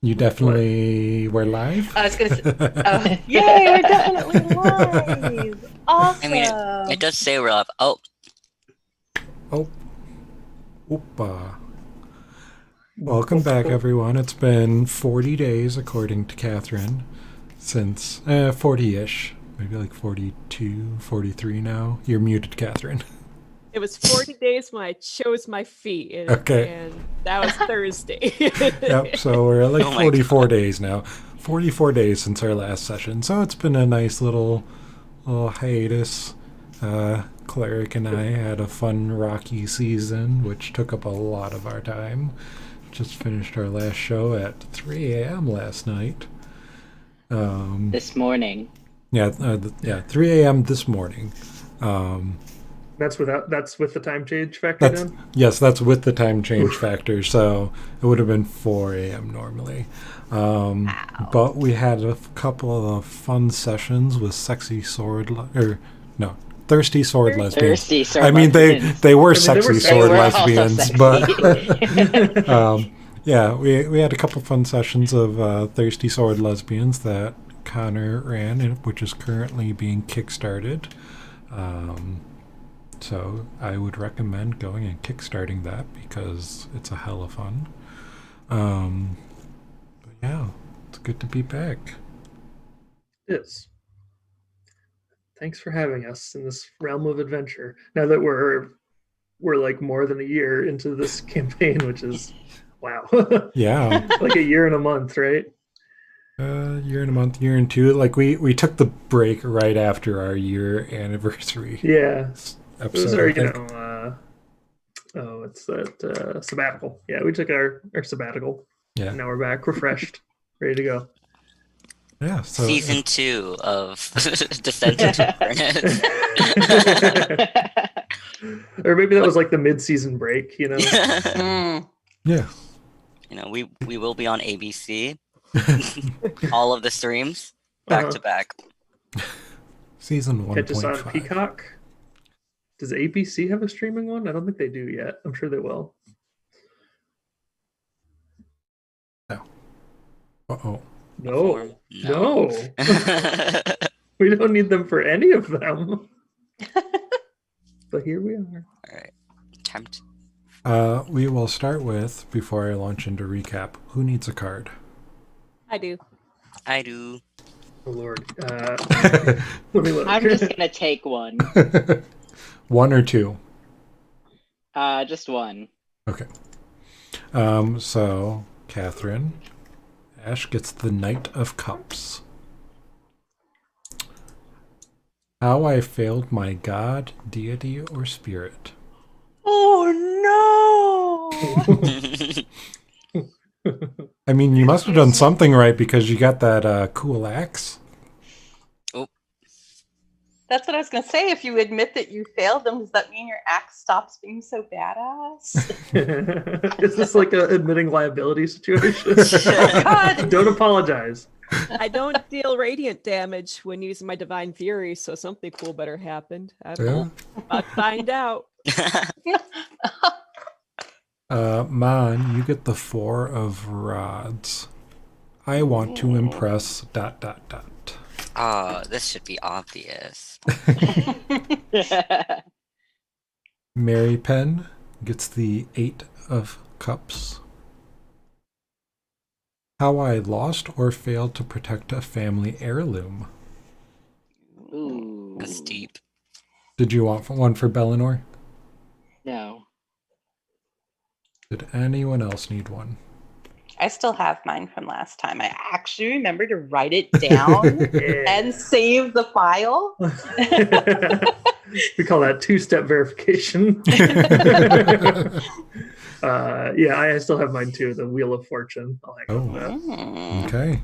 You definitely were live? I was gonna say, oh, yay, we're definitely live. I mean, it Awesome. does say we're live. Oh, Oh, oopa. Welcome back, everyone. It's been 40 days, according to Catherine, since 40-ish. Maybe like 42, 43 now. You're muted, Catherine. It was 40 days when I chose my feet, Okay. and that was Thursday. Yep, so we're at like Oh my 44 days now. 44 days since our last session. So it's been a nice little hiatus. Cleric and I had a fun rocky season, which took up a lot of our time. Just finished our last show at 3 a.m. last night. This morning. Yeah, 3 a.m. this morning. That's with the time change factored in? Yes, that's with the time change factor, so it would have been 4 a.m. normally. But we had a couple of fun sessions with thirsty sword lesbians. Thirsty sword I mean, lesbians. they were I mean, sexy they sword were also lesbians, sexy. but yeah, we had a couple fun sessions of thirsty sword lesbians that Connor ran, which is currently being kickstarted. So I would recommend going and kickstarting that because it's a hell of fun. But yeah, it's good to be back. It is. Thanks for having us in this realm of adventure. Now that we're like more than a year into this campaign, which is wow. Yeah, Like a year and a month, right? year and a month, year and two. Like we took the break right after our year anniversary Yeah. It was episode. our, I think. it's that sabbatical. Yeah, we took our sabbatical. Yeah, Now we're back, refreshed, ready to go. yeah. So Season 2 of Descent into Avernus. Or maybe that was like the mid-season break, you know? yeah, You know, we will be on ABC. All of the streams back to back. season Catch us on 1.5. Peacock. Does ABC have a streaming one? I don't think they do yet. I'm sure they will. Uh-oh. No. We don't need them for any of them. But here we are. All right, attempt. We will start with, before I launch into recap, who needs a card? I do. I do. Oh Lord. Let me look. I'm just gonna take one. One or two? Just one. Okay. So, Catherine, Ash gets the Knight of Cups. How I failed my god, deity, or spirit. Oh I mean, you must have done something right because you got that cool axe. That's what I was going to say. If you admit that you failed them, does that mean your axe stops being so badass? Is this like an admitting liability situation? God. Don't apologize. I don't deal radiant damage when using my Divine Fury, so something cool better happened. I don't Yeah. know. I'll find out. Mon, you get the Four of Rods. I want to impress ... Oh, this should be obvious. Mary Penn gets the Eight of Cups. How I lost or failed to protect a family heirloom. Ooh. That's deep. Did you want one for Bellinor? No. Did anyone else need one? I still have mine from last time. I actually remember to write it down and save the file. We call that two-step verification. Yeah, I still have mine too. The Wheel of Fortune. I'll hang on to that. Okay.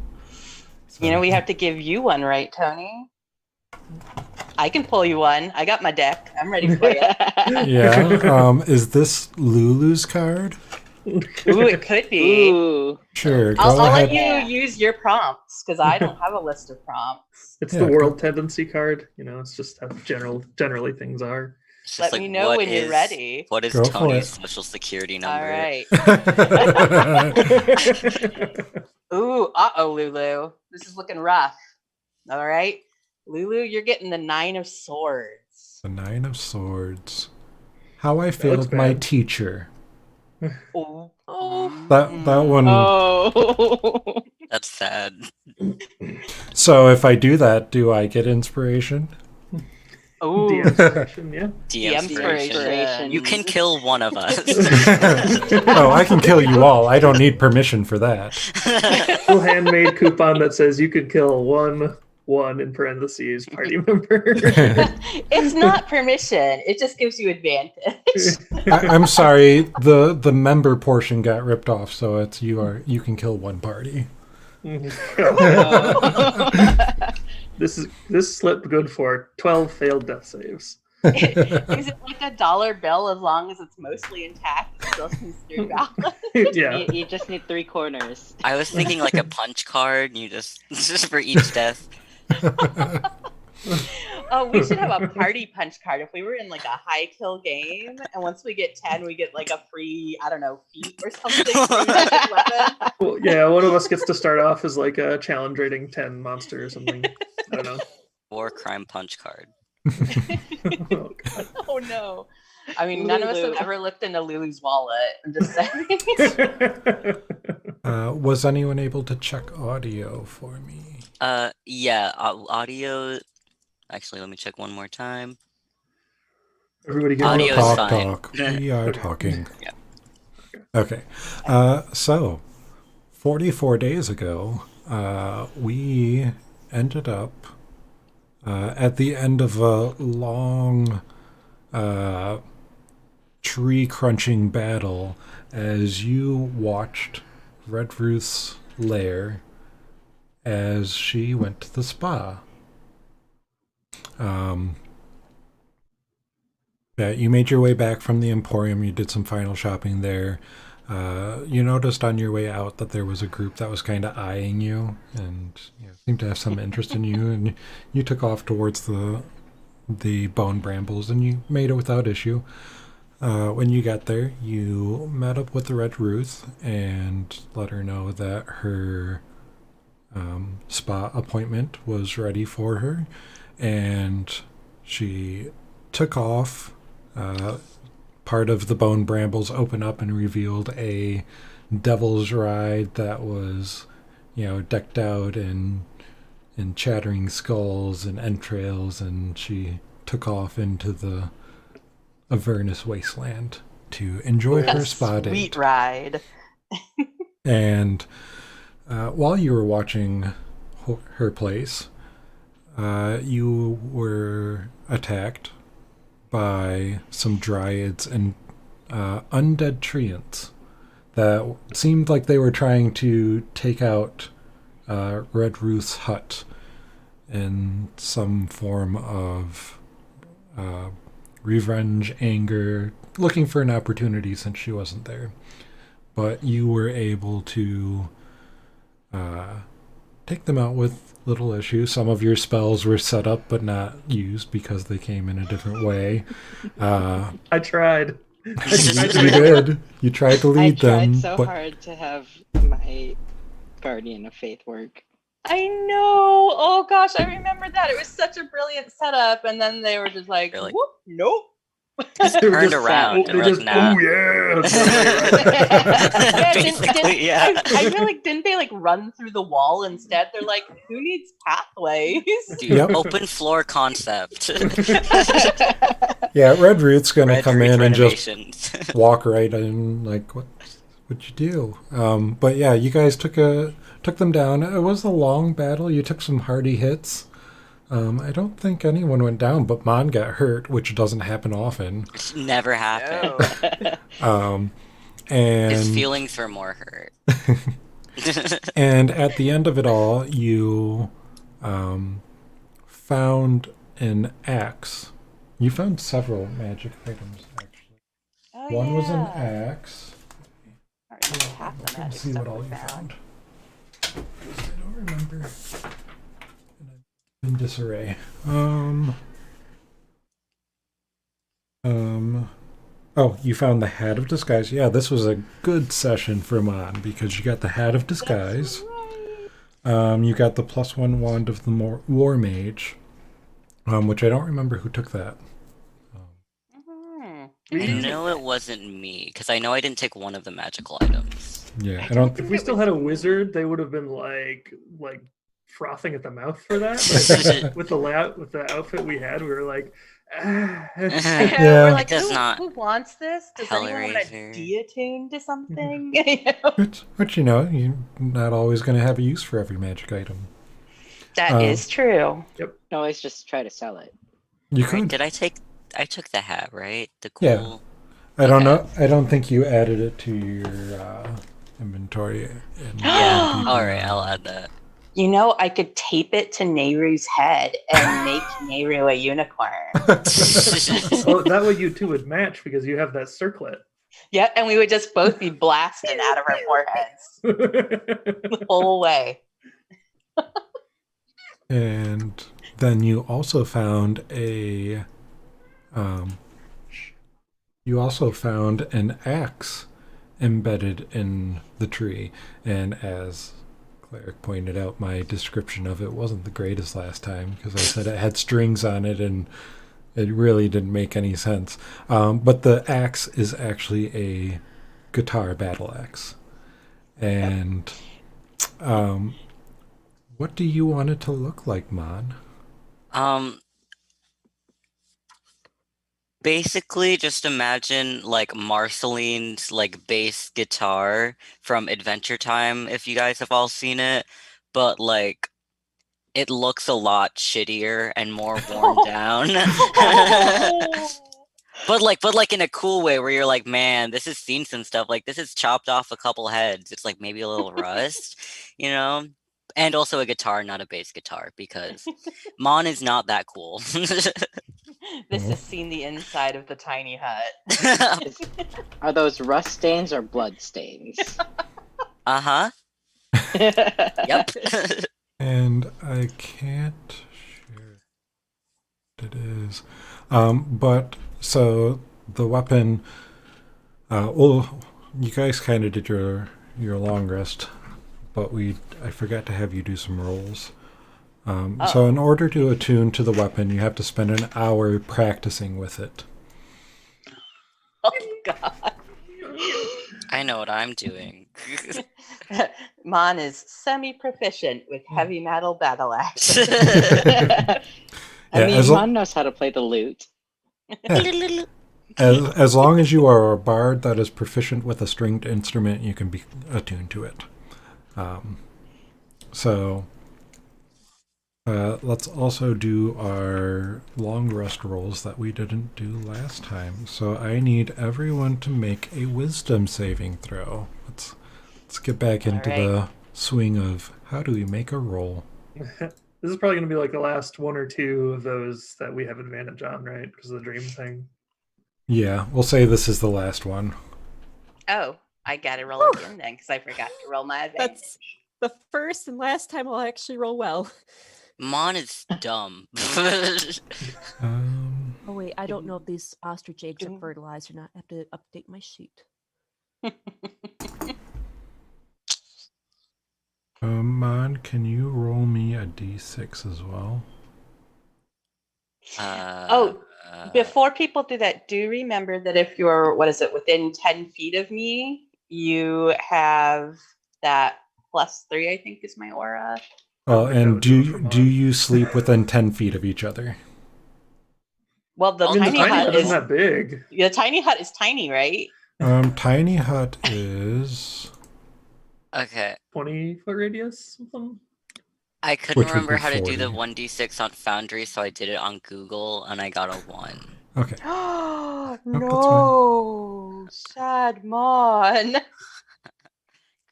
So, You know, we have to give you one, right, Tony? I can pull you one. I got my deck. I'm ready for you. yeah. Is this Lulu's card? Ooh, it could be. Ooh. Sure. Go I'll ahead. let you use your prompts because I don't have a list of prompts. It's Yeah, the go- world tendency card. You know, it's just how generally things are. It's just Let me know what when you're is- ready. What is Go for Tony's it. social security number? All right. Ooh, Lulu. This is looking rough. All right. Lulu, you're getting the 9 of Swords. The 9 of Swords. How I looks failed my bad. teacher. Oh. That one. Oh. That's sad. So if I do that, do I get inspiration? Ooh. The inspiration, yeah. DM inspiration. You can kill one of us. Oh, I can kill you all. I don't need permission for that. Little handmade coupon that says you could kill one in parentheses party member. It's not permission. It just gives you advantage. I'm sorry, the member portion got ripped off, so it's you can kill one party. This slipped good for 12 failed death saves. Is it like a dollar bill as long as it's mostly intact? It's still considered valid. Yeah. You just need 3 corners. I was thinking like a punch card. You just for each death. Oh, we should have a party punch card if we were in like a high kill game, and once we get 10, we get like a free, I don't know, feat or something. Free magic weapon. Well, yeah, one of us gets to start off as like a challenge rating 10 monster or something. I don't know. War crime punch card. Oh, God. Oh no. I mean, none of us have Lulu. ever looked into Lulu's wallet. I'm just saying. Was anyone able to check audio for me? Yeah, audio. Actually, let me check one more time. Everybody get Audio is Talk, fine. talk. We are talking. Yeah. Okay. So, 44 days ago, we ended up at the end of a long tree crunching battle as you watched Red Ruth's lair as she went to the spa. Yeah, you made your way back from the Emporium. You did some final shopping there. You noticed on your way out that there was a group that was kind of eyeing you and seemed to have some interest in you. And you took off towards the bone brambles, and you made it without issue. When you got there, you met up with the Red Ruth and let her know that her spa appointment was ready for her, and she took off. Part of the bone brambles opened up and revealed a devil's ride that was, decked out in chattering skulls and entrails, and she took off into the Avernus wasteland to enjoy her spa date. Sweet ride. And while you were watching her place, you were attacked by some dryads and undead treants that seemed like they were trying to take out Red Ruth's hut in some form of revenge, anger, looking for an opportunity since she wasn't there. But you were able to take them out with little issue. Some of your spells were set up but not used because they came in a different way. I tried. You did. You tried to I lead tried them, so but hard to have my Guardian of Faith work. I know. Oh gosh, I remember that. It was such a brilliant setup, and then they were just like, They're like, whoop, nope. They were Turned just- around They and were just, like, nah. oh yeah. that's right." Basically, yeah. I feel like didn't they like run through the wall instead? They're like, who needs pathways? Dude, Yep. open floor concept. yeah, Red Root's gonna Red come Roof in and just renovations. walk right in, like, what'd you do? But yeah, you guys took them down. It was a long battle. You took some hardy hits. I don't think anyone went down, but Mon got hurt, which doesn't happen often. It's never happened. And His feelings were more hurt. and at the end of it all, you found an axe. You found several magic items, actually. Oh, One was an yeah. axe. Alright, half the Let's magic see stuff what all we you found. found. I don't remember. In disarray. Oh, you found the Hat of Disguise. Yeah, this was a good session for Mon because you got the Hat of Disguise. That's You got the +1 wand of the War Mage, which I don't remember who took that. Mhm. I know it wasn't me, because I know I didn't take one of the magical items. Yeah, I I don't. If we it still was had a me. wizard, they would have been like frothing at the mouth for that. But I think with the outfit we had, we were like, ah. Yeah. We're like, It does who, not. who wants this? Does anyone want to Hellraiser. deattune to something? You know? Which you're not always going to have a use for every magic item. That is true. You can always just try to sell it. You Right? could. Did I take? I took the hat, right? The Yeah. cool. I don't Okay. know. I don't think you added it to your inventory. Yeah. All right, I'll add that. You know, I could tape it to Nehru's head and make Nehru a unicorn. Oh, that way you two would match because you have that circlet. Yep, and we would just both be blasting out of our foreheads the whole way. And then you also found an axe embedded in the tree. And as Cleric pointed out, my description of it wasn't the greatest last time because I said it had strings on it and it really didn't make any sense. But the axe is actually a guitar battle axe. And what do you want it to look like, Mon? Basically, just imagine like Marceline's like bass guitar from Adventure Time, if you guys have all seen it, but like it looks a lot shittier and more worn down. But like in a cool way where you're like, man, this has seen some stuff. Like this has chopped off a couple heads. It's like maybe a little rust, you know? And also a guitar, not a bass guitar, because Mon is not that cool. This has seen the inside of the tiny hut. Are those rust stains or blood stains? Uh-huh. Yep. And I can't share what it is. But so the weapon, well, you guys kind of did your long rest, but I forgot to have you do some rolls. So in order to attune to the weapon, you have to spend an hour practicing with it. Oh God. I know what I'm doing. Mon is semi-proficient with heavy metal battle axe. I Yeah, mean, as lo- Mon knows how to play the lute. as long as you are a bard that is proficient with a stringed instrument, you can be attuned to it. So let's also do our long rest rolls that we didn't do last time. So I need everyone to make a wisdom saving throw. Let's get back into the swing of how do we make a roll. This is probably going to be like the last one or two of those that we have advantage on, right? Because of the dream thing. Yeah, we'll say this is the last one. Oh, I gotta roll again then because I forgot to roll my advantage. That's the first and last time I'll actually roll well. Mon is dumb. Oh wait, I don't know if these ostrich eggs are fertilized or not. I have to update my sheet. Mon, can you roll me a d6 as well? Before people do that, do remember that if you're, within 10 feet of me, you have that +3, I think is my aura. Well, and do you sleep within 10 feet of each other? Well, the I mean, tiny the tiny hut hut is isn't that big. the tiny hut is tiny, right? Tiny hut is... Okay. 20-foot radius, something. I Which couldn't would remember be how to do the 40. 1d6 on Foundry, so I did it on Google, and I got a 1. Okay. No, sad Mon.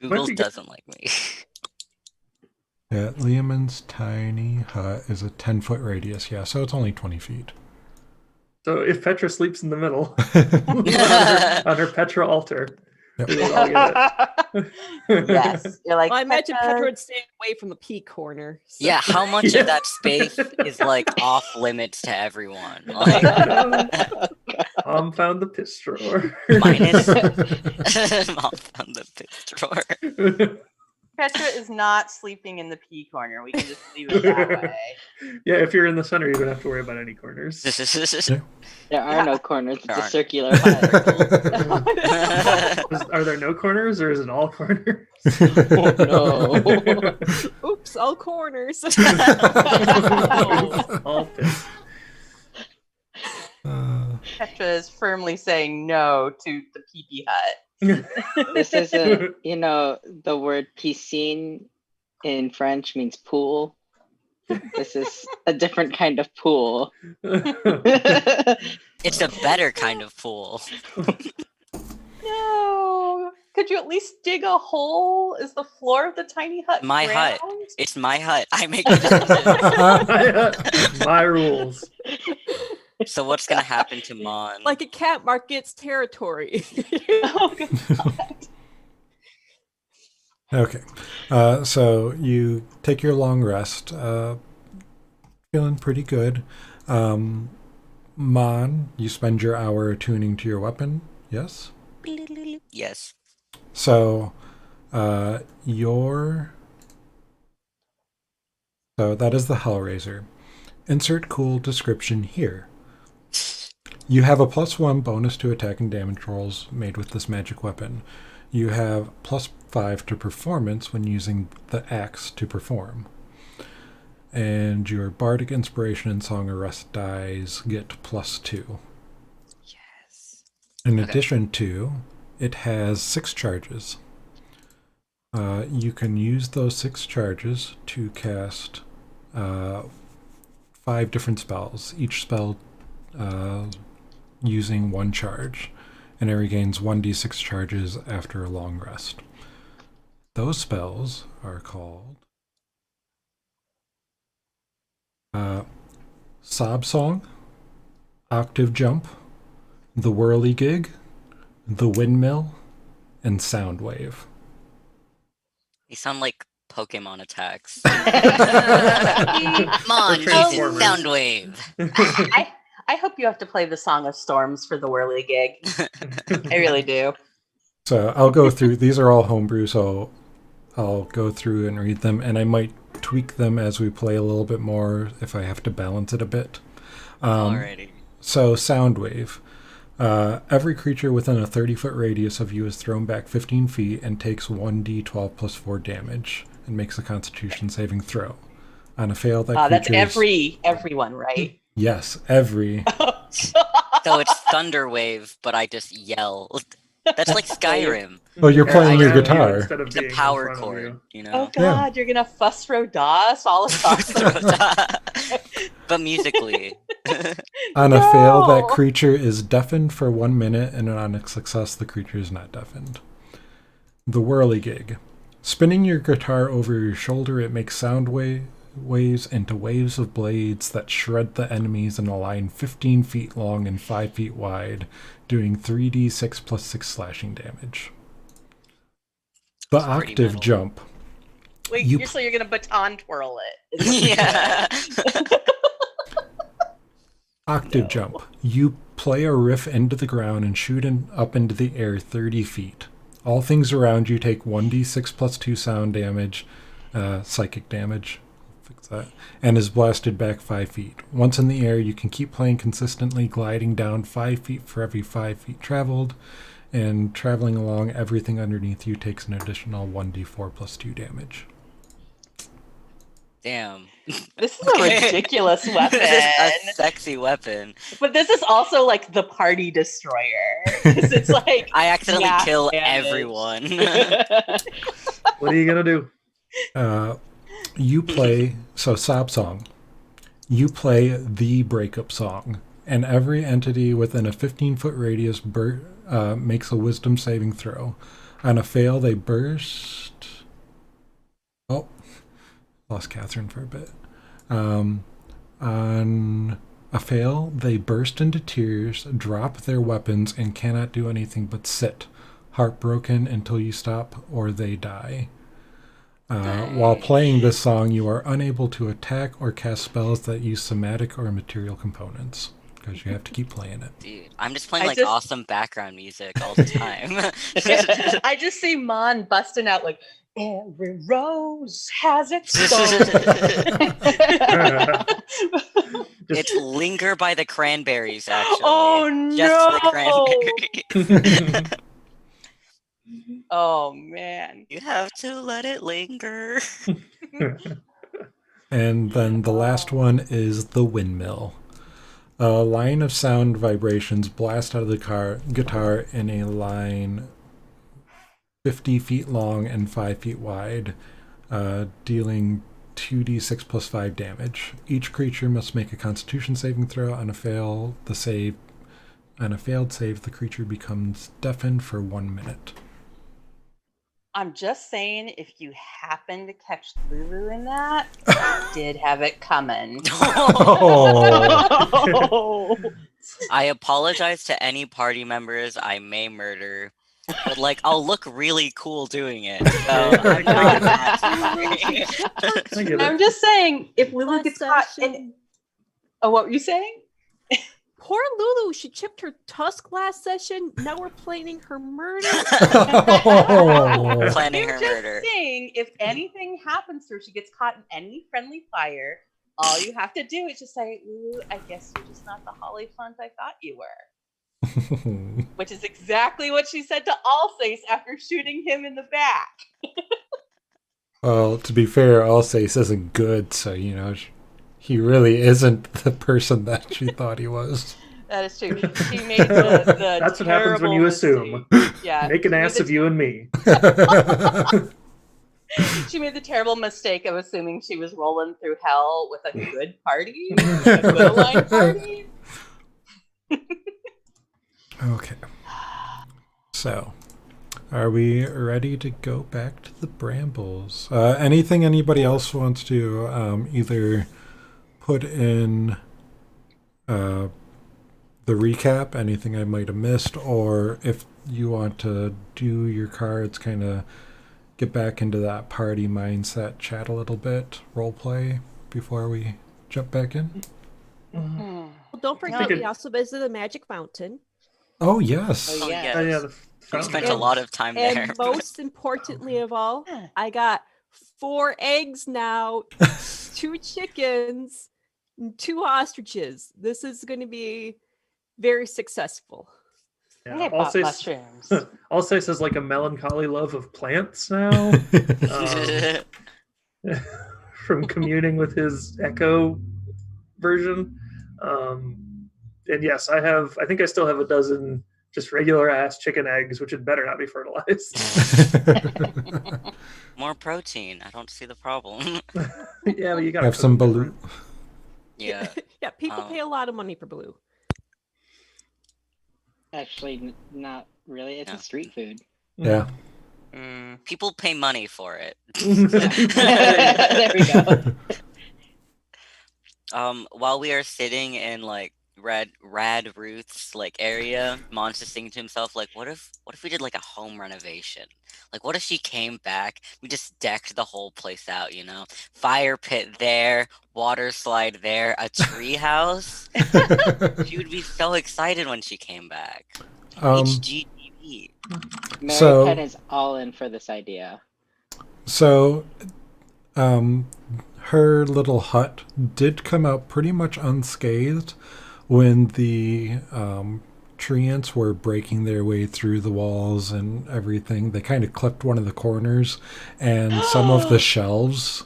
Google be good. doesn't like me. Yeah, Liamon's tiny hut is a 10-foot radius. Yeah, so it's only 20 feet. So if Petra sleeps in the middle on her Petra altar, Yep. we would all get it. Yes, you're like. Well, I imagine Petra. Petra would stay away from the P corner. So. Yeah, how much Yeah. of that space is like off limits to everyone? Like, Mom found the piss drawer. minus Mom found the piss drawer. Petra is not sleeping in the P corner. We can just leave it that way. Yeah, if you're in the center, you don't have to worry about any corners. There are no corners. It's There a aren't. circular hut. Are there no corners, or is it all corners? Oh, no. Oops, all corners. All pits. Petra is firmly saying no to the pee hut. This isn't, the word piscine in French means pool. This is a different kind of pool. It's a better kind of pool. No. Could you at least dig a hole? Is the floor of the tiny hut My hut. round? It's my hut. I make the decisions. My rules. So what's gonna happen to Mon? Like a cat mark its territory. Oh, God. Okay. So you take your long rest. Feeling pretty good. Mon, you spend your hour attuning to your weapon. Yes? Yes. So So that is the Hellraiser. Insert cool description here. You have a +1 bonus to attack and damage rolls made with this magic weapon. You have +5 to performance when using the axe to perform. And your bardic inspiration and song of rest dies get +2. Yes. In Okay. addition to, it has 6 charges. You can use those 6 charges to cast 5 different spells, each spell using 1 charge, and it regains 1d6 charges after a long rest. Those spells are called Sob Song, Octave Jump, the Whirligig, the Windmill, and Sound Wave. They sound like Pokemon attacks. Or Mon uses Transformers. Soundwave. I hope you have to play the Song of Storms for the Whirligig. I really do. So I'll go through, these are all homebrew, so I'll go through and read them, and I might tweak them as we play a little bit more if I have to balance it a bit. Alrighty. So Soundwave. Every creature within a 30-foot radius of you is thrown back 15 feet and takes 1d12 plus 4 damage and makes a Constitution saving throw. On a fail, that That's creature's- everyone, right? Yes, every. So it's Thunderwave, but I just yell. That's like Skyrim. Oh, you're playing your Around you guitar. instead of It's a being in power front of chord, you. you Oh know? God, you're gonna fuss Rodas all across the But musically. On a fail, that No. creature is deafened for 1 minute, and on a success, the creature is not deafened. The Whirligig. Spinning your guitar over your shoulder, it makes sound waves into waves of blades that shred the enemies in a line 15 feet long and 5 feet wide, doing 3d6 plus 6 slashing damage. The That's pretty Octave metal. Jump. Wait, You- so you're gonna baton twirl it? is what you're Yeah. Octave Jump. You play a riff into the ground and shoot up into the air 30 feet. All things around you take 1d6 plus 2 sound damage, psychic damage, fix that, and is blasted back 5 feet. Once in the air, you can keep playing consistently, gliding down 5 feet for every 5 feet traveled, and traveling along, everything underneath you takes an additional 1d4 plus 2 damage. Damn. This is a ridiculous weapon. This is a sexy weapon. But this is also like the party destroyer. 'Cause it's like I accidentally mass kill damage. everyone. What are you gonna do? You play, so Sob Song. You play the breakup song, and every entity within a 15-foot radius makes a wisdom saving throw. On a fail, they burst. Oh, lost Catherine for a bit. On a fail, they burst into tears, drop their weapons, and cannot do anything but sit, heartbroken until you stop or they die. While playing this song, you are unable to attack or cast spells that use somatic or material components, because you have to keep playing it. Dude, I'm just playing I like just- awesome background music all the time. I just see Mon busting out like Every rose has its thorn. It's Linger by the Cranberries, actually. Oh Just the no! Cranberries. Oh man. You have to let it linger. And then the last one is the windmill. A line of sound vibrations blast out of the guitar in a line 50 feet long and 5 feet wide, dealing 2d6 plus 5 damage. Each creature must make a Constitution saving throw. On a failed save, the creature becomes deafened for 1 minute. I'm just saying, if you happen to catch Lulu in that, you did have it coming. Oh. I apologize to any party members I may murder, but like I'll look really cool doing it. So I'm not that sorry. I get I'm it. just saying, if Lulu Last gets caught in... session. Oh, what were you saying? Poor Lulu, she chipped her tusk last session. Now we're planning her murder. Oh. Planning I'm her just murder. saying, if anything happens to her, she gets caught in any friendly fire, all you have to do is just say, Lulu, I guess you're just not the Holly Font I thought you were. Which is exactly what she said to Alsace after shooting him in the back. Well, to be fair, Alsace isn't good, so, he really isn't the person that she thought he was. That is true. She made the That's what happens when terrible you mistake. assume. Yeah, Make an she made ass the of you and me. She made the terrible mistake of assuming she was rolling through hell with a good party, a good aligned party. Okay. So, are we ready to go back to the brambles? Anything anybody else wants to either put in the recap, anything I might have missed, or if you want to do your cards, kind of get back into that party mindset, chat a little bit, role play before we jump back in? Well, don't forget, think we also visited the Magic Fountain. Oh, yes. Oh, yeah. Oh, yeah, We the fountain spent a house. lot of time there. And most importantly of all, I got 4 eggs now, 2 chickens, and 2 ostriches. This is going to be very successful. I Yeah, bought mushrooms. Alsace has like a melancholy love of plants now. From communing with his Echo version. And yes, I think I still have a dozen just regular ass chicken eggs, which had better not be fertilized. More protein. I don't see the problem. Yeah, but you gotta Have cook some them Baloo. different. Yeah. Yeah, people pay a lot of money for Blue. Actually, not really. It's No. a street food. Yeah. People pay money for it. There we go. While we are sitting in like Rad Ruth's like area, Mon's just thinking to himself, like, what if we did like a home renovation? Like, what if she came back? We just decked the whole place out, Fire pit there, water slide there, a tree house. She would be so excited when she came back. HGTV. Mary So- Penn is all in for this idea. So, her little hut did come out pretty much unscathed when the treants were breaking their way through the walls and everything. They kind of clipped one of the corners, and some of the shelves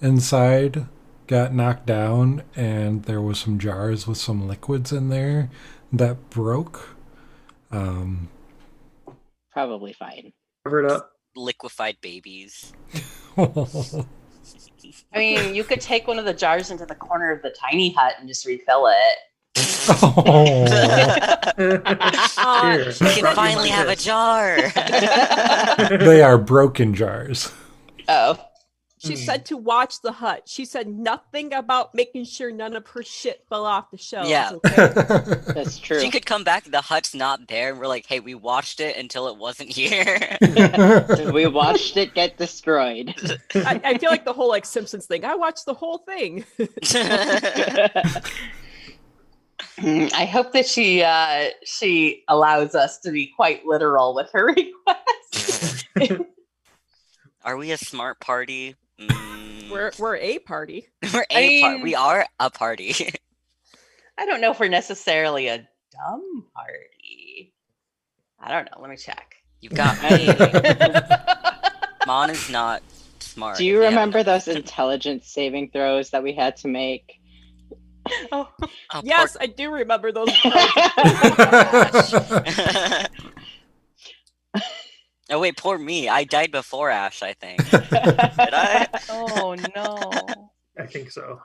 inside got knocked down, and there was some jars with some liquids in there that broke. Probably fine. Cover it up. Liquefied babies. I mean, you could take one of the jars into the corner of the tiny hut and just refill it. Here, We can finally have a this. jar. They are broken jars. Oh. She said to watch the hut. She said nothing about making sure none of her shit fell off the shelves. Yeah. Okay? That's true. She could come back, the hut's not there, and we're like, hey, we watched it until it wasn't here. We watched it get destroyed. I feel like the whole like Simpsons thing. I watched the whole thing. I hope that she allows us to be quite literal with her request. Are we a smart party? We're a party. We're I a part. mean- We are a party. I don't know if we're necessarily a dumb party. I don't know. Let me check. You've got I- me. Mon is not smart. Do you if haven't remember those noticed. intelligence saving throws that we had to make? Oh, Oh, Yes, I do remember those. Oh wait, poor me. I died before Ash, I think. Did I? oh no. I think so.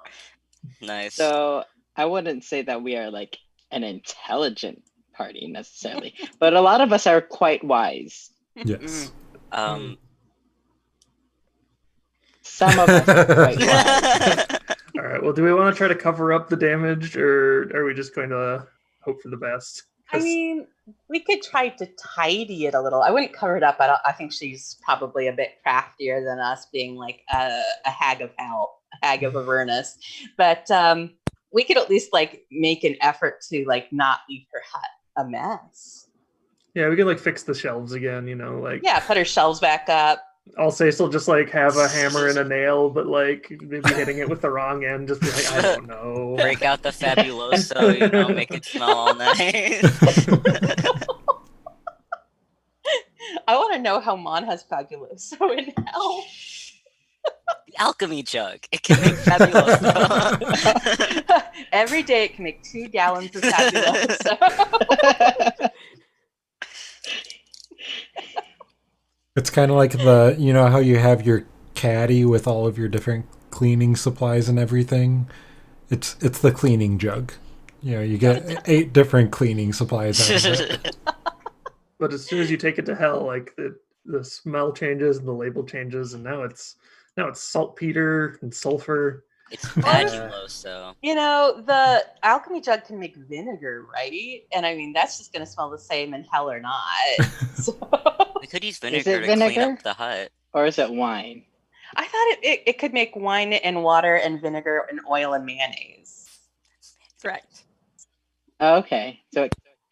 Nice. So I wouldn't say that we are like an intelligent party necessarily, but a lot of us are quite wise. Yes. Some of us are quite wise. All right. Well, do we want to try to cover up the damage, or are we just going to hope for the best? I 'Cause- mean, we could try to tidy it a little. I wouldn't cover it up. I think she's probably a bit craftier than us, being like a hag of hell, a hag of Avernus. But we could at least like make an effort to like not leave her hut a mess. yeah, we can like fix the shelves again. Like Yeah, put her shelves back up. I'll say still just like have a hammer and a nail, but like maybe hitting it with the wrong end. Just be like, I don't know. Break out the Fabuloso, make it smell all nice. I want to know how Mon has Fabuloso in hell. The alchemy jug. It can make Fabuloso. Every day it can make 2 gallons of Fabuloso. It's kind of like how you have your caddy with all of your different cleaning supplies and everything. It's the cleaning jug. You get 8 different cleaning supplies out of it. But as soon as you take it to hell, like the smell changes and the label changes, and now it's saltpeter and sulfur. It's Fabuloso. The alchemy jug can make vinegar, right? And I mean, that's just going to smell the same in hell or not. So, We could use Is vinegar it to clean vinegar? up the hut. Or is it wine? I thought it could make wine and water and vinegar and oil and mayonnaise. Correct. Okay.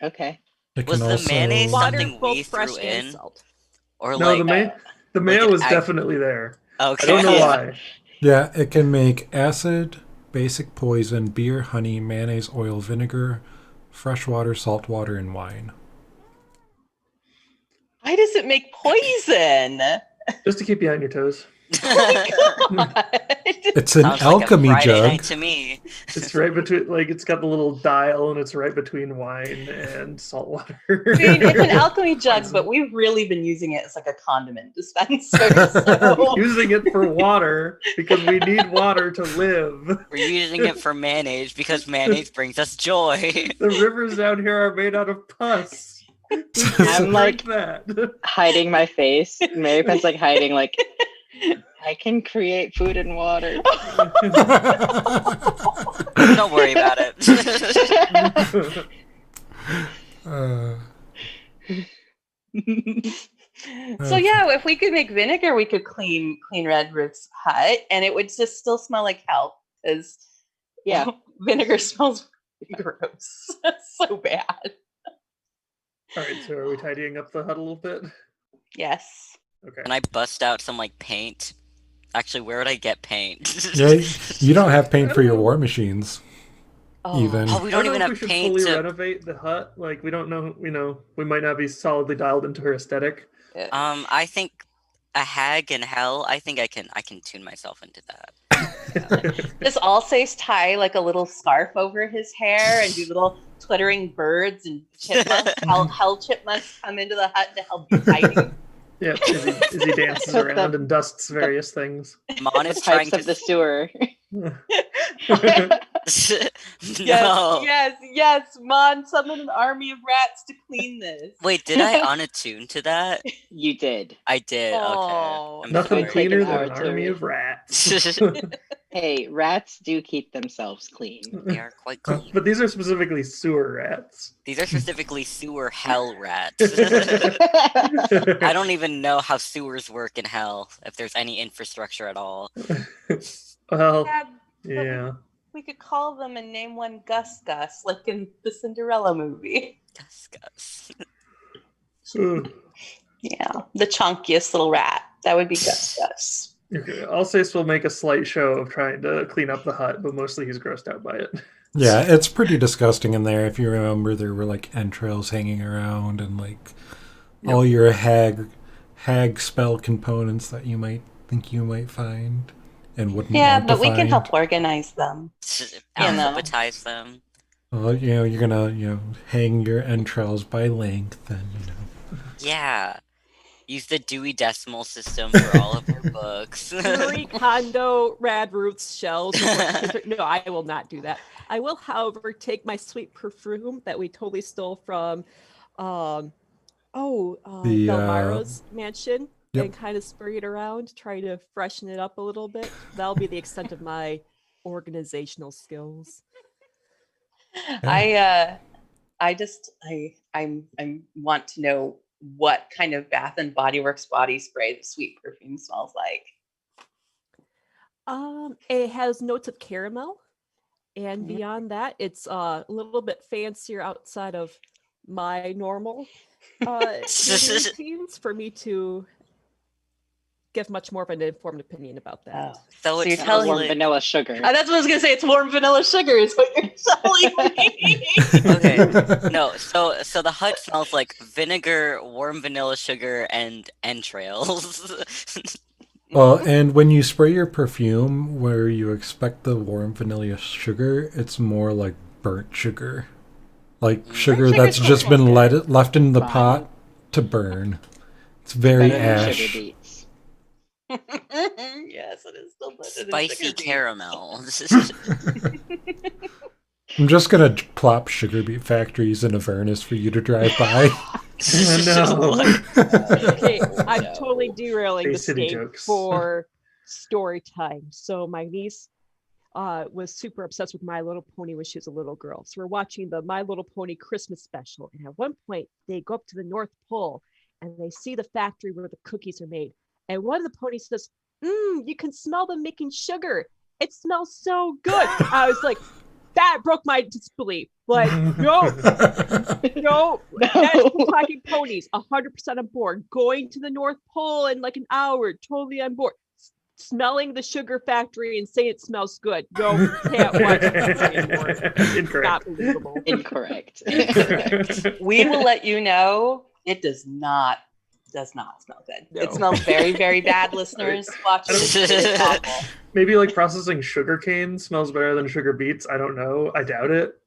Okay. It Was can the also, mayonnaise Water, something both we fresh threw and in? salt. Or No, like the mayo an was ag- definitely there. okay. I don't know why. Yeah, it can make acid, basic poison, beer, honey, mayonnaise, oil, vinegar, fresh water, salt water, and wine. Why does it make poison? Just to keep you on your toes. Oh my God. It's an Sounds alchemy like a Friday jug. night to me. It's right between, like, it's got the little dial, and it's right between wine and salt water. I mean, it's an alchemy jug, but we've really been using it as like a condiment dispenser. So. Using it for water because we need water to live. We're using it for mayonnaise because mayonnaise brings us joy. The rivers down here are made out of pus. We can't I'm like- drink that. Hiding my face. Mary Pen's like hiding, like, I can create food and water. Don't worry about it. So yeah, if we could make vinegar, we could clean Red Ruth's hut, and it would just still smell like hell because Yeah. vinegar smells gross, so bad. All right, so are we tidying up the hut a little bit? Yes. Okay. Can I bust out some like paint? Actually, where would I get paint? Yeah, you don't have paint for your war machines. Oh. Even. Oh, we I don't know even if have we should paint fully to. renovate the hut. Like, we don't know, we might not be solidly dialed into her aesthetic. I think a hag in hell. I think I can tune myself into that. Does Alsace tie like a little scarf over his hair and do little twittering birds and chipmunks? Hell chipmunks come into the hut to help you hiding. Yeah, as he dances Put around the- and dusts various things. Mon The is trying pipes of to. the sewer. No. Yes, Mon, summon an army of rats to clean this. Wait, did I unattune to that? You did. I did. Oh. Okay. I'm Nothing Would take cleaner an than hour an to army read. of rats. sorry. Hey, rats do keep themselves clean. They are quite clean. But these are specifically sewer rats. These are specifically sewer hell rats. I don't even know how sewers work in hell, if there's any infrastructure at all. Well, Yeah, yeah. we could call them and name one Gus Gus, like in the Cinderella movie. Gus. Ugh. Yeah, the chunkiest little rat. That would be Gus. Okay, Alsace will make a slight show of trying to clean up the hut, but mostly he's grossed out by it. Yeah, it's pretty disgusting in there. If you remember, there were like entrails hanging around and like all your hag spell components that you might think you might find and wouldn't Yeah, want to but we can find. help organize them. Alphabetize them. Well, you're gonna hang your entrails by length and Yeah. Use the Dewey Decimal System for all of your books. Marie Kondo, Rad Roots, shells. No, I will not do that. I will, however, take my sweet perfume that we totally stole from Belmira's mansion and kind of spray it around, try to freshen it up a little bit. That'll be the extent of my organizational skills. I want to know what kind of Bath and Body Works body spray the sweet perfume smells like. It has notes of caramel, and beyond that, it's a little bit fancier outside of my normal routines for me to give much more of an informed opinion about that. So you're it's telling warm vanilla sugar. That's what I was gonna say. It's warm vanilla sugar is what you're telling me. Okay. No, so the hut smells like vinegar, warm vanilla sugar, and entrails. Well, and when you spray your perfume where you expect the warm vanilla sugar, it's more like burnt sugar. Like sugar that's just been left in the pot to burn. It's very ash. Yes, it is still Spicy caramel. I'm just gonna plop sugar beet factories in Avernus for you to drive by. No. Okay, I'm totally derailing the Bay City state jokes. for story time. So my niece was super obsessed with My Little Pony when she was a little girl. So we're watching the My Little Pony Christmas special. And at one point, they go up to the North Pole and they see the factory where the cookies are made. And one of the ponies says, you can smell them making sugar. It smells so good. I was like, that broke my disbelief. Like, no, talking ponies, 100% on board. Going to the North Pole in like an hour, totally on board. Smelling the sugar factory and saying it smells good. No, can't watch it anymore. Incorrect. Not believable. Incorrect. We will let you know it does not smell good. No. It smells very, very bad, listeners. Watch it. It's awful. Maybe like processing sugar cane smells better than sugar beets. I don't know. I doubt it.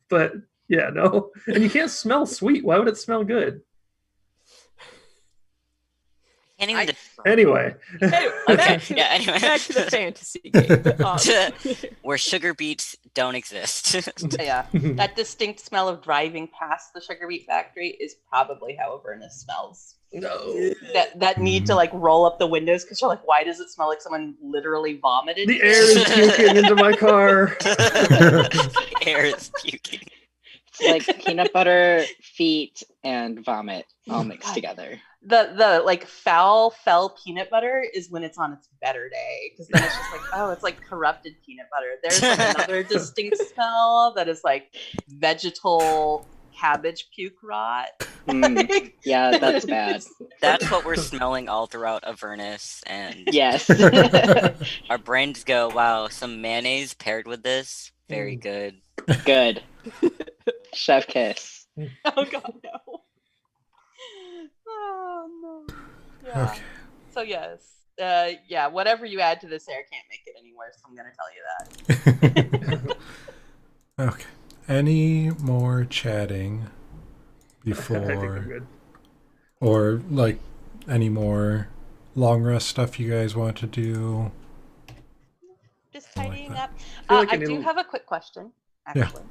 But yeah, no. And you can't smell sweet. Why would it smell good? Anyway. Anyway. Back to the fantasy game. Where sugar beets don't exist. Yeah, that distinct smell of driving past the sugar beet factory is probably how Avernus smells. No. That need to like roll up the windows because you're like, why does it smell like someone literally vomited? The air is puking into my car. The air is puking. It's like peanut butter, feet, and vomit all mixed together. The like foul peanut butter is when it's on its better day, because then it's just like, oh, it's like corrupted peanut butter. There's like another distinct smell that is like vegetal cabbage puke rot. Yeah, that's bad. That's what we're smelling all throughout Avernus, and yes, our brains go, wow, some mayonnaise paired with this, very good. Good. Chef kiss. Oh god, no. Oh no. Yeah. Okay. So yes, yeah. Whatever you add to this air can't make it any worse. I'm gonna tell you that. Okay. Any more chatting I think we're before, good. or like any more long rest stuff you guys want to do? Just tidying that. up. I I do have a quick question, Yeah. actually.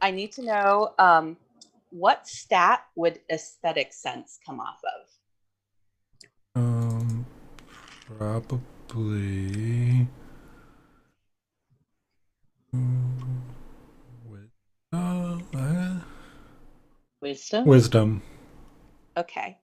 I need to know what stat would aesthetic sense come off of? Probably. Wisdom? Wisdom. Okay.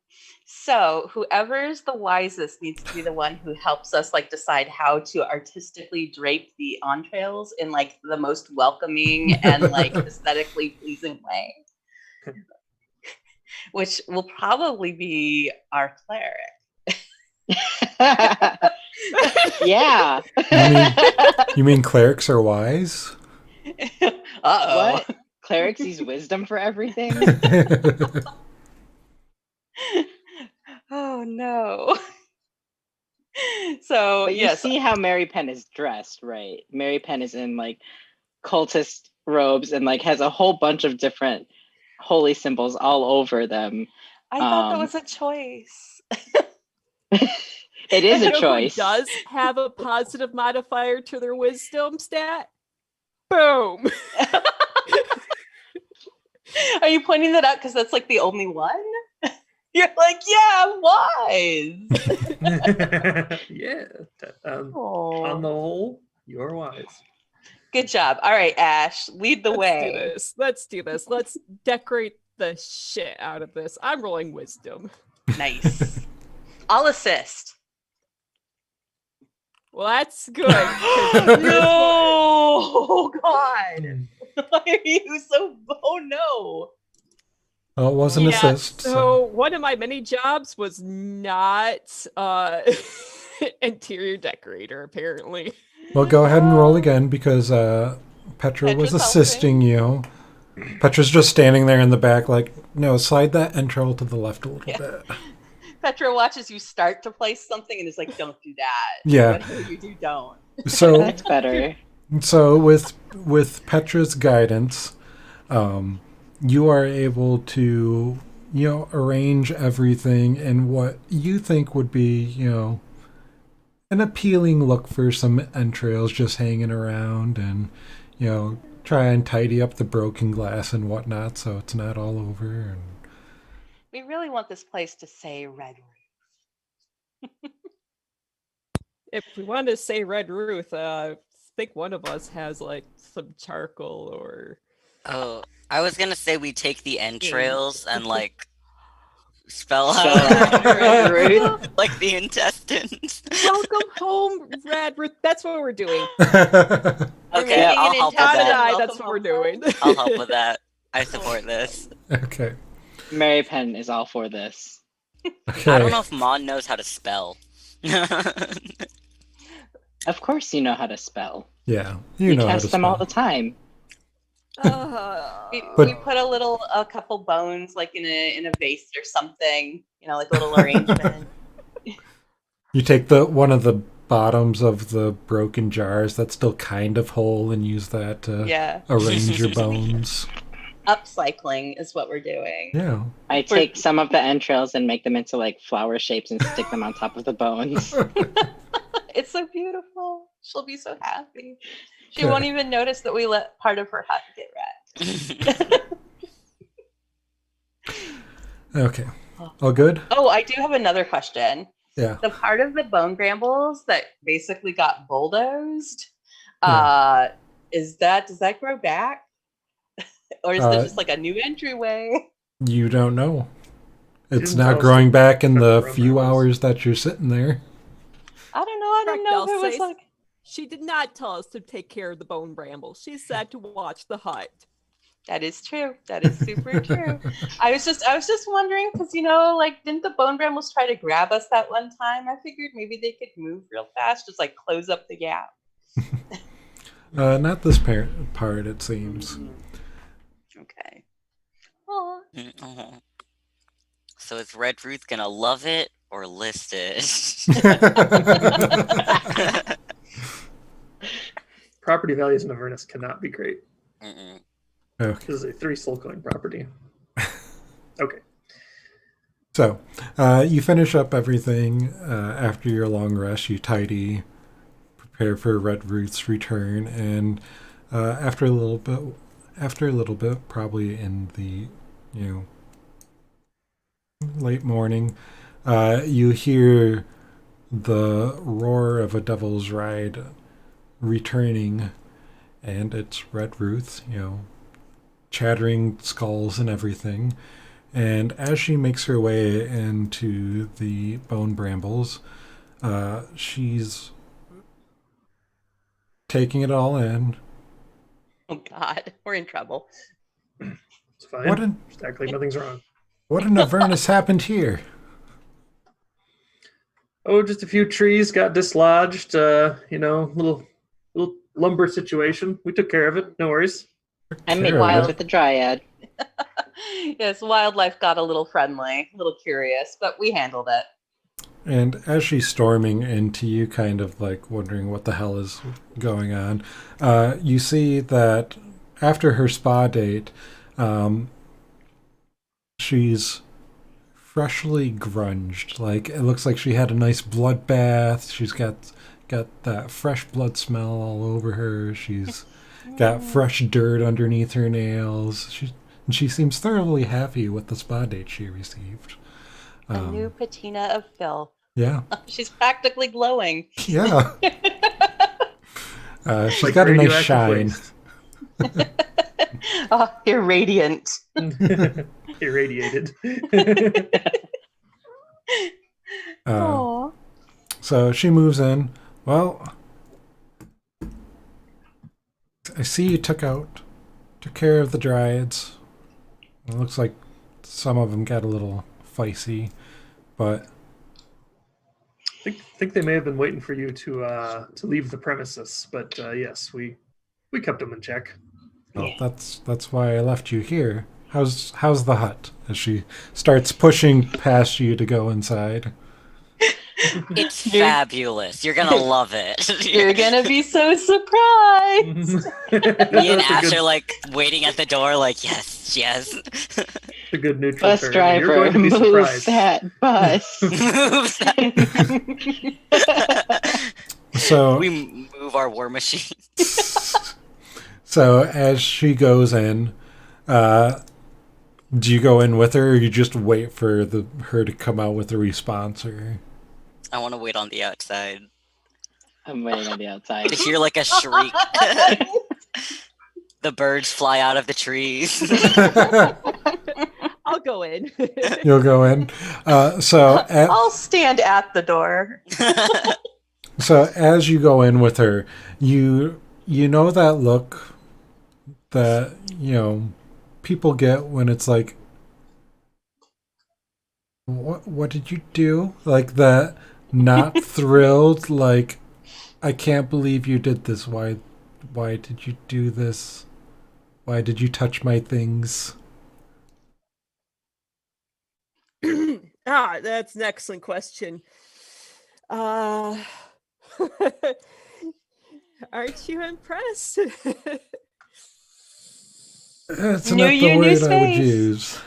So whoever's the wisest needs to be the one who helps us like decide how to artistically drape the entrails in like the most welcoming and like aesthetically pleasing way. which will probably be our cleric. Yeah. You mean clerics are wise? Uh-oh. What? Clerics use wisdom for everything? Oh no. So But you yes, see how Mary Penn is dressed, right? Mary Penn is in like cultist robes and like has a whole bunch of different holy symbols all over them. I thought that was a choice. It is You a know choice. who does have a positive modifier to their wisdom stat? Boom. Are you pointing that out because that's like the only one? You're like, yeah, I'm wise. Yeah. On the Oh, whole, you're wise. good job. All right, Ash, lead the way. Let's do this. Let's decorate the shit out of this. I'm rolling wisdom. Nice. I'll assist. Well, that's good. 'cause No, God. Why are you so? Oh no. Oh, it was an Yeah, assist. so one of my many jobs was not interior decorator, apparently. Well, go ahead and roll again because Petra was Petra's assisting you. Petra's just standing there in the back, like, no, slide that entrail to the left a little bit. Petra watches you start to place something and is like, "Don't do that. Yeah. Whatever you do, don't." So, That's better. so with Petra's guidance, you are able to, arrange everything in what you think would be, an appealing look for some entrails just hanging around, and try and tidy up the broken glass and whatnot so it's not all over. And We really want this place to say Red Root. If we want to say Red Ruth, I think one of us has like some charcoal or Oh, I was gonna say we take the entrails and like spell Spell out out Red Root. like the intestines. welcome home, Red Ruth. That's what we're doing. Okay, Yeah, I'll help with Todd and that. I, Welcome that's what we're home. doing. I'll help with that. I support this. okay. Mary Penn is all for this. Okay. I don't know if Mon knows how to spell. Of course you know how to spell. Yeah, You know how to cast them all the spell. time. We put a couple bones like in a vase or something, like a little arrangement. You take one of the bottoms of the broken jars that's still kind of whole and use that to Yeah. arrange your bones. Upcycling is what we're doing. Yeah. I take some of the entrails and make them into like flower shapes and stick them on top of the bones. It's so beautiful. She'll be so happy. She Okay. won't even notice that we let part of her hut get wrecked. Okay. All good? Oh, I do have another question. Yeah. The part of the bone brambles that basically got bulldozed, does that grow back? Or is there just like a new entryway? You don't know. It's Didn't not tell us growing to back in check the the few brambles. hours that you're sitting there. I don't know. I didn't know if it was Correct, like. She did not tell us to take care of the bone brambles. She said to watch the hut. That is true. That is super true. I was just wondering because like didn't the bone brambles try to grab us that one time? I figured maybe they could move real fast, just like close up the gap. Not this part, it seems. Okay. Aw. Oh. So is Red Ruth gonna love it or list it? Property values in Avernus cannot be great. Mm-mm. Okay. This is a 3 soul coin property. Okay. So, you finish up everything after your long rest. You tidy, prepare for Red Ruth's return, and after a little bit, probably in the late morning, you hear the roar of a devil's ride returning, and it's Red Ruth, chattering skulls and everything. And as she makes her way into the bone brambles, she's taking it all in. Oh God, we're in trouble. It's fine. What in Just act like nothing's wrong. What in Avernus happened here? Oh, just a few trees got dislodged. Little lumber situation. We took care of it. No worries. I made Care of plans it. with the dryad. Yes, wildlife got a little friendly, a little curious, but we handled it. And as she's storming into you, kind of like wondering what the hell is going on, you see that after her spa date, um, she's freshly grunged. Like it looks like she had a nice blood bath. She's got that fresh blood smell all over her. She's got fresh dirt underneath her nails. She seems thoroughly happy with the spa date she received. A new patina of Phil. Yeah, She's practically glowing. yeah. She's Like got a nice radioactive shine. waste. Oh, you're radiant. Irradiated. Aw. So she moves in. Well, I see you took care of the dryads. It looks like some of them got a little feisty, but think they may have been waiting for you to leave the premises, but yes, we kept them in check. well, that's why I left you here. How's the hut? As she starts pushing past you to go inside. It's fabulous. You're gonna love it. You're gonna be so surprised. Me and That's a Ash good- are like waiting at the door, like yes, yes. a good neutral Bus term. You're driver, going to be move surprised. that bus. Move that. So We move our war machine. so as she goes in, do you go in with her, or you just wait for her to come out with a response? Or I want to wait on the outside I'm waiting on the outside. to hear like a shriek. The birds fly out of the trees. I'll go in. you'll go in. I'll stand at the door. So as you go in with her, you know that look that people get when it's like, what did you do? Like that, not thrilled. Like, I can't believe you did this. Why did you do this? Why did you touch my things? That's an excellent question. Aren't you impressed? That's New not the year, new word I would space. use.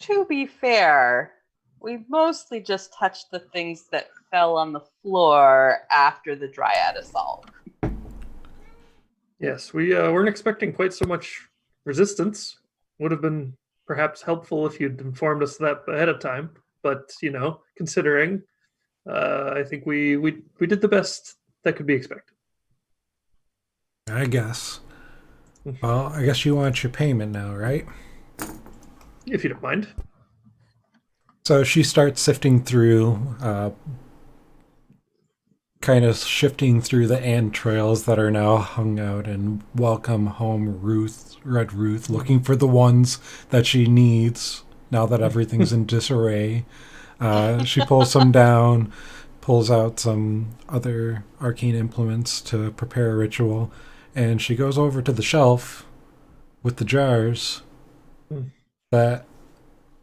To be fair, we mostly just touched the things that fell on the floor after the dryad assault. Yes, we weren't expecting quite so much resistance. Would have been perhaps helpful if you'd informed us that ahead of time. But considering, I think we did the best that could be expected. I guess. Well, I guess you want your payment now, right? If you don't mind. So she starts sifting through, kind of shifting through the entrails that are now hung out in Welcome Home Red Ruth, looking for the ones that she needs now that everything's in disarray. She pulls some down, pulls out some other arcane implements to prepare a ritual, and she goes over to the shelf with the jars that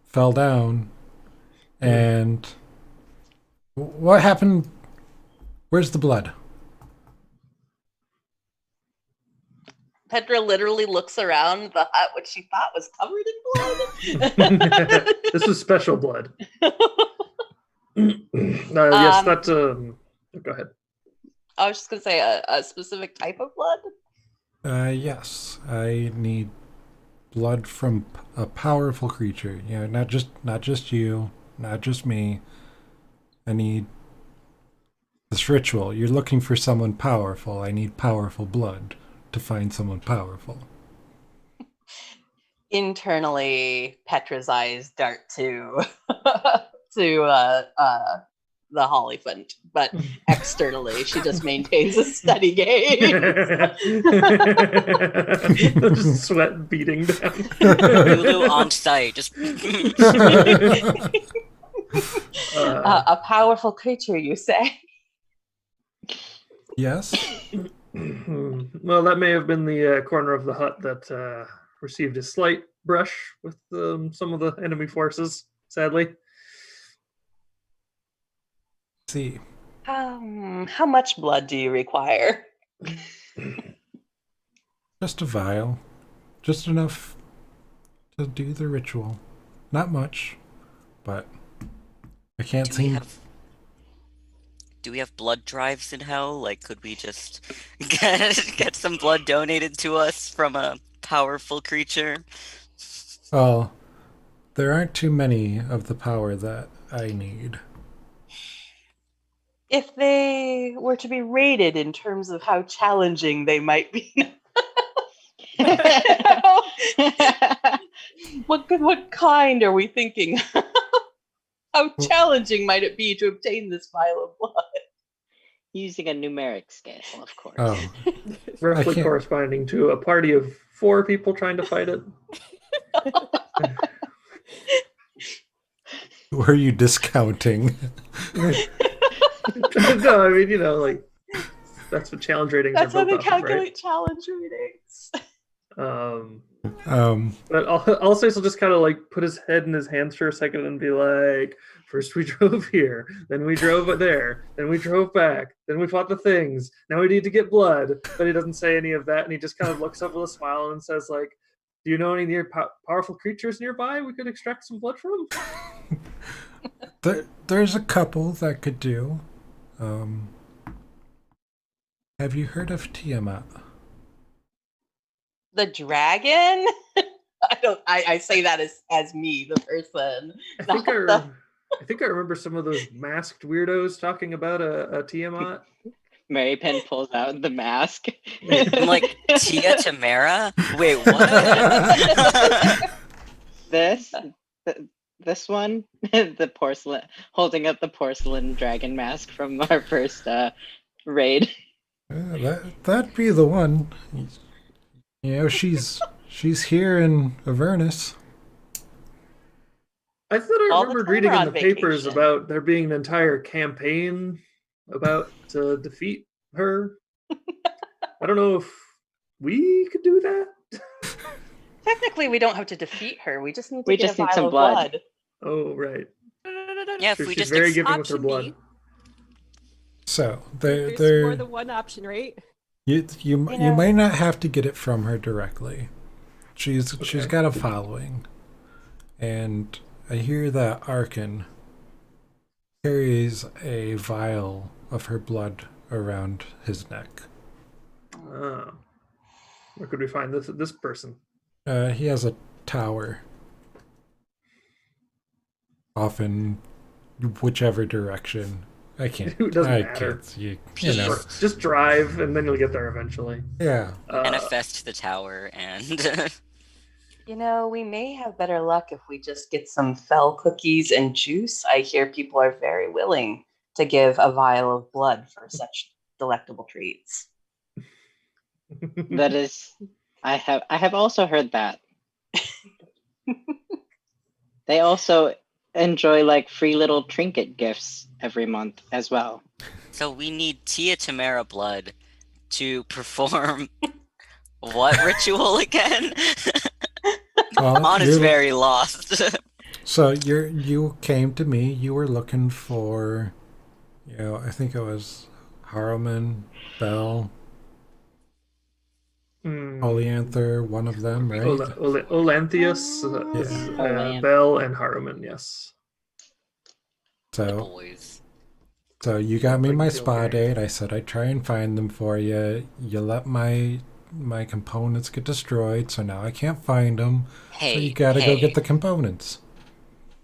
fell down. And what happened? Where's the blood? Petra literally looks around the hut, which she thought was covered in blood. This was special blood. Yes, that. Go ahead. I was just gonna say a specific type of blood. Yes, I need blood from a powerful creature. Not just you, not just me. I need this ritual. You're looking for someone powerful. I need powerful blood to find someone powerful. Internally, Petra's eyes dart to the Hollyphant, but externally, she just maintains a steady gaze. Just sweat beating down. Lulu on site, just A powerful creature, you say? Yes. Well, that may have been the corner of the hut that received a slight brush with some of the enemy forces, sadly. See. How much blood do you require? Just a vial. Just enough to do the ritual. Not much, but I can't seem. Do we have blood drives in hell? Like, could we just get some blood donated to us from a powerful creature? Well, there aren't too many of the power that I need. If they were to be rated in terms of how challenging they might be. What kind are we thinking? How challenging might it be to obtain this vial of blood? Using a numeric scale, of course. Oh, Roughly corresponding to a party of 4 people trying to fight it. who are you discounting? No, I mean, like, that's what challenge ratings That's are how built they off of, calculate right? challenge ratings. But I'll say he'll just kind of like put his head in his hands for a second and be like, first we drove here, then we drove there, then we drove back, then we fought the things, now we need to get blood. But he doesn't say any of that, and he just kind of looks up with a smile and says, like, do you know any powerful creatures nearby we could extract some blood from? There's a couple that could do. Have you heard of Tiamat? The dragon? I say that as me, the person. I think I remember some of those masked weirdos talking about a Tiamat. Mary Penn pulls out the mask. I'm like, Tia Tamara? Wait, what? This one, the porcelain, holding up the porcelain dragon mask from our first raid. That'd be the one. She's here in Avernus. I thought I All the remembered time reading we're in on the papers vacation. about there being an entire campaign about to defeat her. I don't know if we could do that. Technically, we don't have to defeat her. We just need to We get just a need vial some of blood. Oh, right. Yeah, if So we she's just very giving with her Option blood. B. So There's more than one option, right? you might not have to get it from her directly. She's got a following, and I hear that Arkin carries a vial of her blood around his neck. Where could we find this person? He has a tower, off in whichever direction. I can't. It doesn't I matter. can't. You know. Just drive, and then you'll get there eventually. Yeah. Manifest the tower and We may have better luck if we just get some fell cookies and juice. I hear people are very willing to give a vial of blood for such delectable treats. That is, I have also heard that. They also enjoy like free little trinket gifts every month as well. so we need Tia Tamara blood to perform what ritual again? On is very lost. So you came to me. You were looking for, I think it was Haruman, Bell, Oleanther, one of them, right? Olanthius, Bell, and Haruman, yes. The boys. So you got me Like my the spa old date. I said I'd try and find them for you. You let my components get destroyed, so now I can't find them. Hey, so you gotta go get the components.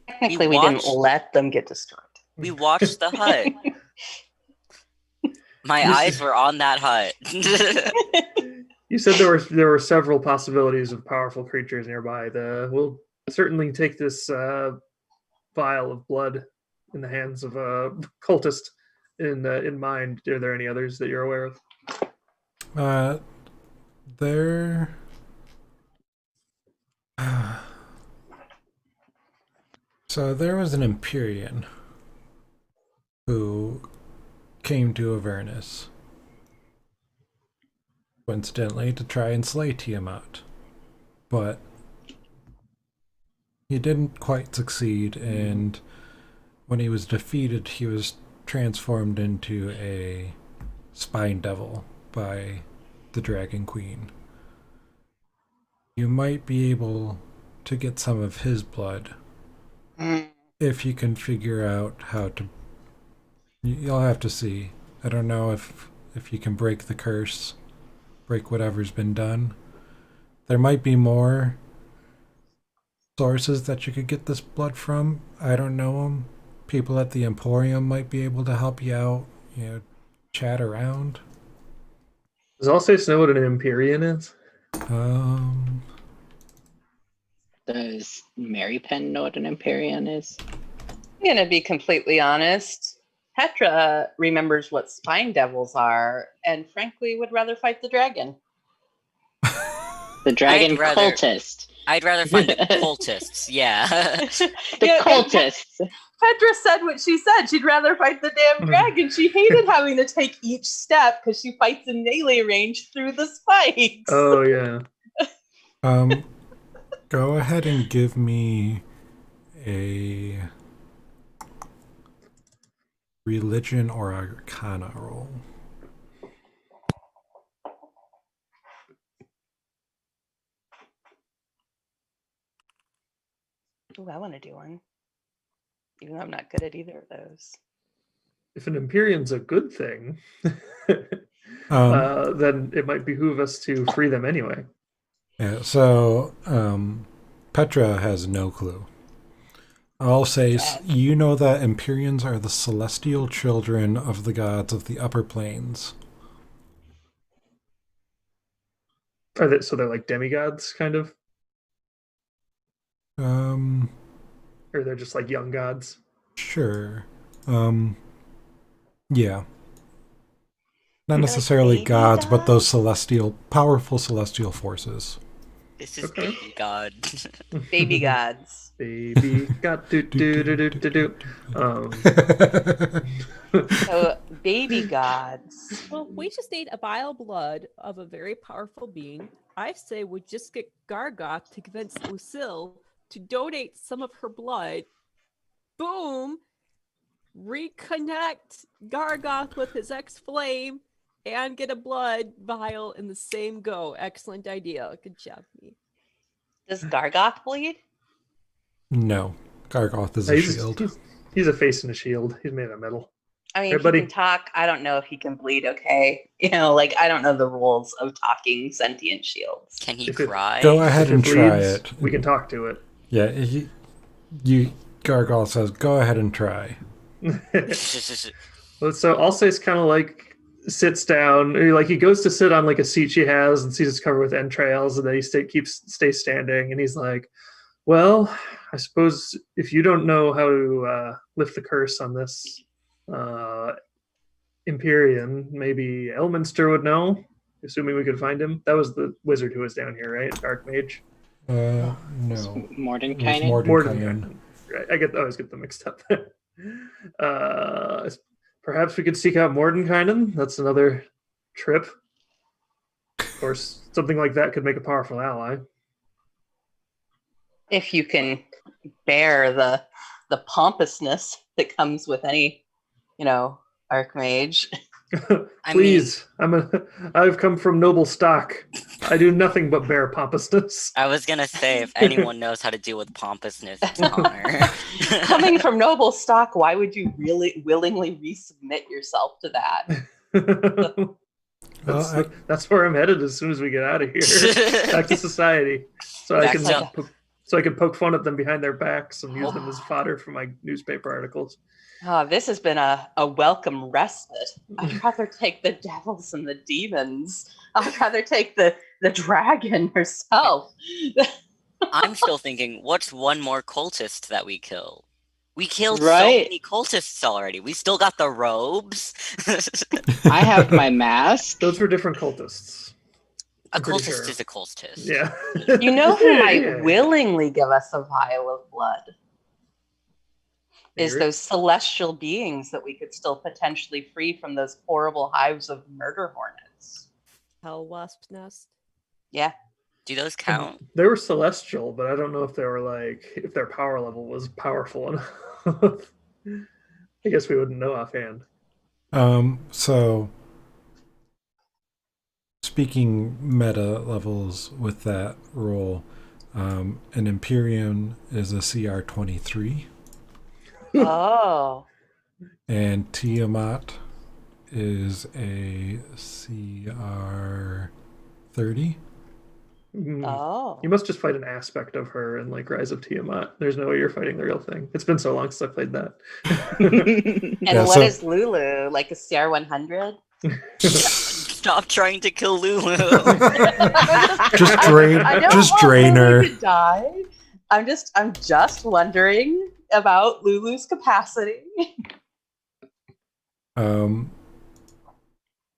Technically, we didn't let them get destroyed. We watched the hut. My eyes were on that hut. You said there were several possibilities of powerful creatures nearby. We'll certainly take this vial of blood in the hands of a cultist in mind. Are there any others that you're aware of? There. So there was an Empyrean who came to Avernus, coincidentally, to try and slay Tiamat. But he didn't quite succeed, and when he was defeated, he was transformed into a spine devil by the Dragon Queen. You might be able to get some of his blood if you can figure out how to. You'll have to see. I don't know if you can break the curse, break whatever's been done. There might be more sources that you could get this blood from. I don't know them. People at the Emporium might be able to help you out. Chat around. Does Alsace know what an Empyrean is? Does Mary Penn know what an Empyrean is? I'm going to be completely honest. Petra remembers what spine devils are, and frankly would rather fight the dragon. The dragon rather- cultist. I'd rather find the cultists. Yeah. The cultists. Petra said what she said. She'd rather fight the damn dragon. She hated having to take each step because she fights in melee range through the spikes. Oh yeah. Go ahead and give me a religion or arcana roll. Ooh, I want to do one. Even though I'm not good at either of those. If an Empyrean's a good thing, then it might behoove us to free them anyway. Yeah, so Petra has no clue. I'll say, you know that Empyreans are the celestial children of the gods of the upper planes. Are they, so they're like demigods, kind of? Or they're just like young gods? Sure. Yeah. Not Like necessarily baby gods, but those gods? powerful celestial forces. This is Okay. baby god. Baby gods. Baby god, do do do do do do. So, baby gods. Well, we just need a vial blood of a very powerful being. I say we just get Gargoth to convince Lucille to donate some of her blood. Boom! Reconnect Gargoth with his ex-flame and get a blood vial in the same go. Excellent idea. Good job, me. Does Gargoth bleed? No. Gargoth is a shield. He's a face and a shield. He's made of metal. I mean, Hey, he buddy. can talk. I don't know if he can bleed, okay? Like, I don't know the rules of talking sentient shields. Can he If it- cry? Go ahead If it and try bleeds, it. we can talk to it. Yeah, Gargoth says, go ahead and try. Well, so Alsace kind of like sits down, or like he goes to sit on like a seat she has, and sees it's covered with entrails, and then he stays standing, and he's like, "Well, I suppose if you don't know how to lift the curse on this Empyrean, maybe Elminster would know, assuming we could find him. That was the wizard who was down here, right? Archmage. No. Mordenkainen? Mordenkainen. Right. I always get them mixed up. Perhaps we could seek out Mordenkainen. That's another trip. Of course, something like that could make a powerful ally. If you can bear the pompousness that comes with any, archmage. Please, I've come from noble stock. I do nothing but bear pompousness. I was gonna say, if anyone knows how to deal with pompousness, it's Connor. Coming from noble stock, why would you really willingly resubmit yourself to that? That's where I'm headed as soon as we get out of here. Back to society. So I can poke fun at them behind their backs and use them as fodder for my newspaper articles. Oh, this has been a welcome respite. I'd rather take the devils and the demons. I'd rather take the dragon herself. I'm still thinking, what's one more cultist that we kill? We killed so Right. many cultists already. We still got the robes. I have my mask. Those were different cultists. A I'm pretty cultist sure. is a cultist. Yeah. You know who might Yeah. willingly give us a vial of blood? Is Ygritte? those celestial beings that we could still potentially free from those horrible hives of murder hornets. Hell wasp's nest. Yeah. Do those count? They were celestial, but I don't know if they were like if their power level was powerful enough. I guess we wouldn't know offhand. So speaking meta levels with that role, an Empyrean is a CR 23, Oh. and Tiamat is a CR 30. Oh. You must just fight an aspect of her in like Rise of Tiamat. There's no way you're fighting the real thing. It's been so long since I played that. And Yeah, what so- is Lulu? Like a CR100? Stop trying to kill Lulu. Just drain, I don't just want drain Lulu her. to die. I'm just wondering about Lulu's capacity.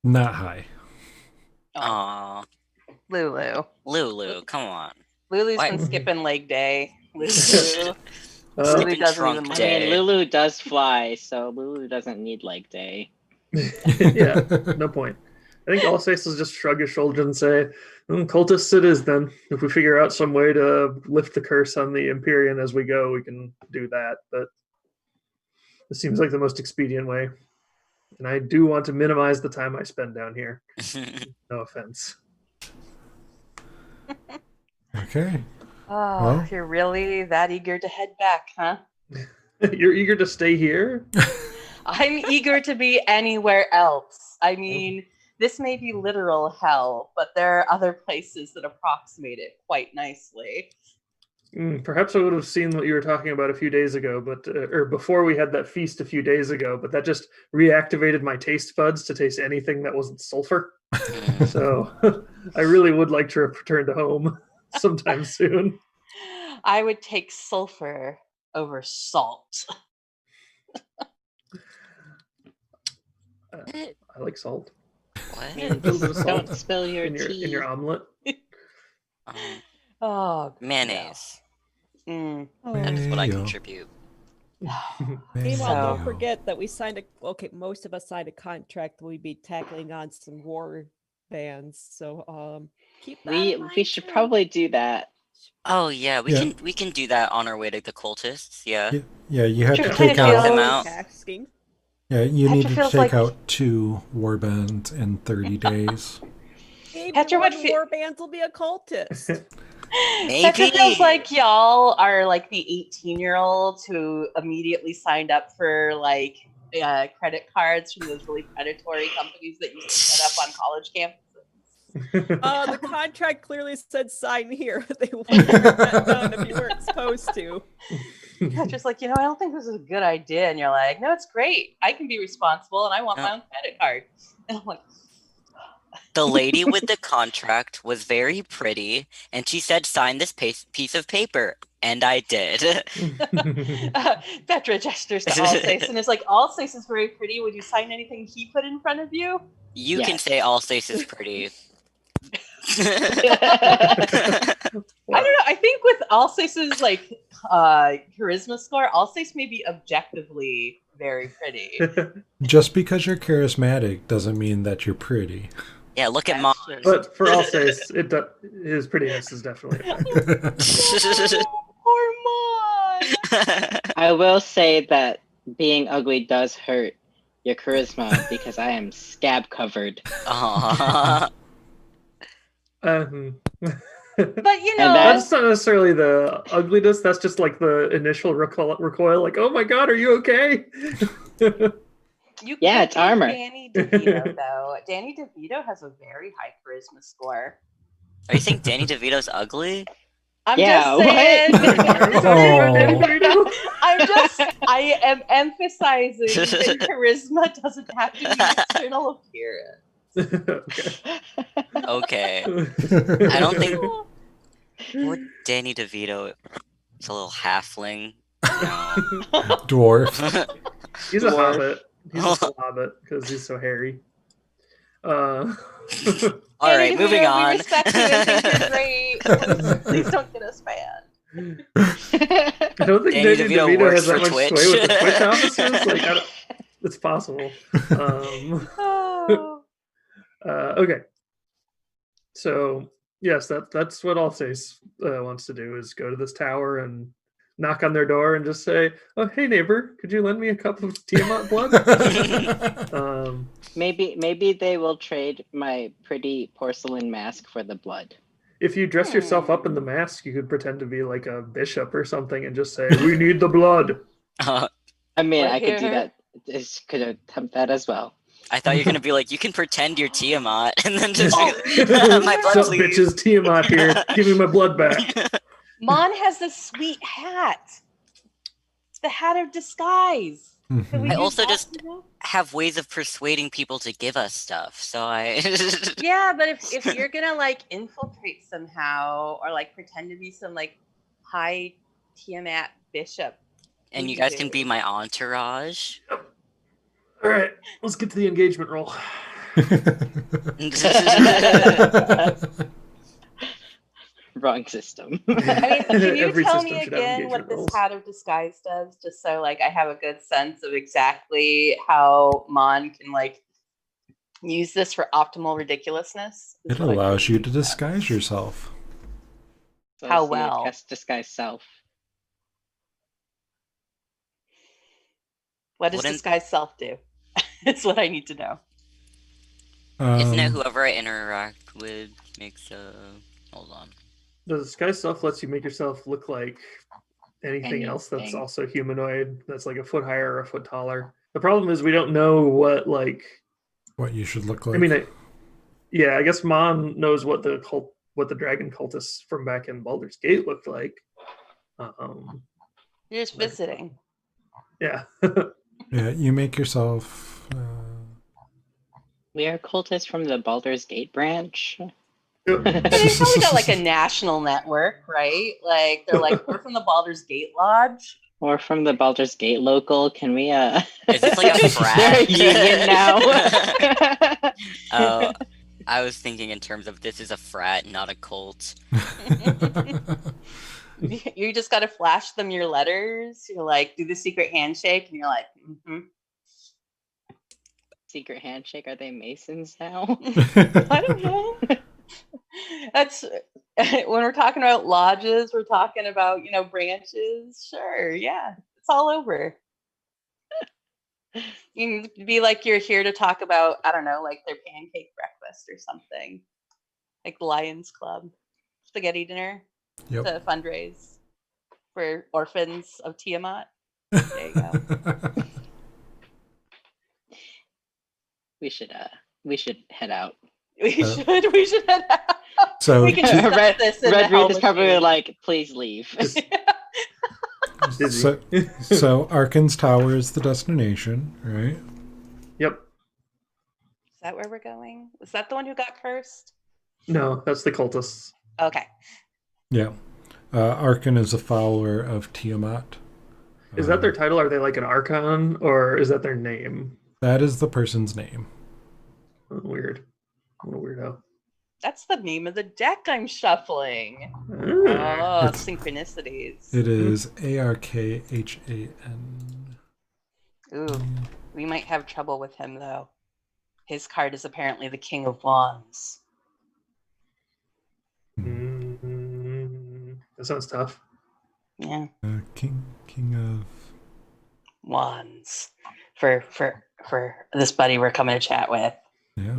Not high. Aw, Lulu. Lulu, come on. Lulu's Why- been skipping leg day. Lulu. Uh, Lulu doesn't trunk even I day. mean, Lulu does fly, so Lulu doesn't need leg day. yeah, no point. I think Alsace will just shrug his shoulders and say, cultists it is then. If we figure out some way to lift the curse on the Empyrean as we go, we can do that. But it seems like the most expedient way. And I do want to minimize the time I spend down here. No offense. Okay. Oh, Well. you're really that eager to head back, huh? You're eager to stay here? I'm eager to be anywhere else. I mean, this may be literal hell, but there are other places that approximate it quite nicely. Perhaps I would have seen what you were talking about a few days ago, but or before we had that feast a few days ago, but that just reactivated my taste buds to taste anything that wasn't sulfur. So I really would like to return to home sometime soon. I would take sulfur over salt. I like salt. What? A little bit of Don't salt spill your in tea. your omelet. Um, Oh, mayonnaise. Mm. That's what I Mayo. contribute. Meanwhile, don't So- forget that we signed most of us signed a contract. We'd be tackling on some war bands. So keep that in We mind, should too. probably do that. Oh yeah, Yeah. we can do that on our way to the cultists. Yeah. Yeah, you have Just to kinda take feel- out. them out. Tasking. Yeah, you Petra need to feels take like- out 2 warbands in 30 days. Maybe Petra one would of fe- the war bands will be a cultist. Petra feels Maybe. like y'all are like the 18-year-olds who immediately signed up for like credit cards from those really predatory companies that used to set up on college campuses. The contract clearly said sign here. They wouldn't have that done if you weren't supposed to. Petra's like, I don't think this is a good idea. And you're like, no, it's great. I can be responsible and I want my own credit card. And I'm like, The lady with the contract was very pretty, and she said, "Sign this piece of paper," and I did. Petra gestures to Alsace and is like, Alsace is very pretty. Would you sign anything he put in front of you? You can Yes. say Alsace is pretty. I don't know. I think with Alsace's like charisma score, Alsace may be objectively very pretty. Just because you're charismatic doesn't mean that you're pretty. Yeah, look at That's mine. true. But for Alsace, his prettiness is definitely a factor. Oh, poor Mon. I will say that being ugly does hurt your charisma because I am scab covered. Aw. But That's not necessarily the ugliness. That's just like the initial recoil. Like, oh my god, are you okay? you Yeah, could it's be armor. Danny DeVito, though. Danny DeVito has a very high charisma score. Are you saying Danny DeVito's ugly? I'm Yeah, just what? saying. Oh. I am emphasizing that charisma doesn't have to be external appearance. Okay. I don't think poor Danny DeVito is a little halfling. No. Dwarf. He's a Dwarf. hobbit. He's a full hobbit because he's so hairy. All Danny right, moving DeVito, on. we respect you and think you're great. Please don't get us banned. I don't think Danny Danny DeVito DeVito works has that for much Twitch. sway with the Twitch offices. Like, it's possible. Oh. Okay. So yes, that's what Alsace wants to do is go to this tower and knock on their door and just say, "Oh, hey neighbor, could you lend me a cup of Tiamat blood?" Maybe they will trade my pretty porcelain mask for the blood. If you dress yourself up in the mask, you could pretend to be like a bishop or something and just say, "We need the blood." I mean, What I could do here? that. This could attempt that as well. I thought you were gonna be like, you can pretend you're Tiamat, and then just Oh, my blood, Sup, please. bitches, Tiamat here. Give me my blood back. Mon has this sweet hat. It's the hat of disguise. Can we I use also that, just- you know? Have ways of persuading people to give us stuff. So I. Yeah, but if you're gonna like infiltrate somehow or like pretend to be some like high Tiamat bishop, And you guys can be my entourage. All right, let's get to the engagement roll. Wrong system. I mean, can you Every tell system me should have again what engagement this rolls. hat of disguise does, just so like I have a good sense of exactly how Mon can like use this for optimal ridiculousness? is It what I'm allows you to curious disguise yourself. So How see, well? Cast disguise self. What does Wouldn't- disguise self do? It's what I need to know. Isn't it Um, whoever I interact with makes a? Hold on. The disguise self lets you make yourself look like anything else that's Anything. also humanoid, that's like a foot higher or a foot taller. The problem is we don't know what like. what you should look like. I mean, I guess Mon knows what the dragon cultists from back in Baldur's Gate looked like. You're just visiting. Yeah. Yeah, you make yourself. We are cultists from the Baldur's Gate branch. They've probably got like a national network, right? Like they're like, we're from the Baldur's Gate Lodge. Or from the Baldur's Gate local. Can we Is this like a Is there a frat? union now? Oh, I was thinking in terms of this is a frat, not a cult. You just got to flash them your letters. You're like, do the secret handshake, and you're like, Secret handshake? Are they Masons now? I don't know. That's when we're talking about lodges. We're talking about branches. Sure, yeah, it's all over. You can be like you're here to talk about I don't know, like their pancake breakfast or something, like the Lions Club, spaghetti dinner Yep. to fundraise for orphans of Tiamat. There you go. we should head out. We should head out. So we can discuss Red, this in Red the hell Ruth is probably machine. like, please leave. Dizzy. so Arkan's Tower is the destination, right? Yep. Is that where we're going? Was that the one who got cursed? No, that's the cultists. Okay. Yeah. Arkan is a follower of Tiamat. Is that their title? Are they like an archon, or is that their name? That is the person's name. Oh, weird. What a weirdo. That's the name of the deck I'm shuffling. Ah. Oh, It's- synchronicities. It is Arkhan. Ooh, we might have trouble with him though. His card is apparently the King of Wands. That sounds tough. Yeah, King of. Wands. For this buddy we're coming to chat with. Yeah.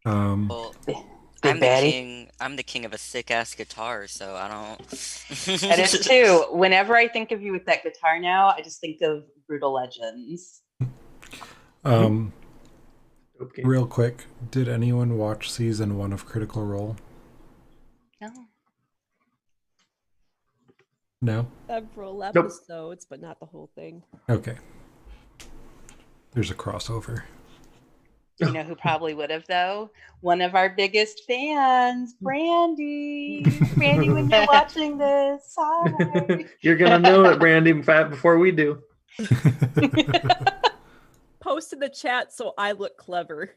Well, Big I'm the baddie. king. I'm the king of a sick ass guitar, so I don't. That is too. Whenever I think of you with that guitar now, I just think of Brutal Legends. Dope game. Real quick, did anyone watch season 1 of Critical Role? No. No? Several episodes, but not the whole thing. Okay. There's a crossover. You know who probably would have though? One of our biggest fans, Brandy. Brandy, when you're watching this, hi. You're gonna know it, Brandy, before we do. Post in the chat so I look clever.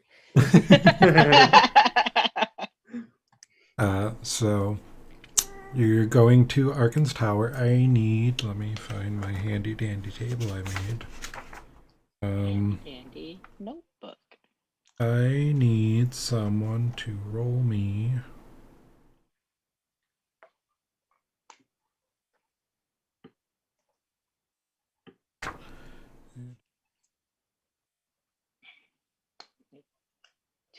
So you're going to Arkan's Tower. Let me find my handy dandy table I made. Dandy notebook. I need someone to roll me.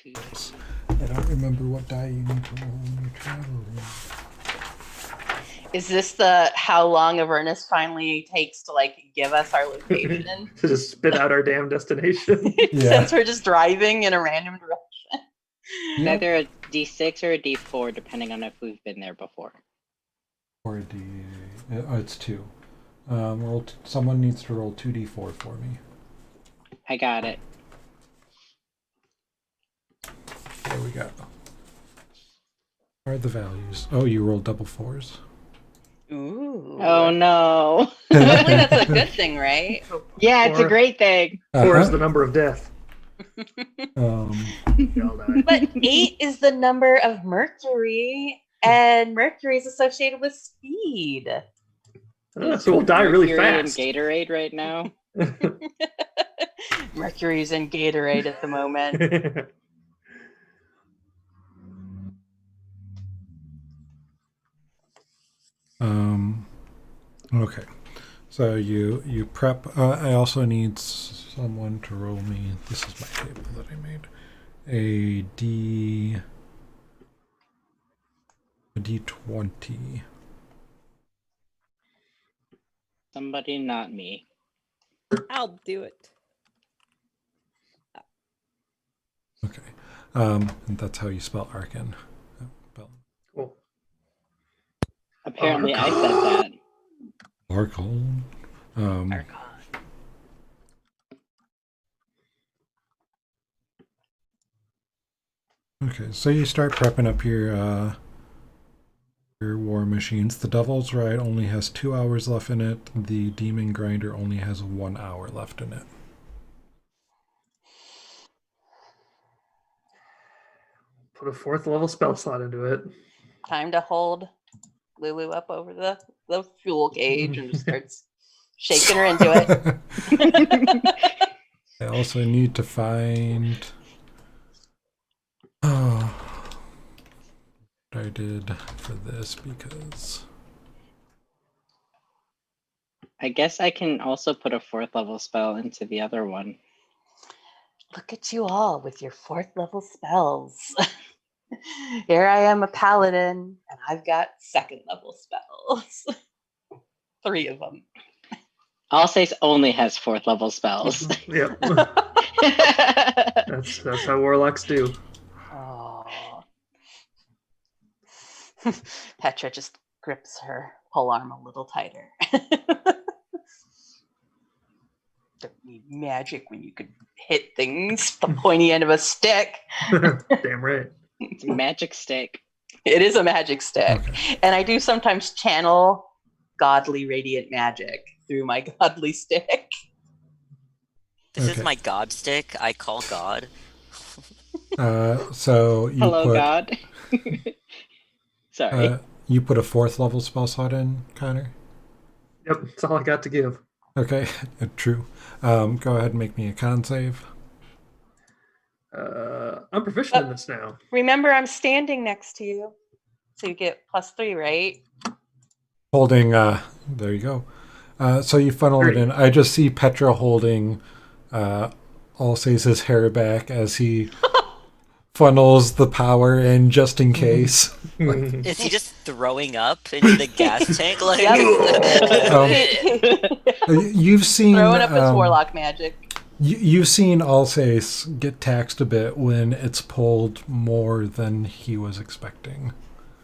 I don't remember what die you need to roll when you're traveling. Is this the how long Avernus finally takes to like give us our location? To just spit out our damn destination. Yeah. Since we're just driving in a random direction. It's either a D6 or a D4, depending on if we've been there before. Or a D8. Oh, it's 2. Someone needs to roll 2d4 for me. I got it. There we go. What are the values? Oh, you rolled double 4s. Ooh. Oh no. Hopefully that's a good thing, right? Yeah, it's a great thing. 4 is the number of death. Um, Y'all die. But 8 is the number of Mercury, and Mercury is associated with speed. So we'll die really Mercury fast. in Gatorade right now. Mercury's in Gatorade at the moment. Okay. So you prep. I also need someone to roll me. This is my table that I made. A D20. Somebody, not me. I'll do it. Okay. And that's how you spell Arkan. Cool. Apparently, I said that. Arkan. Okay, so you start prepping up your war machines. The Devil's Ride only has 2 hours left in it. The Demon Grinder only has 1 hour left in it. Put a 4th level spell slot into it. Time to hold Lulu up over the fuel gauge and just starts shaking her into it. I also need to find what I did for this because I guess I can also put a 4th level spell into the other one. Look at you all with your 4th level spells. Here I am, a paladin, and I've got 2nd level spells. 3 of them. Alsace only has 4th level spells. Yep. That's how warlocks do. Oh. Petra just grips her polearm a little tighter. Don't need magic when you could hit things with the pointy end of a stick. Damn right. It's a magic stick. It is a magic stick. Okay. And I do sometimes channel godly radiant magic through my godly stick. This Okay. is my god stick. I call God. So you Hello, put God. Sorry. you put a 4th level spell slot in, Connor. Yep, that's all I got to give. Okay, true. Go ahead and make me a con save. I'm proficient in this now. Remember, I'm standing next to you. So you get +3, right? Holding, there you go. So you funnel it in. I just see Petra holding Alsace's hair back as he funnels the power in just in case. Is he just throwing up into the gas tank? Like, You've seen Throwing up his warlock magic. You've seen Alsace get taxed a bit when it's pulled more than he was expecting.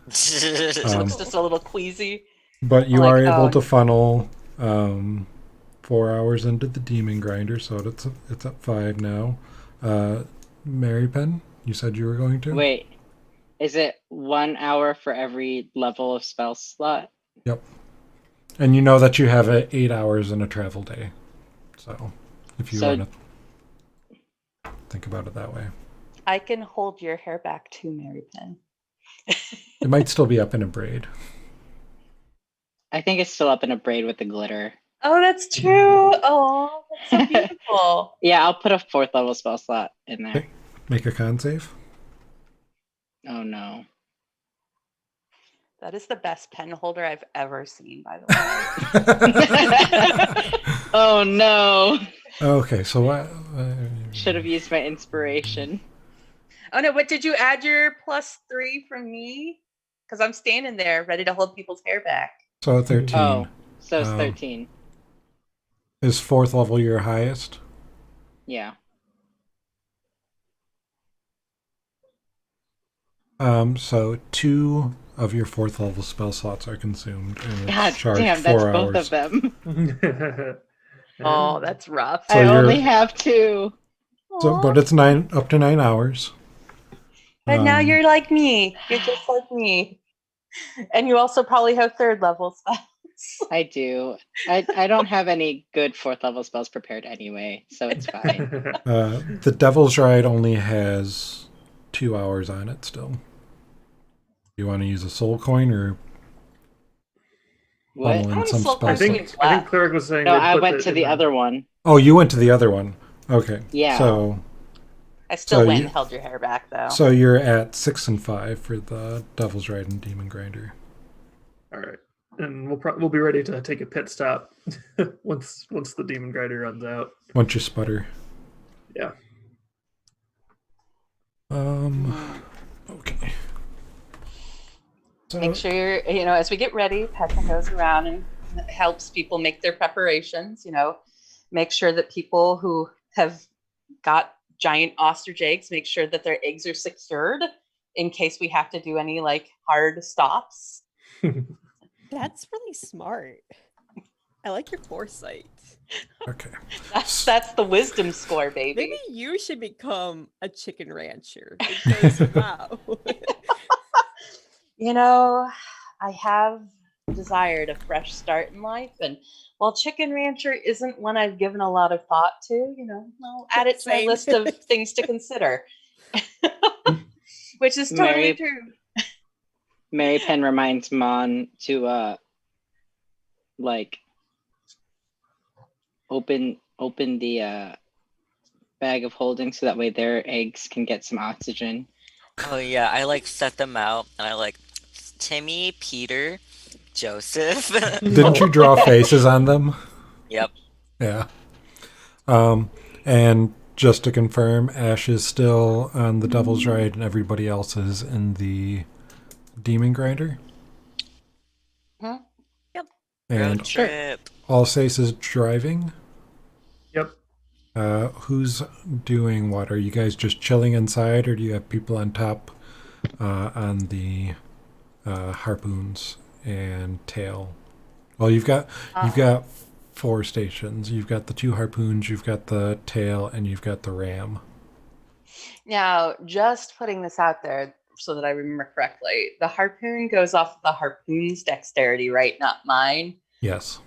Looks just a little queasy. But you Like, are able oh. to funnel 4 hours into the Demon Grinder, so it's at 5 now. Mary Penn, you said you were going to? Wait, is it 1 hour for every level of spell slot? Yep. And you know that you have 8 hours in a travel day. So if you So- want to think about it that way. I can hold your hair back too, Mary Penn. It might still be up in a braid. I think it's still up in a braid with the glitter. Oh, that's true. Oh, that's so beautiful. Yeah, I'll put a 4th level spell slot in there. Make a con save. Oh no. That is the best pen holder I've ever seen, by the way. Oh no. Okay, so what? Should have used my inspiration. Oh no, but did you add your +3 from me? Because I'm standing there ready to hold people's hair back. So 13. Oh, so it's Um, 13. Is 4th level your highest? Yeah. So 2 of your 4th level spell slots are consumed, and it's God charged damn, 4 that's hours. both of them. Oh, that's rough. So I you're- only have 2. So, but it's up to 9 hours. But now Um, you're like me. You're just like me. And you also probably have 3rd level spells. I do. I don't have any good 4th level spells prepared anyway, so it's fine. The Devil's Ride only has 2 hours on it still. You want to use a soul coin or What? funnel How in many some soul spell I coins do we think slots? have I think left? Cleric was saying. No, they I put went it to in the other one. Oh, you went to the other one. Okay. Yeah. So I still So went you- and held your hair back, though. so you're at 6 and 5 for the Devil's Ride and Demon Grinder. All right, and we'll be ready to take a pit stop once the demon grinder runs out. Once you sputter. Yeah. Okay. So Make sure you're, as we get ready, Petra goes around and helps people make their preparations, make sure that people who have got giant ostrich eggs, make sure that their eggs are secured in case we have to do any hard stops. That's really smart. I like your foresight. okay. That's the wisdom score, baby. Maybe you should become a chicken rancher because wow. I have desired a fresh start in life, and while chicken rancher isn't one I've given a lot of thought to, I'll add it to my Same. list of things to consider. Which is totally Mary- true. Mary Penn reminds Mon to open the bag of holding so that way their eggs can get some oxygen. Oh yeah, I set them out and I Timmy, Peter, Joseph. Didn't you draw faces on them? Yep. Yeah. And just to confirm, Ash is still on the Devil's Ride and everybody else is in the Demon Grinder. Huh? Yep. Road And trip. Alsace is driving. Yep. Who's doing what? Are you guys just chilling inside, or do you have people on top on the harpoons and tail? Well, you've got 4 stations. You've got the 2 harpoons, you've got the tail, and you've got the ram. Now, just putting this out there so that I remember correctly, the harpoon goes off the harpoon's dexterity, right? Not mine. Yes.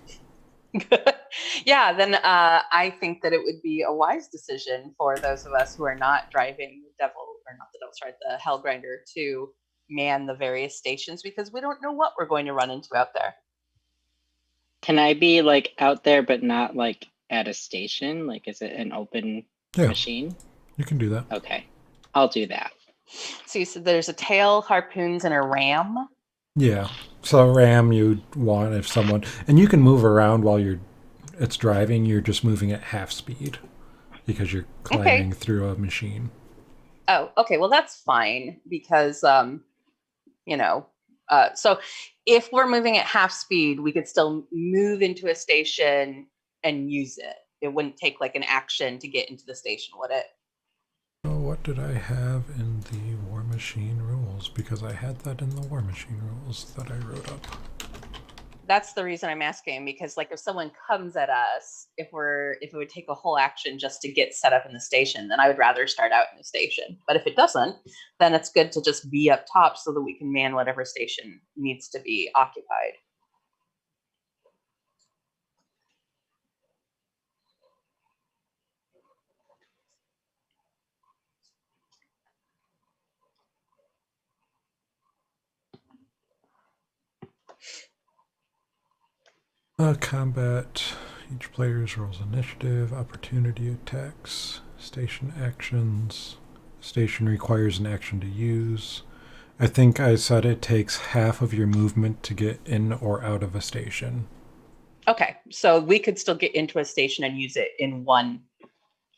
Yeah, then I think that it would be a wise decision for those of us who are not driving the Hell Grinder to man the various stations because we don't know what we're going to run into out there. Can I be out there but not at a station? Is it an open Yeah, machine? you can do that. Okay. I'll do that. So you said there's a tail, harpoons, and a ram. Yeah. So ram you'd want if someone, and you can move around while it's driving. You're just moving at half speed because you're climbing through a machine. Oh, okay. Well, that's fine because, so if we're moving at half speed, we could still move into a station and use it. It wouldn't take an action to get into the station, would it? Oh, what did I have in the War Machine rules? Because I had that in the War Machine rules that I wrote up. That's the reason I'm asking, because like if someone comes at us, if it would take a whole action just to get set up in the station, then I would rather start out in the station. But if it doesn't, then it's good to just be up top so that we can man whatever station needs to be occupied. Combat. Each player's rolls initiative, opportunity attacks, station actions. Station requires an action to use. I think I said it takes half of your movement to get in or out of a station. Okay, so we could still get into a station and use it in one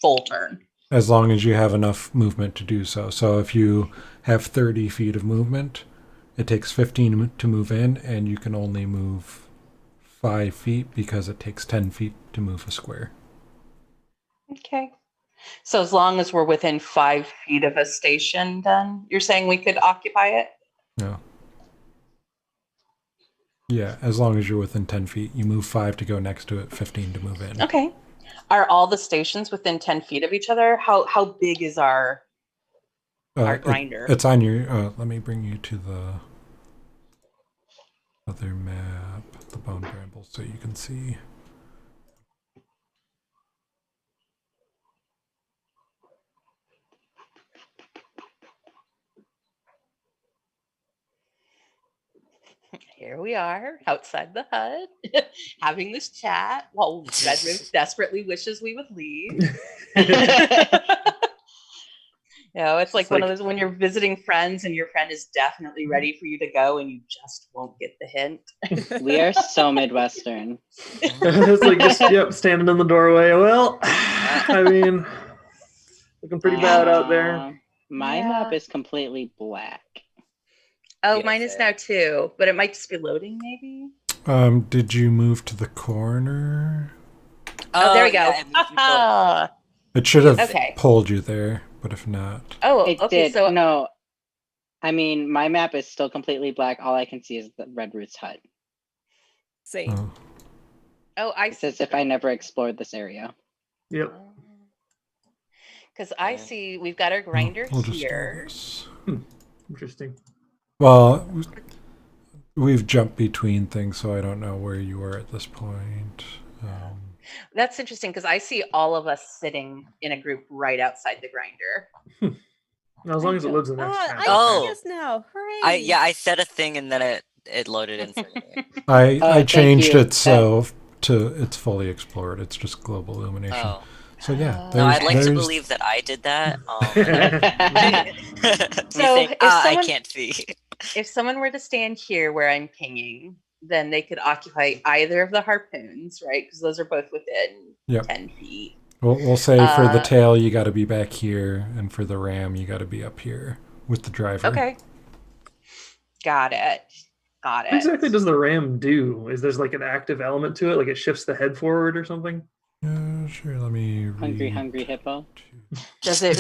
full turn. As long as you have enough movement to do so. So if you have 30 feet of movement, it takes 15 to move in, and you can only move 5 feet because it takes 10 feet to move a square. Okay. So as long as we're within 5 feet of a station, then you're saying we could occupy it? No. Yeah, as long as you're within 10 feet. You move 5 to go next to it, 15 to move in. Okay. Are all the stations within 10 feet of each other? How big is our grinder? It's on your... let me bring you to the other map, the Bone Brambles, so you can see. Here we are outside the hut having this chat while Red Roof desperately wishes we would leave. It's like one of those when you're visiting friends and your friend is definitely ready for you to go and you just won't get the hint. We are so Midwestern. It's like just standing in the doorway. Well, I mean, looking pretty bad out there. My map is completely black. Oh, mine is now too, but it might just be loading maybe. Did you move to the corner? Oh, there we go. Yeah, it should have pulled you there, but if not. Oh, it okay. Did. So no, I mean my map is still completely black. All I can see is the Red Root's hut. Same. I see. It's as if I never explored this area. Yep. Because I see we've got our grinder here. Interesting. Well, we've jumped between things, so I don't know where you are at this point. That's interesting because I see all of us sitting in a group right outside the grinder. As long as it loads the next time. I see us now. Hooray! I said a thing and then it loaded in for me. I changed it so it's fully explored. It's just global illumination. Oh. So yeah, no, I'd like to believe that I did that. So I can't see. If someone were to stand here where I'm pinging, then they could occupy either of the harpoons, right? Because those are both within 10 feet. We'll say for the tail, you got to be back here, and for the ram, you got to be up here with the driver. Okay. Got it. What exactly does the ram do? Is there's like an active element to it? Like it shifts the head forward or something? Sure. Let me read. Hungry hippo. Does it?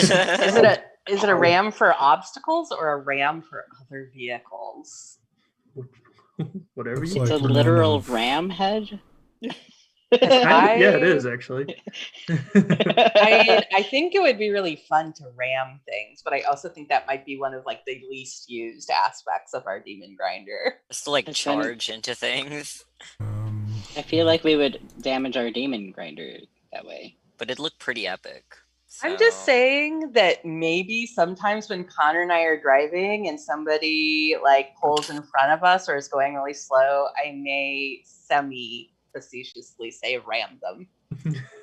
Is it a ram for obstacles or a ram for other vehicles? Whatever. It's a literal ram head. Yeah, it is actually. I think it would be really fun to ram things, but I also think that might be one of like the least used aspects of our demon grinder. Just to like charge into things. I feel like we would damage our demon grinder that way. But it looked pretty epic. So. I'm just saying that maybe sometimes when Connor and I are driving and somebody like pulls in front of us or is going really slow, I may semi-facetiously say ram them.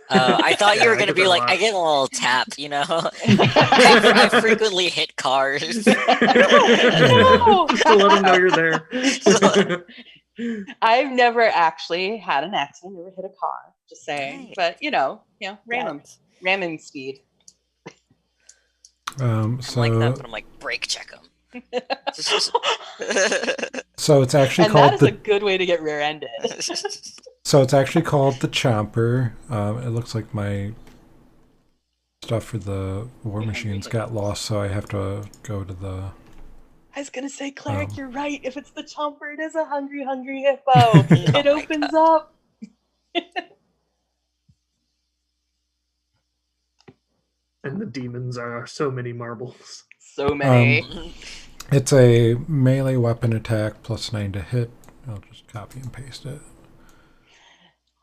I thought you were going to be like, I get a little tap, you know? I frequently hit cars. No! Just to let them know you're there. I've never actually had an accident, never hit a car, just saying. Right. But, ram them. Ramming speed. So I like that, but I'm like, brake check them. So it's actually and called that is a good way to get rear-ended. So it's actually called the Chomper. It looks like my stuff for the War Machines got lost, so I have to go to the I was gonna say, Cleric, Um, you're right. If it's the chomper, it is a hungry, hungry hippo. It my opens up. And the demons are so many marbles. So many. God. It's a melee weapon attack plus 9 to hit. I'll just copy and paste it.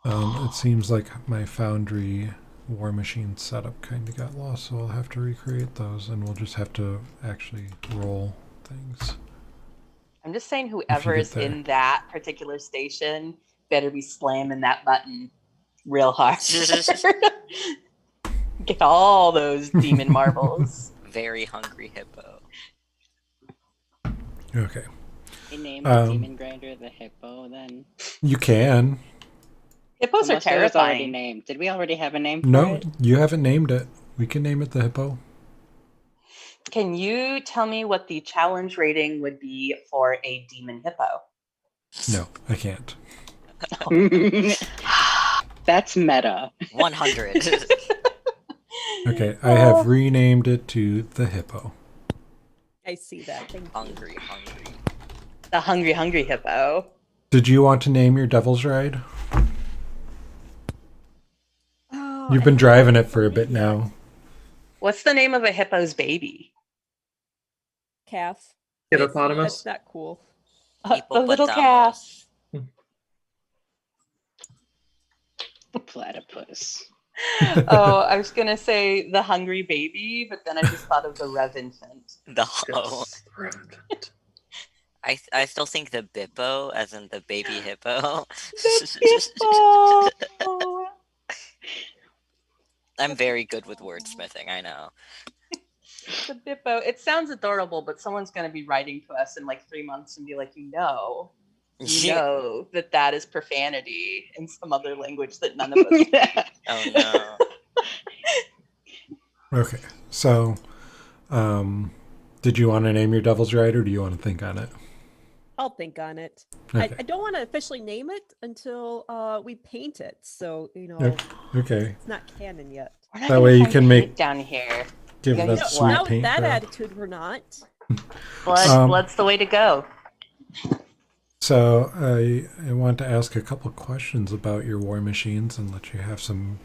It seems like my Foundry War Machine setup kind of got lost, so I'll have to recreate those, and we'll just have to actually roll things. I'm just saying, whoever get is there. in that particular station better be slamming that button real hard. Get all those demon marbles. Very hungry hippo. Okay. We named the Um, demon grinder the hippo then. You can. Hippos are Unless it was already terrifying. named. Did we already have a name for No, it? you haven't named it. We can name it the hippo. Can you tell me what the challenge rating would be for a demon hippo? No, I can't. That's meta. 100. Okay, I have renamed it to the hippo. I see that. Thank you. hungry. The hungry, hungry hippo. Did you want to name your Devil's Ride? Oh, You've I been haven't driving it had for a one bit yet. now. What's the name of a hippo's baby? Calf. Hippopotamus. That's not cool. The little calf. Platypus. Oh, I was gonna say the hungry baby, but then I just thought of the Rev infant. Yes, right. I still think the Bippo, as in the baby hippo. The hippo. I'm very good with wordsmithing, I know. The Bippo. It sounds adorable, but someone's gonna be writing to us in like 3 months and be like, you know that is profanity in some other language that none of us speak. Oh no. Okay, so did you want to name your Devil's Ride, or do you want to think on it? I'll think on it. Okay. I don't want to officially name it until we paint it. So, Okay. it's not canon yet. We're not That gonna way you find can paint make- down here. Give Yeah, that no, sweet Now with paint that job. attitude, we're not. Blood's the way to go. So I want to ask a couple questions about your war machines and let you have some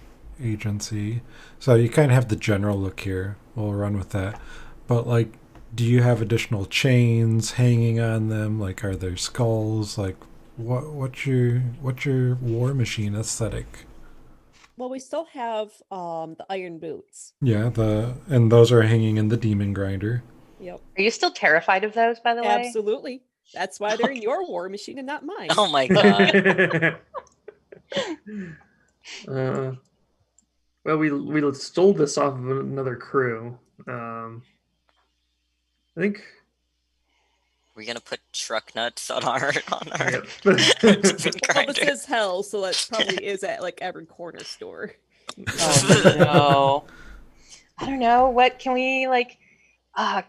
agency. So you kind of have the general look here. We'll run with that. But like, do you have additional chains hanging on them? Like, are there skulls? Like, what's your war machine aesthetic? Well, we still have the iron boots. Yeah, and those are hanging in the demon grinder. Yep. Are you still terrified of those, by the way? Absolutely. That's why they're in your war machine and not mine. Oh my god. Well, we stole this off of another crew. I think. We're gonna put truck nuts on our Yep. Well, this grinder. is hell, so that probably is at like every corner store. Oh no. I don't know. What can we like?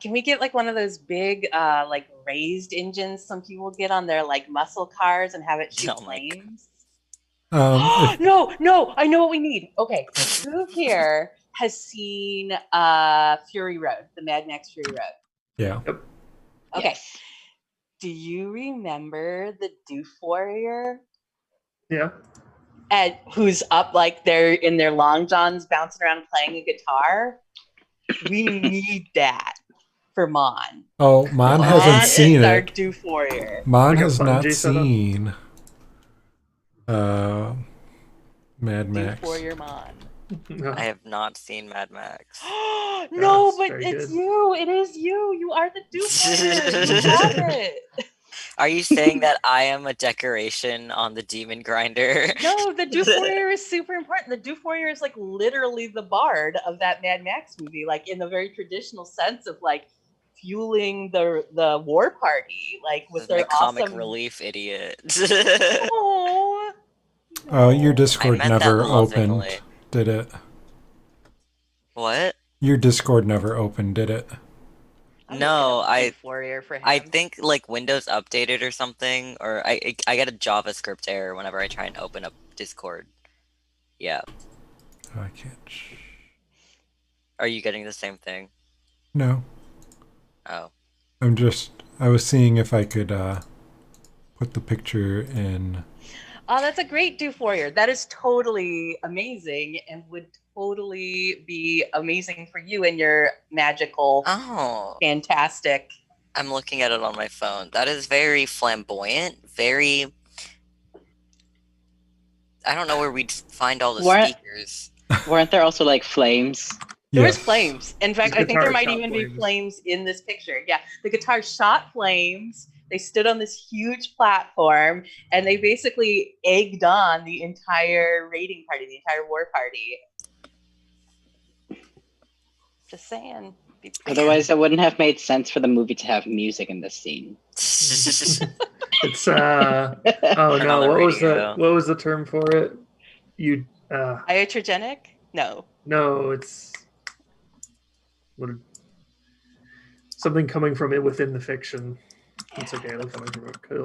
Can we get like one of those big like raised engines some people get on their like muscle cars and have it shoot Oh my God. flames? If- No, I know what we need. Okay, who here has seen Fury Road, the Mad Max Fury Road? yeah. Okay. Yes. Do you remember the Doof Warrior? Yeah. And who's up like they're in their long johns bouncing around playing a guitar? We need that for Mon. Oh, Mon Mon hasn't is seen our it. Doof Warrior. Mon You got has not Sanjay set up? seen Mad Doof Max. Warrior Mon. I have not seen Mad Max. No, That's but very it's good. you. It is you. You are the Doof Warrior. You have it. Are you saying that I am a decoration on the demon grinder? No, the Doof Warrior is super important. The Doof Warrior is like literally the bard of that Mad Max movie, like in the very traditional sense of like fueling the war party, like with This is my their comic awesome. relief idiot. Oh, Oh, your I Discord meant that never lovingly. opened, did it? What? Your Discord never opened, did it? I'm No, looking up I- Doof Warrior for him. I think like Windows updated or something, or I get a JavaScript error whenever I try and open up Discord. Yeah. Oh, I can't. Are you getting the same thing? No, Oh. I'm just I was seeing if I could put the picture in. Oh, that's a great do for you. That is totally amazing and would totally be amazing for you and your magical, Oh, fantastic. I'm looking at it on my phone. That is very flamboyant. Very. I don't know where we'd find all the What? speakers. Weren't there also like flames? There was Yes. flames. In fact, The I think there guitar might shot even be flames. flames in this picture. Yeah, the guitar shot flames. They stood on this huge platform and they basically egged on the entire raiding party, the entire war party. Just saying. Be prepared. Otherwise, it wouldn't have made sense for the movie to have music in this scene. It's oh Turn on no, the what was radio. the term for it? You Iatrogenic? No. no, it's what something coming from it within the fiction. It's okay, it'll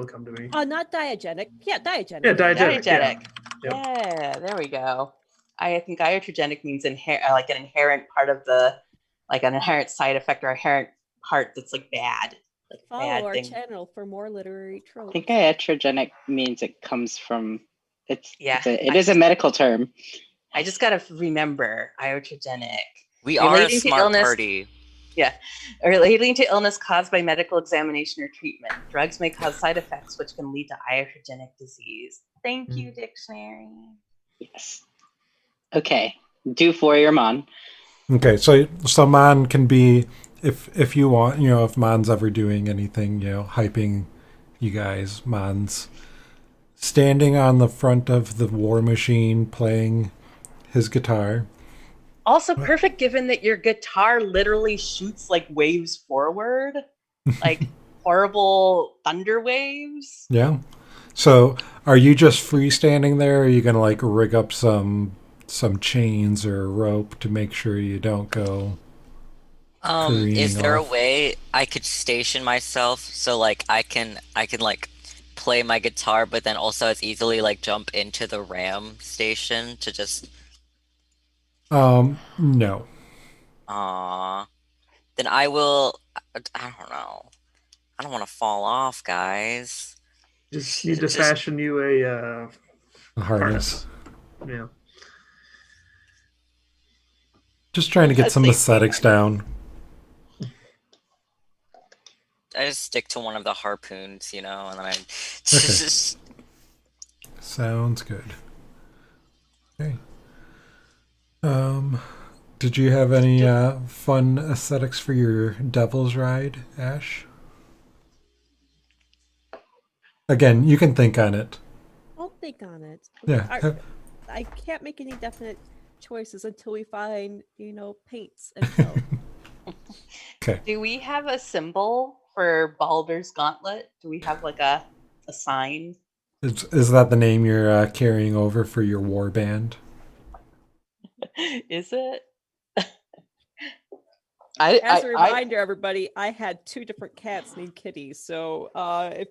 come to me. Not diagenic. Yeah, diagenic. Yeah, diegetic. Diagenic. Yep. Yeah, there we go. I think iatrogenic means like an inherent part of the, like an inherent side effect or inherent part that's like bad. Like a Follow bad our thing. channel for more literary I tropes. think iatrogenic means it comes from. It Yeah, is a medical term. I just gotta remember iatrogenic. We are a Relating to smart illness- party. Yeah, relating to illness caused by medical examination or treatment. Drugs may cause side effects which can lead to iatrogenic disease. Thank you, dictionary. Yes. Okay. Do for your Mon. Okay, so Mon can be if you want, if Mon's ever doing anything, hyping you guys, Mon's standing on the front of the war machine playing his guitar. Also perfect given that your guitar literally shoots like waves forward, like horrible thunder waves. Yeah. So are you just freestanding there, or are you gonna like rig up some chains or a rope to make sure you don't go careening Is there off? a way I could station myself so like I can like play my guitar, but then also as easily like jump into the ram station to just No. Then I will. I don't know. I don't want to fall off, guys. Just need to fashion you a Harness. Yeah. Just trying to get A some safety aesthetics down. I just stick to one of the harpoons, and then I. Sounds good. Okay. Did you have any fun aesthetics for your Devil's Ride, Ash? Again, you can think on it. I'll think on it. Yeah. I can't make any definite choices until we find, paints and fill. Okay. Do we have a symbol for Baldur's Gauntlet? Do we have like a sign? Is that the name you're carrying over for your war band? Is it? As a reminder, everybody, I had 2 different cats named Kitty, so if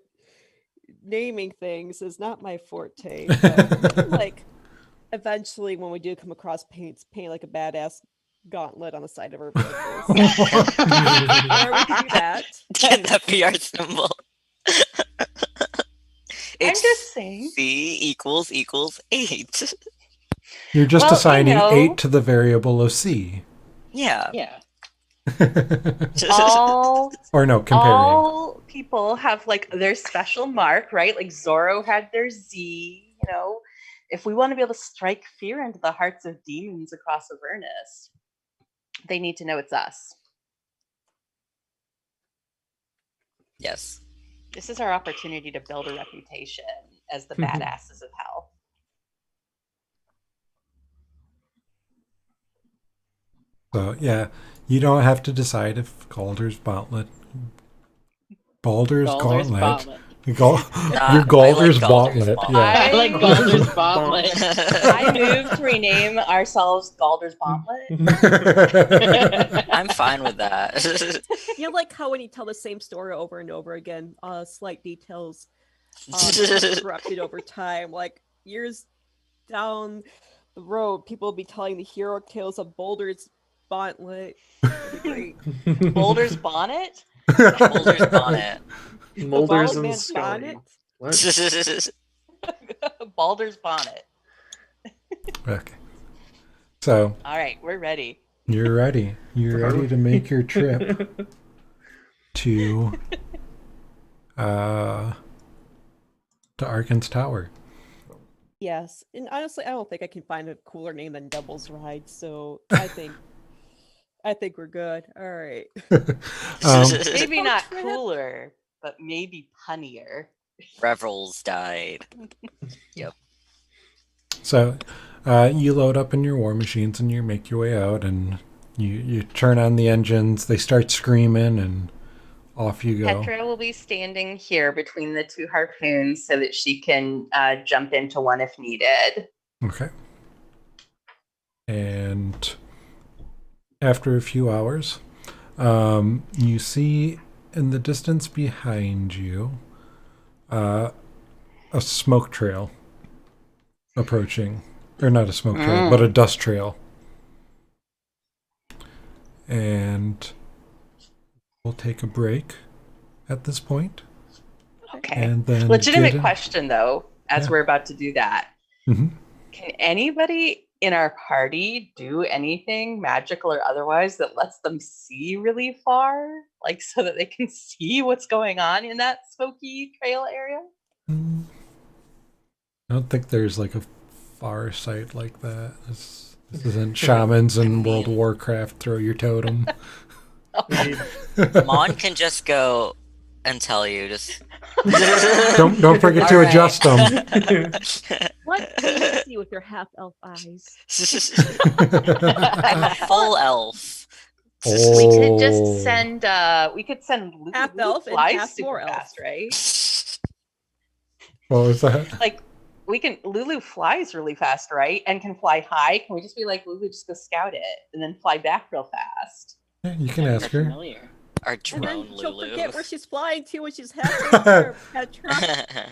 naming things is not my forte. But like, eventually, when we do come across paint like a badass gauntlet on the side of our vehicles. Or we can do that. Can that be our symbol? I'm just saying. C == 8. You're just Well, assigning 8 to the variable of C. Yeah. Yeah. All Or no, comparing. all people have like their special mark, right? Like Zorro had their Z, If we want to be able to strike fear into the hearts of demons across Avernus, they need to know it's us. Yes. This is our opportunity to build a reputation as the badasses of hell. So, yeah, you don't have to decide if Baldur's Gauntlet. Your Baldur's Gauntlet. Yeah. I like Baldur's Gauntlet. I move to rename ourselves Baldur's Gauntlet. I'm fine with that. Like how when you tell the same story over and over again, slight details corrupted over time. Like years down the road, people will be telling the heroic tales of Baldur's Gauntlet. Great. Baldur's Bonnet? Boulder's bonnet. Molders bald and man's Scully. bonnet? What? Balder's bonnet. Okay. So All right, we're ready. you're ready. You're ready to make your trip to Arkan's Tower. Yes, and honestly, I don't think I can find a cooler name than Doubles Ride. So I think we're good. All right. Maybe Oh, not trip. cooler, but maybe punnier. Revels died. So you load up in your war machines and you make your way out, and you turn on the engines. They start screaming, and off you go. Petra will be standing here between the two harpoons so that she can jump into one if needed. Okay. And after a few hours, you see in the distance behind you a smoke trail approaching. Or not a smoke trail, but a dust trail. And we'll take a break at this point. Okay. And then Legitimate question, though, as Yeah. we're about to do that. Mhm. Can anybody in our party do anything magical or otherwise that lets them see really far? Like, so that they can see what's going on in that smoky trail area? I don't think there's like a far sight like that. This isn't shamans in World of Warcraft. Throw your totem. Mon can just go and tell you. Just Don't forget to Alright. adjust them. What do you see with your half elf eyes? I'm a full elf. We Oh. could just send Lulu. Half Lulu elf and flies half super more elf. fast, right? What was that? Like Lulu flies really fast, right? And can fly high. Can we just be like, Lulu, just go scout it and then fly back real fast? Yeah, you can ask her. Familiar. Our And drone then she'll Lulu. forget where she's flying to when she's halfway there, Petra.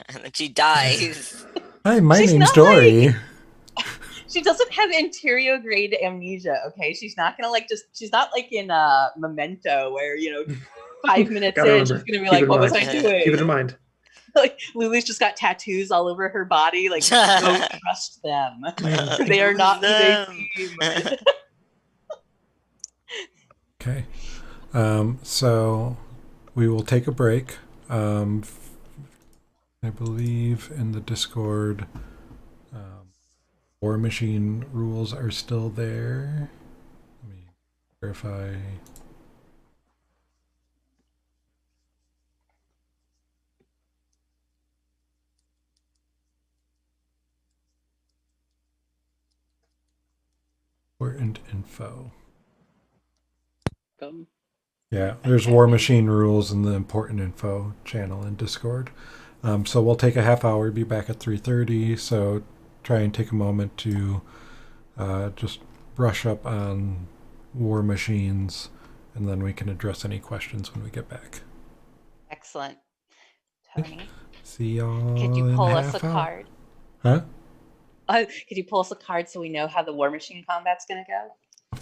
And then she dies. Hi, my She's name's not Dory. She doesn't have interior grade amnesia, okay? She's not gonna she's not like in Memento where, 5 minutes Gotta in, she's remember. gonna be Keep like, it in what was mind. I doing? Keep it in mind. Like Lulu's just got tattoos all over her body. Like, don't trust them. They are not who they seem. Okay. So we will take a break. I believe in the Discord, War Machine rules are still there. Let me verify. Important info. Yeah, there's War Machine rules in the important info channel in Discord. So we'll take a half hour, be back at 3:30. So try and take a moment to just brush up on War Machines, and then we can address any questions when we get back. Excellent. Tony, See y'all. could you pull in us a half hour. card? Huh? Could you pull us a card so we know how the War Machine combat's gonna go?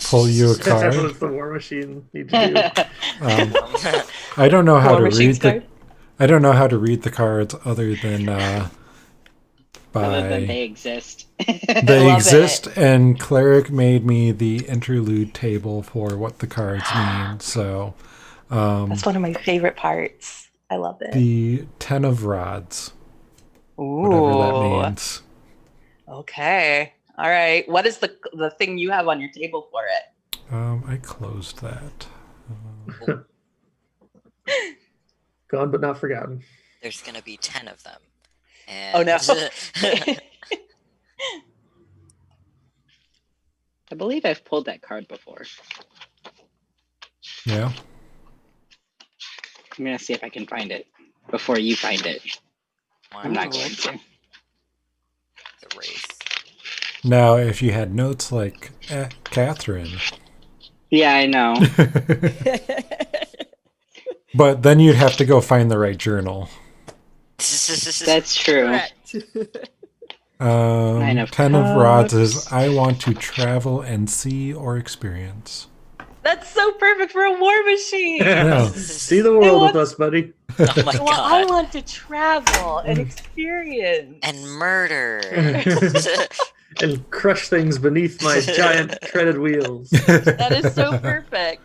Pull you a What card. does the War Machine need to do? I don't know how War to Machine's read the. card? I don't know how to read the cards other than Other than by they exist. they Love exist, and Cleric made me the interlude table for what the cards mean. So That's one of my favorite parts. I love it. the 10 of Rods, Ooh. whatever that means. Okay. All right. What is the thing you have on your table for it? I closed that. Gone but not forgotten. There's gonna be 10 of them. Oh And no. I believe I've pulled that card before. Yeah. I'm gonna see if I can find it before you find it. I'm not going to. The race. Now, if you had notes like Catherine, Yeah, I know. but then you'd have to go find the right journal. That's true. Correct. 9 of 10 of Rods is Cups. I want to travel and see or experience. That's so perfect for a war machine. Yeah. See the world with want- us, buddy. Oh my Well, I god. want to travel and experience. And murder. And crush things beneath my giant treaded wheels. That is so perfect.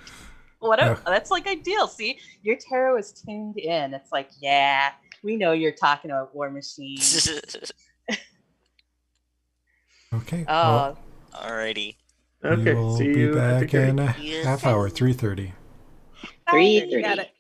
Yeah. That's like ideal. See, your tarot is tuned in. It's like, yeah, we know you're talking about War Machine. Okay. Oh, Alrighty. we Okay, will see be you at back in 3:30. a Yes. half hour, 3:30. 3:30. Got it.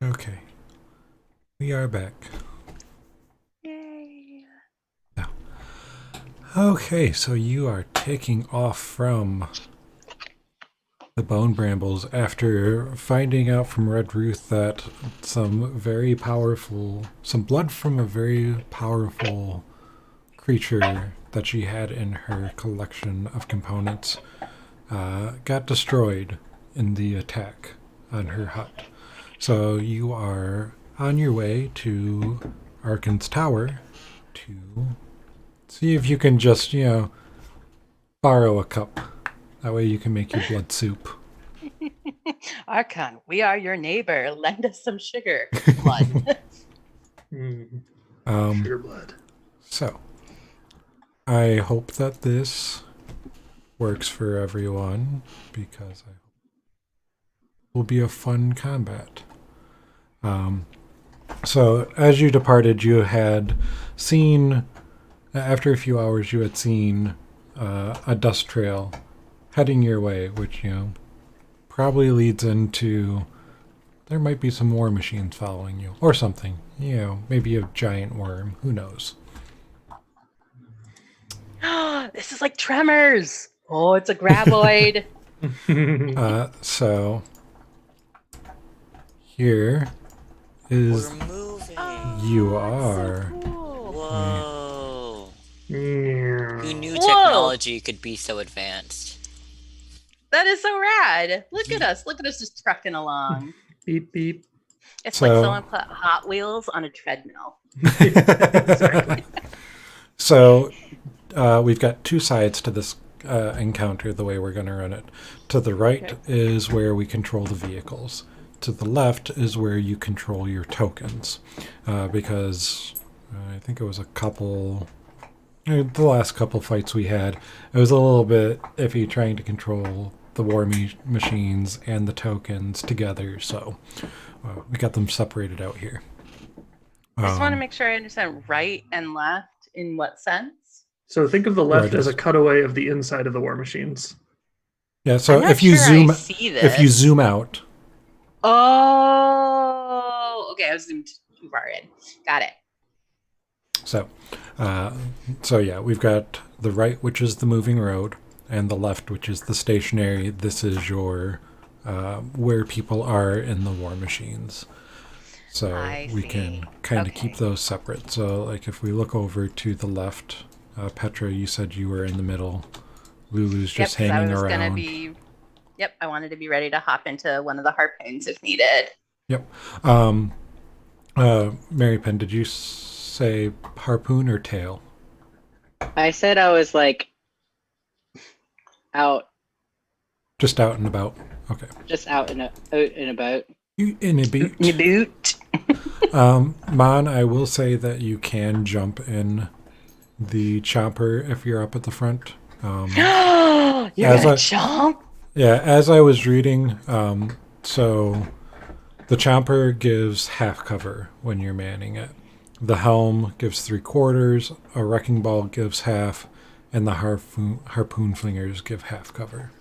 Okay. We are back. Yay. Okay, so you are taking off from the Bone Brambles after finding out from Red Ruth that some blood from a very powerful creature that she had in her collection of components got destroyed in the attack on her hut. So you are on your way to Arkan's Tower to see if you can just, borrow a cup. That way you can make your blood soup. Archon, we are your neighbor. Lend us some sugar. Blood. Sugar blood. So, I hope that this works for everyone because I hope it will be a fun combat. So, as you departed, you had seen, after a few hours, you had seen a dust trail heading your way, which, probably leads into there might be some war machines following you or something. Maybe a giant worm. Who knows? This is like Tremors. Oh, it's a graboid. So here is We're moving. you Oh, that's are. so cool. Whoa. Yeah. Who knew Whoa. technology could be so advanced? That is so rad. Look at us. Look at us just trucking along. Beep beep. It's So- like someone put Hot Wheels on a treadmill. Exactly. So we've got two sides to this encounter, the way we're going to run it. To the right is where we control the vehicles. To the left is where you control your tokens. Because I think it was the last couple fights we had, it was a little bit iffy trying to control the war machines and the tokens together. So we got them separated out here. I just want to make sure I understand right and left in what sense? So think of the left Right, as a it's- cutaway of the inside of the war machines. Yeah, so I'm not if you sure zoom I see this. if you zoom out, Oh, okay. I was zoomed too far in. Got it. so yeah, we've got the right, which is the moving road, and the left, which is the stationary. This is your where people are in the war machines. So I we see. can kind of keep Okay. those separate. So like if we look over to the left, Petra, you said you were in the middle. Lulu's just 'cause hanging I was around. gonna be. Yep, I wanted to be ready to hop into one of the harpoons if needed. Yep. Mary Penn, did you say harpoon or tail? I said I was like out, Just out and about. Okay. just out and about. You in a beat. You boot. Mon, I will say that you can jump in the chopper if you're up at the front. You're As gonna I- jump? Yeah, as I was reading, so the chopper gives half cover when you're manning it. The helm gives 3/4, a wrecking ball gives half, and the harpoon flingers give half cover.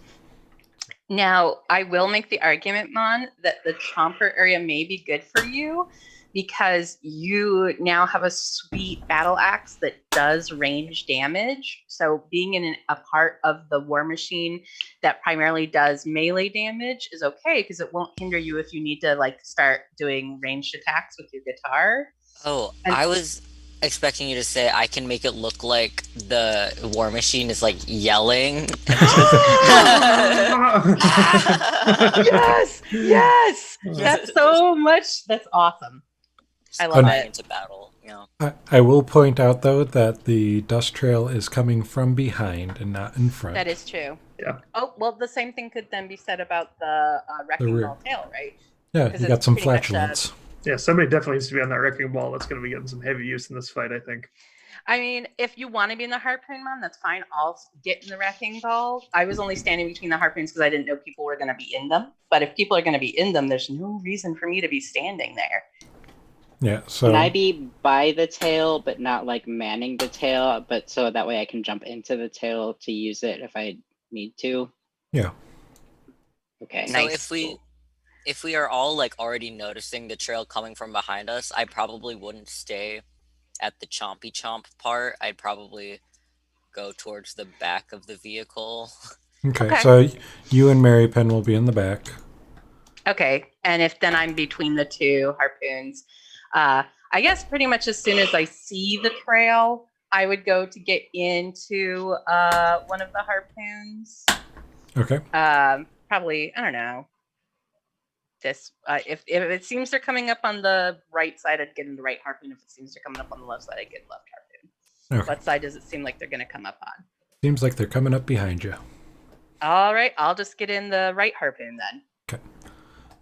Now, I will make the argument, Mon, that the chomper area may be good for you because you now have a sweet battle axe that does range damage. So being in a part of the war machine that primarily does melee damage is okay because it won't hinder you if you need to like start doing ranged attacks with your guitar. Oh, And- I was expecting you to say I can make it look like the war machine is like yelling. Yes, yes, that's so much. That's awesome. I love Crying it. into battle, you know. I will point out, though, that the dust trail is coming from behind and not in front. That is true. Yeah. Oh, well, the same thing could then be said about the wrecking rear. ball tail, right? Yeah, 'cause you it's got some pretty much a- flatulence. Yeah, somebody definitely needs to be on that wrecking ball. That's going to be getting some heavy use in this fight, I think. I mean, if you want to be in the harpoon mon, that's fine. I'll get in the wrecking ball. I was only standing between the harpoons because I didn't know people were going to be in them. But if people are going to be in them, there's no reason for me to be standing there. Yeah, so Can I be by the tail, but not like manning the tail, but so that way I can jump into the tail to use it if I need to? yeah. Okay. So Nice. if we are all like already noticing the trail coming from behind us, I probably wouldn't stay at the chompy chomp part. I'd probably go towards the back of the vehicle. Okay, Okay. so you and Mary Penn will be in the back. Okay, and if then I'm between the two harpoons, I guess pretty much as soon as I see the trail, I would go to get into one of the harpoons. Okay. Probably, I don't know. This if it seems they're coming up on the right side, I'd get in the right harpoon. If it seems they're coming up on the left side, I'd get left harpoon. Okay. What side does it seem like they're going to come up on? Seems like they're coming up behind you. All right, I'll just get in the right harpoon then. Okay.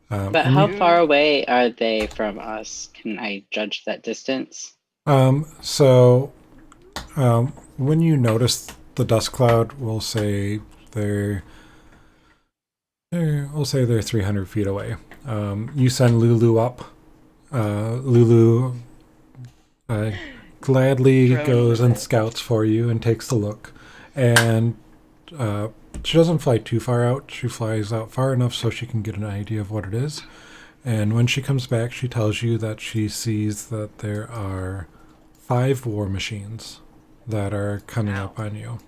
But how far away are they from us? Can I judge that distance? So when you notice the dust cloud, we'll say they're 300 feet away. You send Lulu up. Lulu gladly Drone goes and visit. scouts for you and takes a look. And she doesn't fly too far out. She flies out far enough so she can get an idea of what it is. And when she comes back, she tells you that she sees that there are 5 war machines that are coming up on you.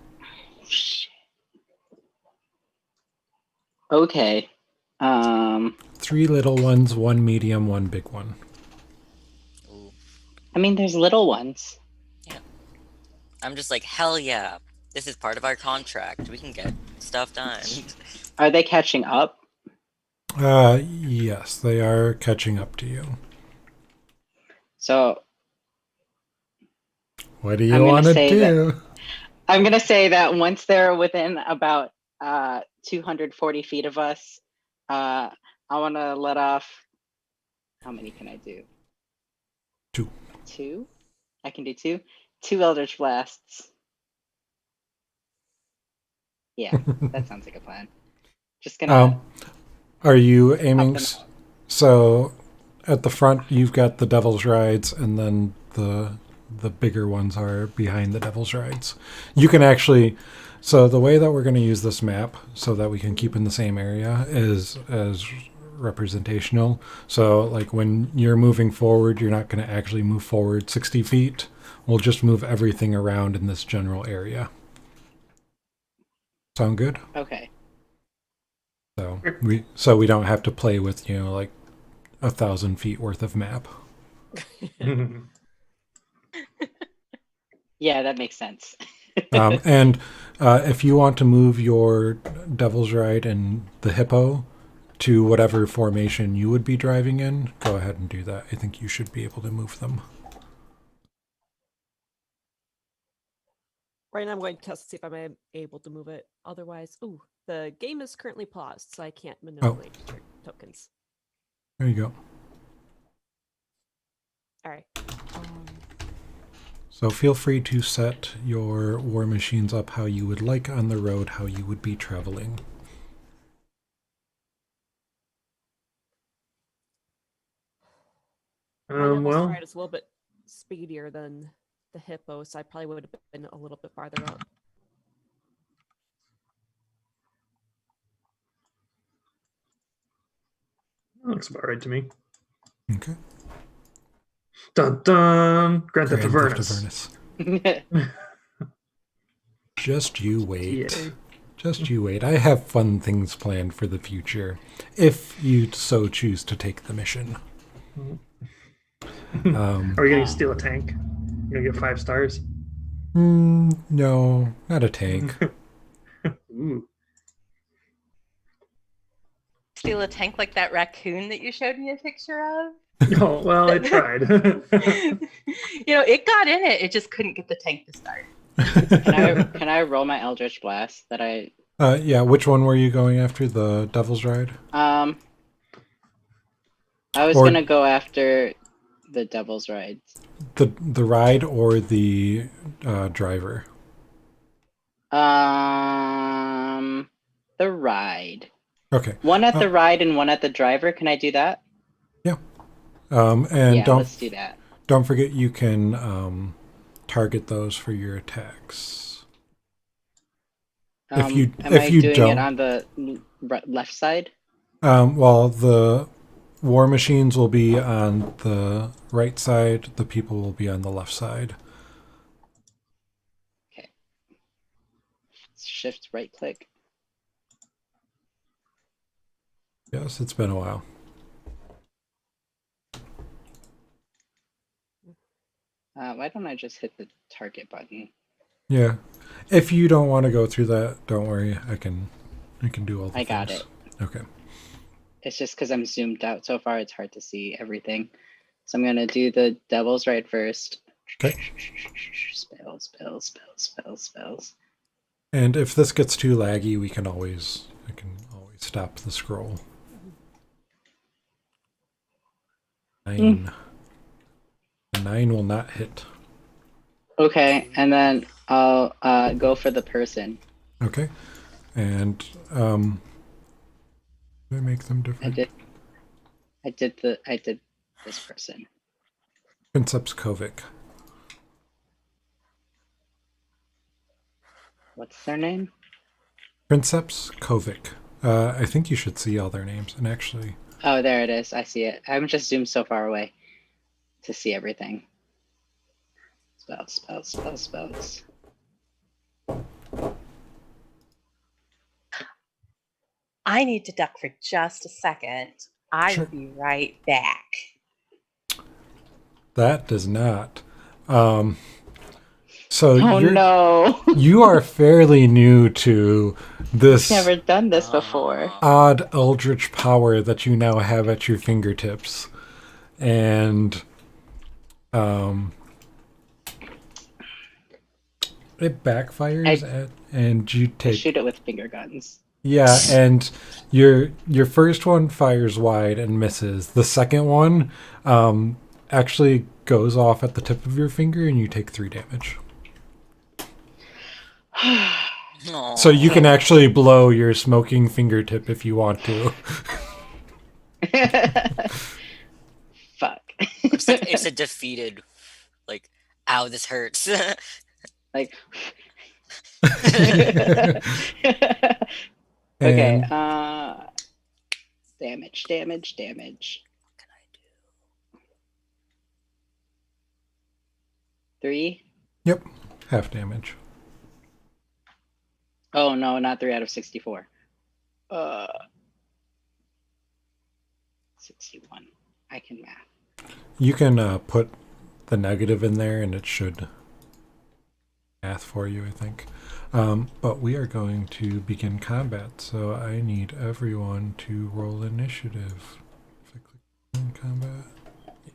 Okay. 3 little ones, 1 medium, 1 big one. Ooh. I mean, there's little ones. I'm just like, hell yeah. This is part of our contract. We can get stuff done. Are they catching up? Yes, they are catching up to you. So What do you I'm gonna want to say do? I'm gonna say that once they're within about 240 feet of us, I want to let off. How many can I do? 2. 2? I can do 2. 2 Eldritch Blasts. Yeah, that sounds like a plan. Just gonna. Are you aiming? them So at the front, you've got the Devil's Rides, and then the bigger ones are behind the Devil's Rides. You can actually. So the way that we're going to use this map, so that we can keep in the same area, is as representational. So like when you're moving forward, you're not going to actually move forward 60 feet. We'll just move everything around in this general area. Sound good? Okay. So we don't have to play with, like 1,000 feet worth of map. Yeah, that makes sense. And if you want to move your Devil's Ride and the Hippo to whatever formation you would be driving in, go ahead and do that. I think you should be able to move them. Right now I'm going to test to see if I'm able to move it. Otherwise, the game is currently paused, so I can't manipulate your tokens. There you go. All right. So feel free to set your war machines up how you would like on the road, how you would be traveling. My Devil's Well, Ride is a little bit speedier than the Hippo, so I probably would have been a little bit farther up. that looks about right to me. Okay. Dun dun! Grand Theft Grand Theft Avernus. Avernus. Just you wait. Yeah. Just you wait. I have fun things planned for the future, if you so choose to take the mission. Are we going to steal a tank? You're going to get 5 stars? No, not a tank. Ooh. Steal a tank like that raccoon that you showed me a picture of? Oh, well, I tried. It got in it. It just couldn't get the tank to start. Can I roll my Eldritch Blast that I? Yeah. Which one were you going after? The Devil's Ride? I was Or- gonna go after the Devil's Ride. The ride or the driver? The ride. Okay. One at the ride and one at the driver. Can I do that? Yeah. And Yeah, let's do that. don't forget you can target those for your attacks. If you am I doing don't, it on the left side? Well, the war machines will be on the right side. The people will be on the left side. Okay. Shift right click. Yes, it's been a while. Why don't I just hit the target button? Yeah. If you don't want to go through that, don't worry. I can do all the I got things. it. Okay. It's just because I'm zoomed out so far, it's hard to see everything. So I'm gonna do the devil's right first. Okay. Spells, spells, spells, spells, spells. And if this gets too laggy, I can always stop the scroll. 9. The 9 will not hit. Okay, and then I'll go for the person. Okay. And do I make them different? I did this person. Princeps Kovic. What's their name? Princeps Kovic. I think you should see all their names. And actually, Oh, there it is. I see it. I'm just zoomed so far away to see everything. Spells, spells, spells, spells. I need to duck for just a second. I'll Sure. be right back. that does not. Oh no! You are fairly new to this Never done this before. odd eldritch power that you now have at your fingertips. And it backfires and you I take shoot it with finger guns. yeah, and your first one fires wide and misses. The second one actually goes off at the tip of your finger and you take 3 damage. So you can actually blow your smoking fingertip if you want to. Fuck. It's a defeated, like, ow, this hurts. Like. Okay. And Damage, damage, damage. What can I do? 3. yep, half damage. Oh no, not 3 out of 64. 61. I can math. You can put the negative in there and it should math for you, I think. But we are going to begin combat, so I need everyone to roll initiative. If I click on combat, yeah.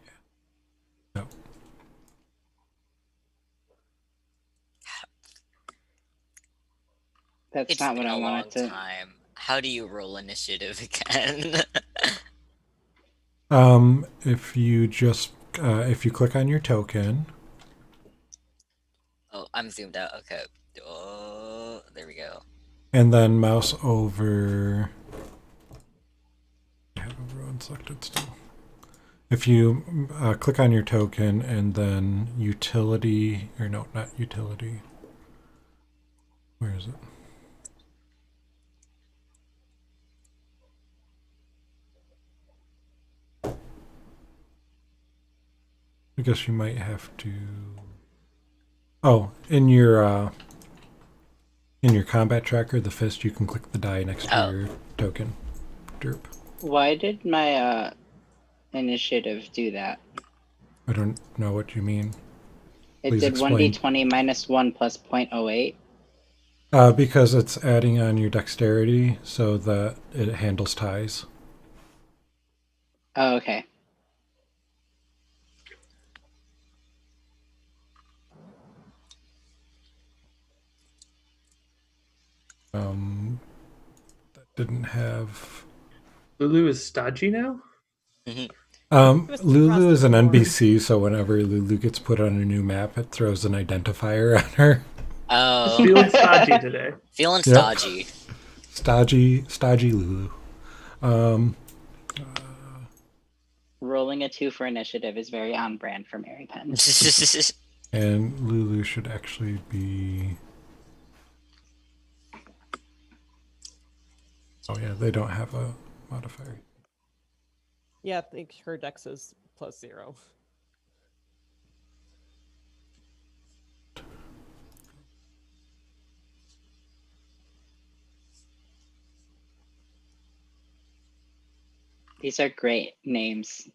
No. That's It's not been what I a long wanted to. time. How do you roll initiative again? If you just if you click on your token, Oh, I'm zoomed out. Okay. Oh, there we go. and then mouse over. I have everyone selected still. If you click on your token and then utility, or no, not utility. Where is it? I guess you might have to. Oh, in your combat tracker, the fist, you can click the die next to your token. Derp. Why did my initiative do that? I don't know what you mean. It Please did explain. 1d20 minus 1 plus 0.08. Because it's adding on your dexterity so that it handles ties. Oh, okay. That didn't have. Lulu is stodgy now? Lulu is an Across the board. NPC, so whenever Lulu gets put on a new map, it throws an identifier on her. Oh, Feeling stodgy today. feeling Yep. stodgy. Stodgy Lulu. Rolling a 2 for initiative is very on brand for Mary Penn. And Lulu should actually be. Oh yeah, they don't have a modifier. Yeah, I think her dex is +0. These are great names.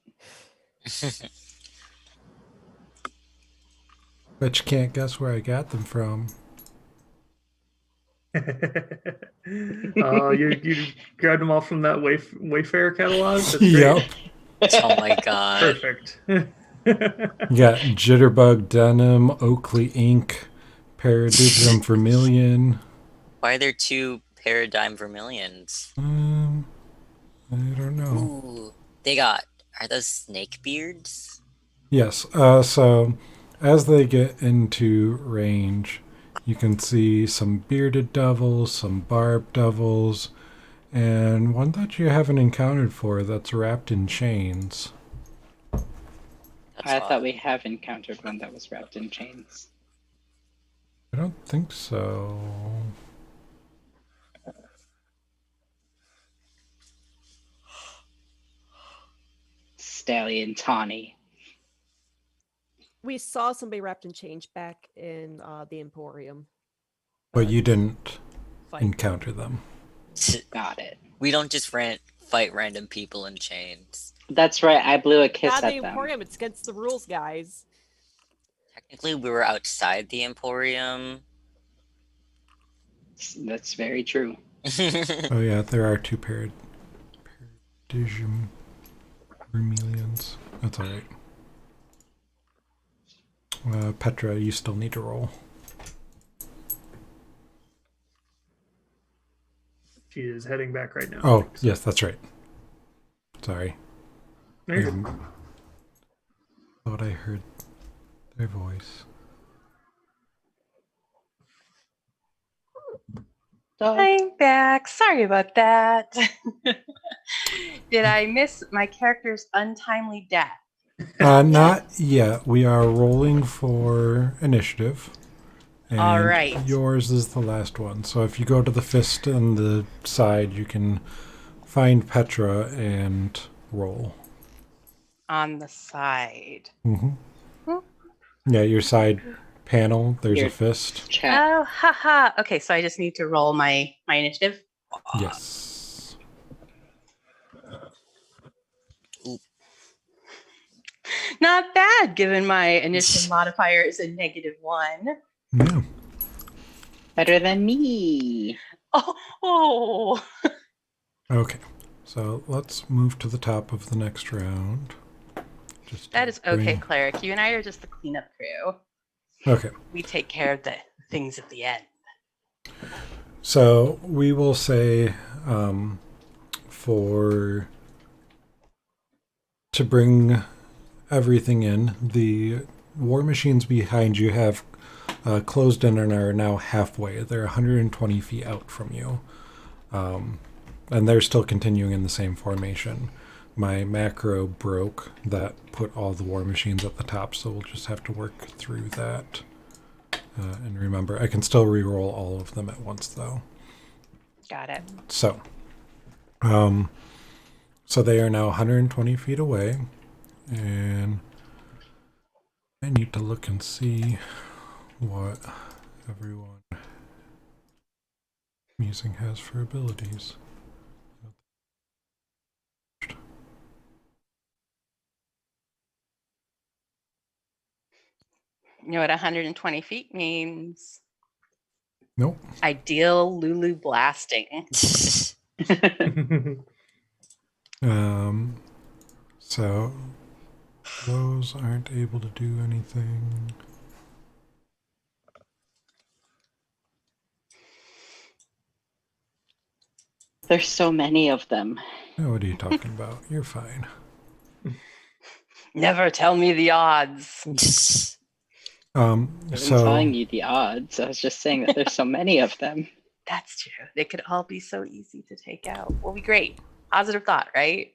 Bet you can't guess where I got them from. You grabbed them all from that Wayfair catalog? That's great. Yep. Oh my god. Perfect. You got Jitterbug Denim, Oakley Ink, Paradigm Vermilion. Why are there 2 Paradigm Vermilions? I don't know. Ooh, they got. Are those snake beards? Yes. So as they get into range, you can see some bearded devils, some barbed devils, and one that you haven't encountered for that's wrapped in chains. That's I odd. thought we have encountered one that was wrapped in chains. I don't think so. Stallion Tawny. We saw somebody wrapped in change back in the Emporium. But you didn't Fight. encounter them. Got it. We don't just fight random people in chains. That's right. I blew a kiss Not the at them. Emporium. It's against the rules, guys. Technically, we were outside the Emporium. That's very true. Oh yeah, there are 2 Paradigm Vermilions. That's alright. Petra, you still need to roll. She is heading back right now. Oh, yes, that's right. Sorry. There you go. Thought I heard their voice. I'm back. Sorry about that. Did I miss my character's untimely death? Not yet. We are rolling for initiative. And All right. yours is the last one. So if you go to the fist on the side, you can find Petra and roll. On the side. Mm-hmm. Yeah, your side panel, there's Your a fist. Chat. Oh, haha. Okay, so I just need to roll my initiative. Yes. Not bad, given my initiative modifier is a -1. Yeah. Better than me. Oh. Okay. So let's move to the top of the next round. Just That is okay, bring- cleric. You and I are just the cleanup crew. Okay. We take care of the things at the end. So we will say to bring everything in, the war machines behind you have closed in and are now halfway. They're 120 feet out from you. And they're still continuing in the same formation. My macro broke that put all the war machines at the top, so we'll just have to work through that. And remember, I can still re-roll all of them at once, though. Got it. So they are now 120 feet away, and I need to look and see what everyone using has for abilities. You know what 120 feet means? Nope. Ideal Lulu blasting. So those aren't able to do anything. There's so many of them. Oh, what are you talking about? You're fine. Never tell me the odds. I wasn't So telling you the odds. I was just saying that there's so many of them. That's true. They could all be so easy to take out. Will be great. Positive thought, right?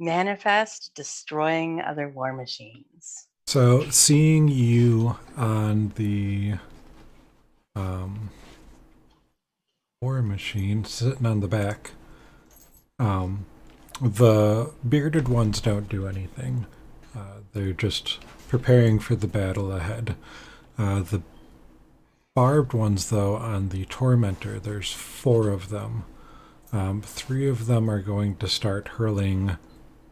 Manifest destroying other war machines. So seeing you on the war machine sitting on the back, The bearded ones don't do anything. They're just preparing for the battle ahead. The barbed ones, though, on the Tormentor, there's 4 of them. 3 of them are going to start hurling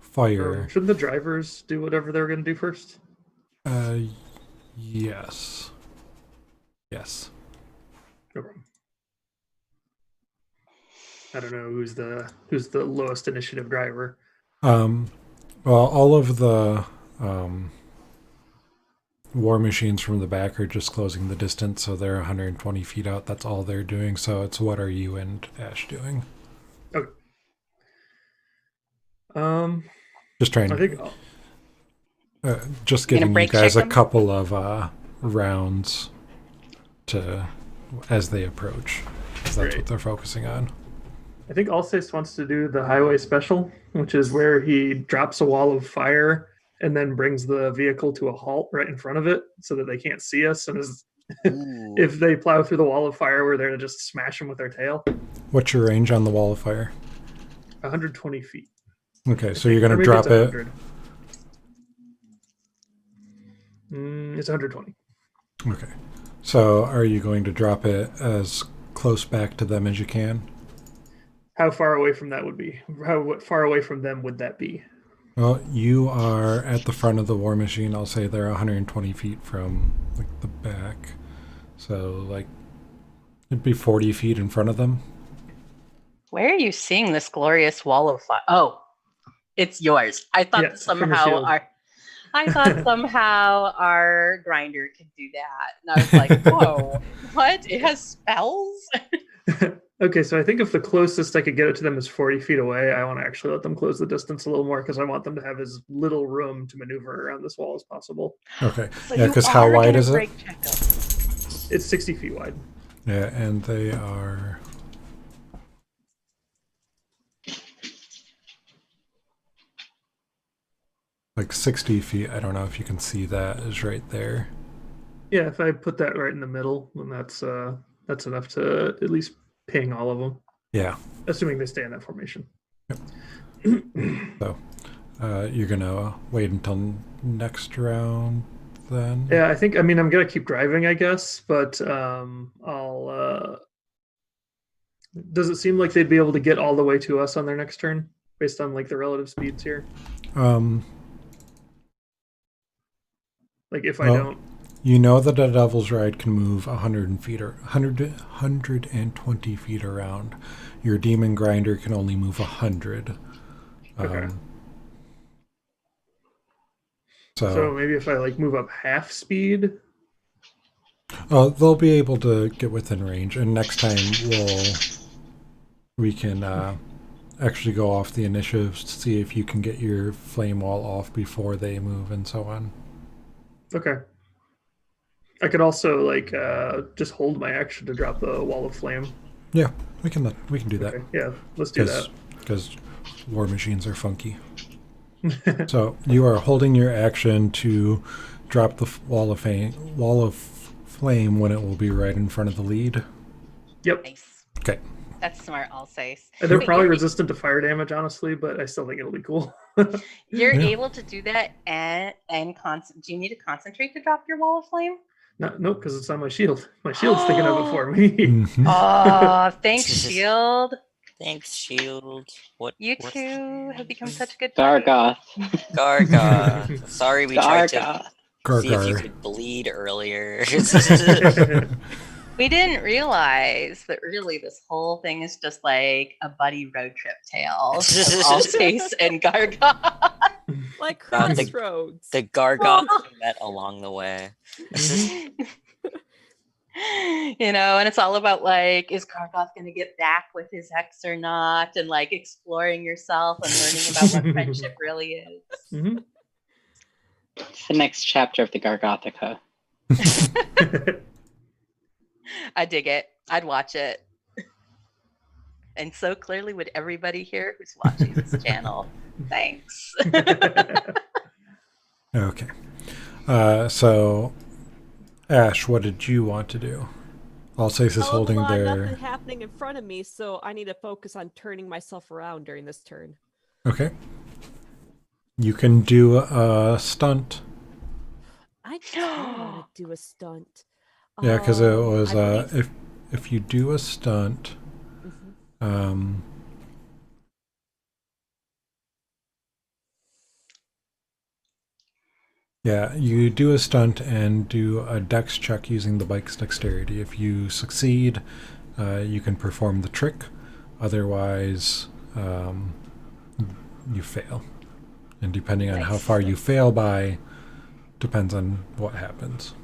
fire. Shouldn't the drivers do whatever they're going to do first? Yes. Yes. No problem. I don't know who's the lowest initiative driver. Well, all of the war machines from the back are just closing the distance, so they're 120 feet out. That's all they're doing. So it's what are you and Ash doing? Okay. Just trying. I think just Gonna giving you break guys check a 'em? couple of rounds to as they approach, 'cause that's Great. what they're focusing on. I think Alsace wants to do the highway special, which is where he drops a wall of fire and then brings the vehicle to a halt right in front of it so that they can't see us. And Ooh. if they plow through the wall of fire, we're there to just smash them with our tail. What's your range on the wall of fire? 120 feet. Okay, so you're going Or to maybe drop it's it. 100. It's 120. Okay. So are you going to drop it as close back to them as you can? How far away from that would be? How far away from them would that be? Well, you are at the front of the war machine. I'll say they're 120 feet from like the back. So like it'd be 40 feet in front of them. Where are you seeing this glorious wall of fire? Oh, it's yours. I thought Yeah, from the somehow shield. our grinder could do that. And I was like, whoa, what? It has spells? Okay, so I think if the closest I could get it to them is 40 feet away, I want to actually let them close the distance a little more because I want them to have as little room to maneuver around this wall as possible. Okay. So Yeah, you because how are wide gonna is it? break check 'em. It's 60 feet wide. Yeah, and they are like 60 feet. I don't know if you can see that is right there. Yeah, if I put that right in the middle, then that's enough to at least ping all of them, Yeah. assuming they stay in that formation. So you're going to wait until next round then? Yeah, I mean, I'm gonna keep driving, I guess, but I'll. Does it seem like they'd be able to get all the way to us on their next turn, based on like the relative speeds here? Like if I Well, don't. You know that a Devil's Ride can move 100 feet or 120 feet around. Your Demon Grinder can only move 100. Okay. So maybe if I like move up half speed. they'll be able to get within range, and next time we can actually go off the initiatives to see if you can get your flame wall off before they move and so on. Okay. I could also like just hold my action to drop the wall of flame. Yeah, we can do that. Okay. Yeah, let's do that. Because war machines are funky. So you are holding your action to drop the wall of flame when it will be right in front of the lead. Yep. Nice. Okay. That's smart, Alsace. They're Wait, probably you're- resistant to fire damage, honestly, but I still think it'll be cool. You're Yeah. able to do that and do you need to concentrate to drop your wall of flame? Nope, because it's on my shield. My shield's thinking of it for me. Mhm. Oh, thanks, Shield. Thanks, Shield. You what's- two have become such good buddies. Gargoth. Gargoth. Sorry, we tried to Gargoth. see if you Gargar. could bleed earlier. We didn't realize that really this whole thing is just like a buddy road trip tale of Alsace and Gargoth. Like God, crossroads. the Gargoth we met along the way. You know, and it's all about like, is Gargoth going to get back with his ex or not? And like exploring yourself and learning about what friendship really is. Mhm. It's the next chapter of the Gargothica. I dig it. I'd watch it. And so clearly would everybody here who's watching this channel. Thanks. Okay. So, Ash, what did you want to do? Alsace is holding Nothing their. happening in front of me, so I need to focus on turning myself around during this turn. Okay. You can do a stunt. I don't want to do a stunt. Yeah, because it was I believe... if you do a stunt, Mhm. Yeah, you do a stunt and do a dex check using the bike's dexterity. If you succeed, you can perform the trick. Otherwise, you fail. And depending on how Nice. far you fail by, depends on what happens.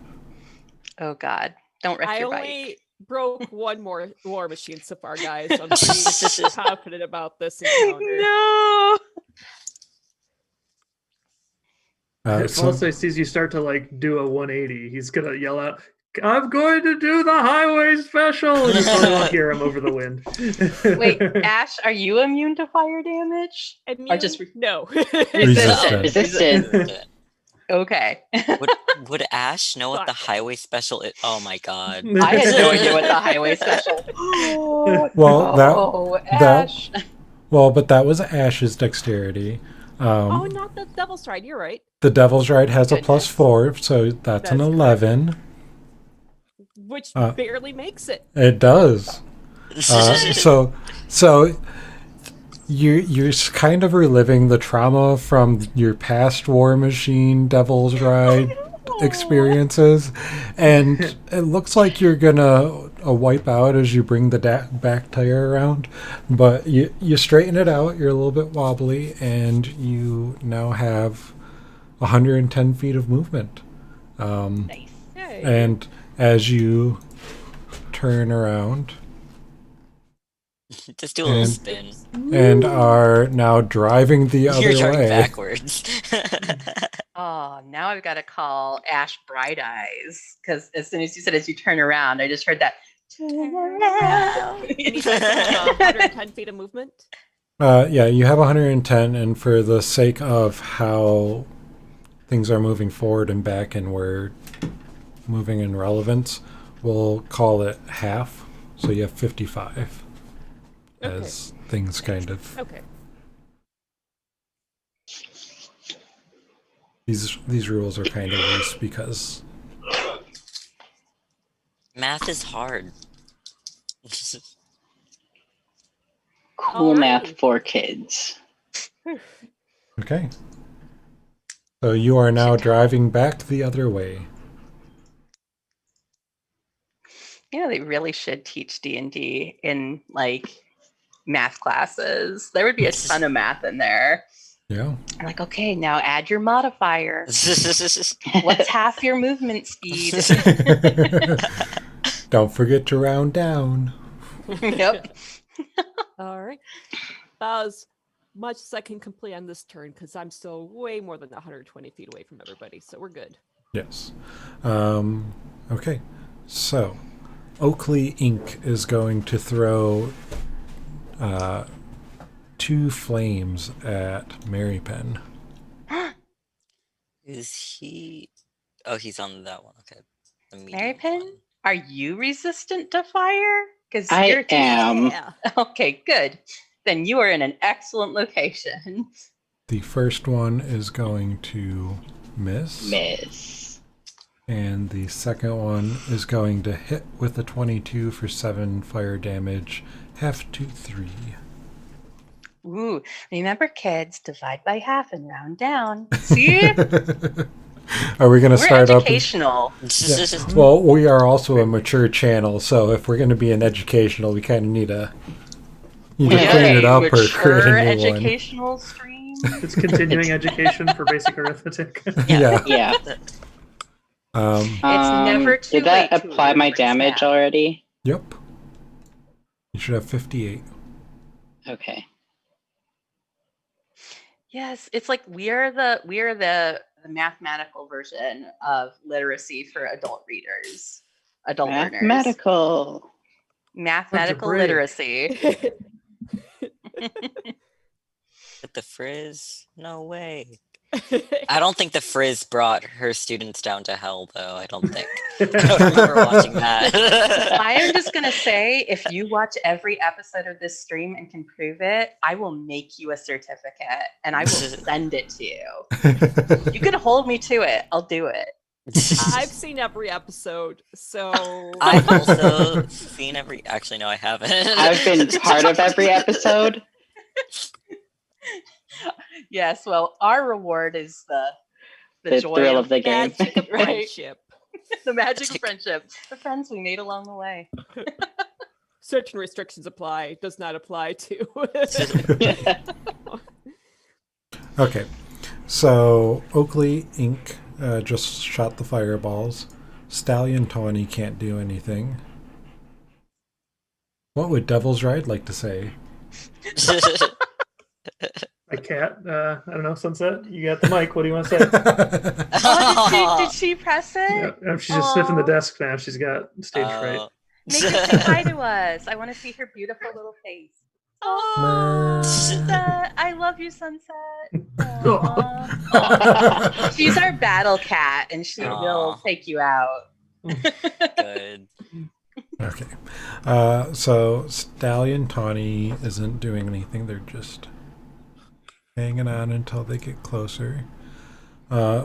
Oh God! Don't wreck I your only bike. broke one more war machine so far, guys. So I'm pretty confident about this encounter. No. If So, also sees you start to like do a 180, he's gonna yell out, "I'm going to do the highway special!" And you probably won't hear him over the wind. Wait, Ash, are you immune to fire damage? Immune? just No. Resistant. Resistant. Okay. Would Ash know what the Fuck. highway special is? Oh my god. I had no idea what the highway special. Well, Oh, Ash. but that was Ash's dexterity. Oh, not the Devil's Ride. You're right. The Devil's Ride has a Goodness. +4, so that's an That's 11. Which Uh, barely makes it. It does. So you're kind of reliving the trauma from your past War Machine Devil's Ride experiences, and it looks like you're gonna wipe out as you bring the back tire around, but you straighten it out. You're a little bit wobbly, and you now have 110 feet of movement. Nice. Yay. And as you turn around Just do a little And- spin. and are now driving the You're other driving way. backwards. Oh, now I've got to call Ash Bright Eyes because as soon as you said as you turn around, I just heard that. Turn around. You need like 110 feet of movement. Yeah, you have 110, and for the sake of how things are moving forward and back and we're moving in relevance, we'll call it half. So you have 55 as things kind of... Okay. These rules are kind of loose because... Math is hard. Cool math Alrighty. for kids. Okay. So you are now driving back the other way. You know, they really should teach D&D in like math classes. There would be a ton of math in there. Yeah. I'm like, okay, now add your modifier. What's half your movement speed? Don't forget to round down. Yep. All right. About as much as I can complete on this turn because I'm still way more than 120 feet away from everybody, so we're good. Yes. Okay. So, Oakley Inc. is going to throw 2 flames at Marypen. Is he? Oh, he's on that one. Okay. The medium Marypen, one. are you resistant to fire? Because I you're am. Yeah. Okay, good. Then you are in an excellent location. The first one is going to miss. Miss. And the second one is going to hit with a 22 for 7 fire damage, half to 3. Ooh, remember kids, divide by half and round down. See? Are we going to We're start up? educational. Yeah. Well, we are also a mature channel, so if we're going to be an educational, we kind of need to clean it up or create mature a new educational stream. It's continuing education for basic arithmetic. one. Yeah. Yeah. It's never too Did that late to apply my embrace damage math. already? Yep. You should have 58. Okay. Yes, it's like we're the mathematical version of literacy for adult readers, adult learners. Mathematical. Mathematical Algebraic. literacy. With the frizz? No way. I don't think the Frizz brought her students down to hell, though. I don't think. I don't remember watching that. I am just going to say, if you watch every episode of this stream and can prove it, I will make you a certificate and I will send it to you. You can hold me to it. I'll do it. I've seen every episode, so I've also seen every. Actually, no, I haven't. I've been part of every episode. Yes, well, our reward is the joy thrill of the game. magic of Right. friendship. the magic of friendship, the friends we made along the way. Certain restrictions apply. Does not apply to. Okay, so Oakley Inc. Just shot the fireballs. Stallion Tawny can't do anything. What would Devil's Ride like to say? My cat, I don't know, Sunset, you got the mic. What do you want to say? Oh, did she press it? Yeah, she's just sniffing the Aw. desk now. She's got stage fright. Make her say hi to us. I want to see her beautiful little face. Oh, Sunset. I love you, Sunset. Aw. She's our battle cat, and she Aw. will take you out. Good. Okay, so Stallion Tawny isn't doing anything. They're just hanging on until they get closer.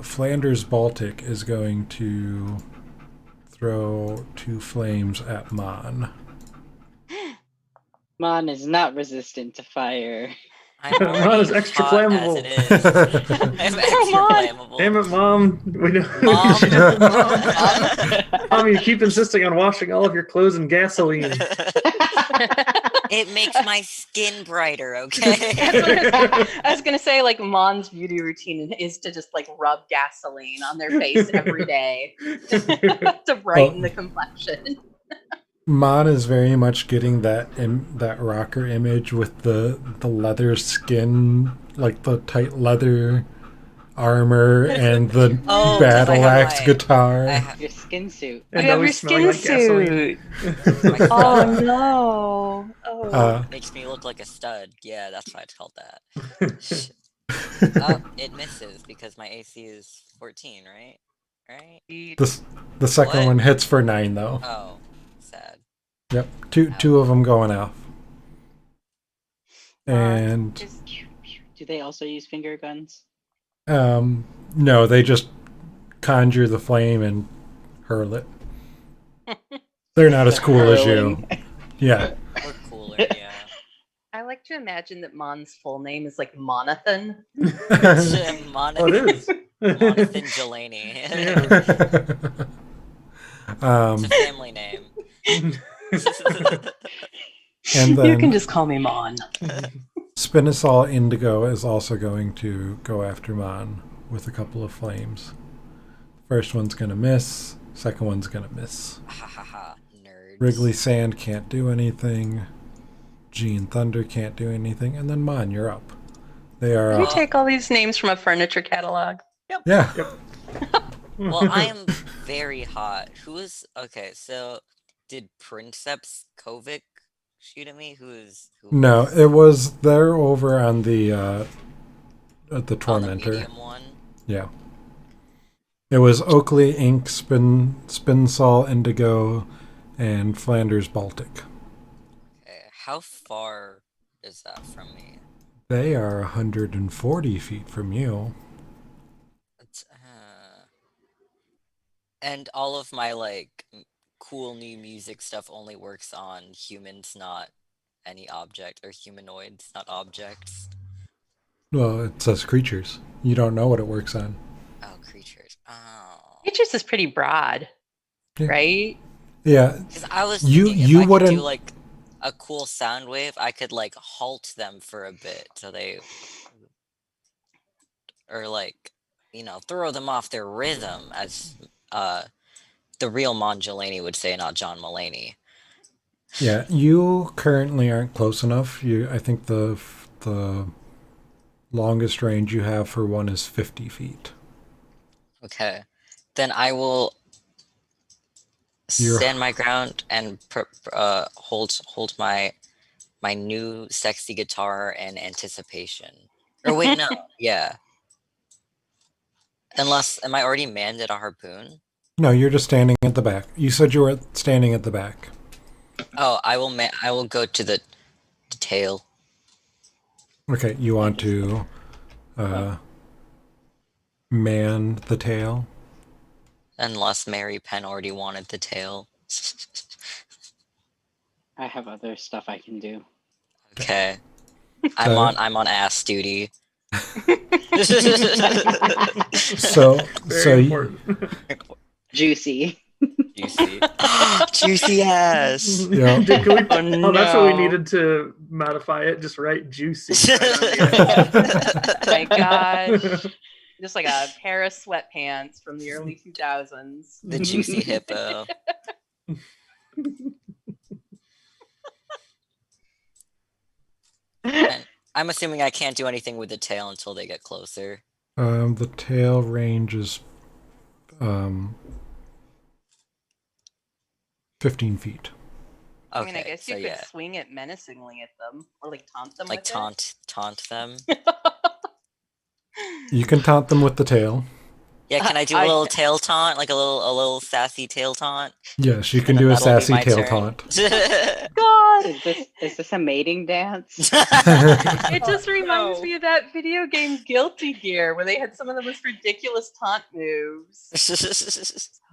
Flanders Baltic is going to throw 2 flames at Mon. Mon is not resistant to fire. I'm Mon already is extra hot as flammable. it is. I'm extra on. flammable. Damn it, Mom. We know. Mom. She just- Mom, you keep insisting on washing all of your clothes in gasoline. It makes my skin brighter, okay? I was gonna say, like, Mon's beauty routine is to just like rub gasoline on their face every day to brighten the complexion. Mon is very much getting that that rocker image with the leather skin, like the tight leather armor and the Oh, 'cause battle I have axe my- guitar. I have Your skin suit. And You have your always smelling skin like gasoline. suit. my Oh stud. no! Oh. Makes me look like a stud. Yeah, that's why it's called that. It misses because my AC is 14, right? Right? The second What? one hits for 9 though. Oh, sad. Yep, two of them going off. And Do they also use finger guns? no, they just conjure the flame and hurl it. They're not as cool as you. Yeah. We're cooler, yeah. I like to imagine that Mon's full name is like Monathan. Oh, it Monathan, is. Monathan Delaney. Yeah. It's a family name. And You can then just call me Mon. Spinosol Indigo is also going to go after Mon with a couple of flames. First one's gonna miss. Second one's gonna miss. Ha ha ha, nerds. Wrigley Sand can't do anything. Gene Thunder can't do anything. And then Mon, you're up. They are. Can you take all these names from a furniture catalog? Yeah. Well, I am very hot. Who is okay? So, did Princeps Kovic shoot at me? Who No, is- it was they're over on the on the Tormentor. medium one? Yeah. It was Oakley Inc., Spinsol Indigo, and Flanders Baltic. Okay, how far is that from me? They are 140 feet from you. It's, and all of my like cool new music stuff only works on humans, not any object, or humanoids, not objects. Well, it says creatures. You don't know what it works on. Oh, creatures. Oh, Features is pretty broad, Yeah. right? Yeah. because I was You- thinking if you I could wouldn't- do like a cool sound wave, I could like halt them for a bit, so they, or like, throw them off their rhythm, as the real Mon Delaney would say, not John Mulaney. Yeah, you currently aren't close enough. I think the longest range you have for one is 50 feet. Okay, then I will You're- stand my ground and hold my new sexy guitar in anticipation. Or wait, no, yeah. Unless, am I already manned at a harpoon? No, you're just standing at the back. You said you were standing at the back. Oh, I will go to the tail. Okay, you want to man the tail? Unless Mary Penn already wanted the tail. I have other stuff I can do. Okay. Uh, I'm on ass duty. So Very important. Juicy. Juicy. Juicy ass. Yeah. Can we, Oh, that's what we no. needed to modify it. Just write juicy right on the Oh my gosh. end. Just like a pair of sweatpants from the early 2000s. The juicy hippo. And I'm assuming I can't do anything with the tail until they get closer. The tail range is 15 feet. Okay, I mean, I guess so you could yeah. swing it menacingly at them, or like taunt them Like with taunt them. You can taunt them with the tail. Yeah, can I do a little tail taunt? Like a little sassy tail taunt? Yes, you can And do then a that'll be sassy my tail turn. taunt. it. God, Is this a mating dance? it just reminds no. me of that video game Guilty Gear, where they had some of the most ridiculous taunt moves.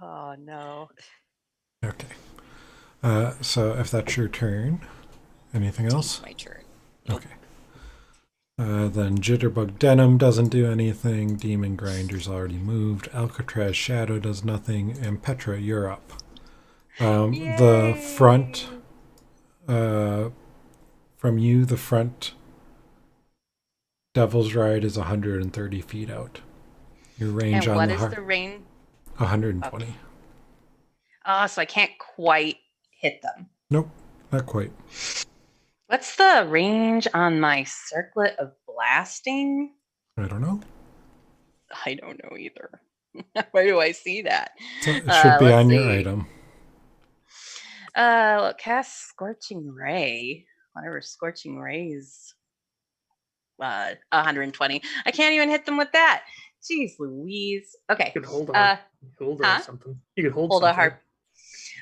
Oh no. Okay. So if that's your turn, anything else? My turn. Okay. Then Jitterbug Denim doesn't do anything. Demon Grinder's already moved. Alcatraz Shadow does nothing. And Petra, you're up. The front, from you, the front Devil's Ride is 130 feet out. Your range And on what the is the range? 120. Okay. So I can't quite hit them. Nope, not quite. What's the range on my circlet of blasting? I don't know. I don't know either. Where do I see that? So it should be let's on your see. item. Look, cast Scorching Ray. Whatever Scorching Rays. 120. I can't even hit them with that. Jeez Louise. Okay. You could hold on. Hold huh? or something. You could hold Hold something. a harp.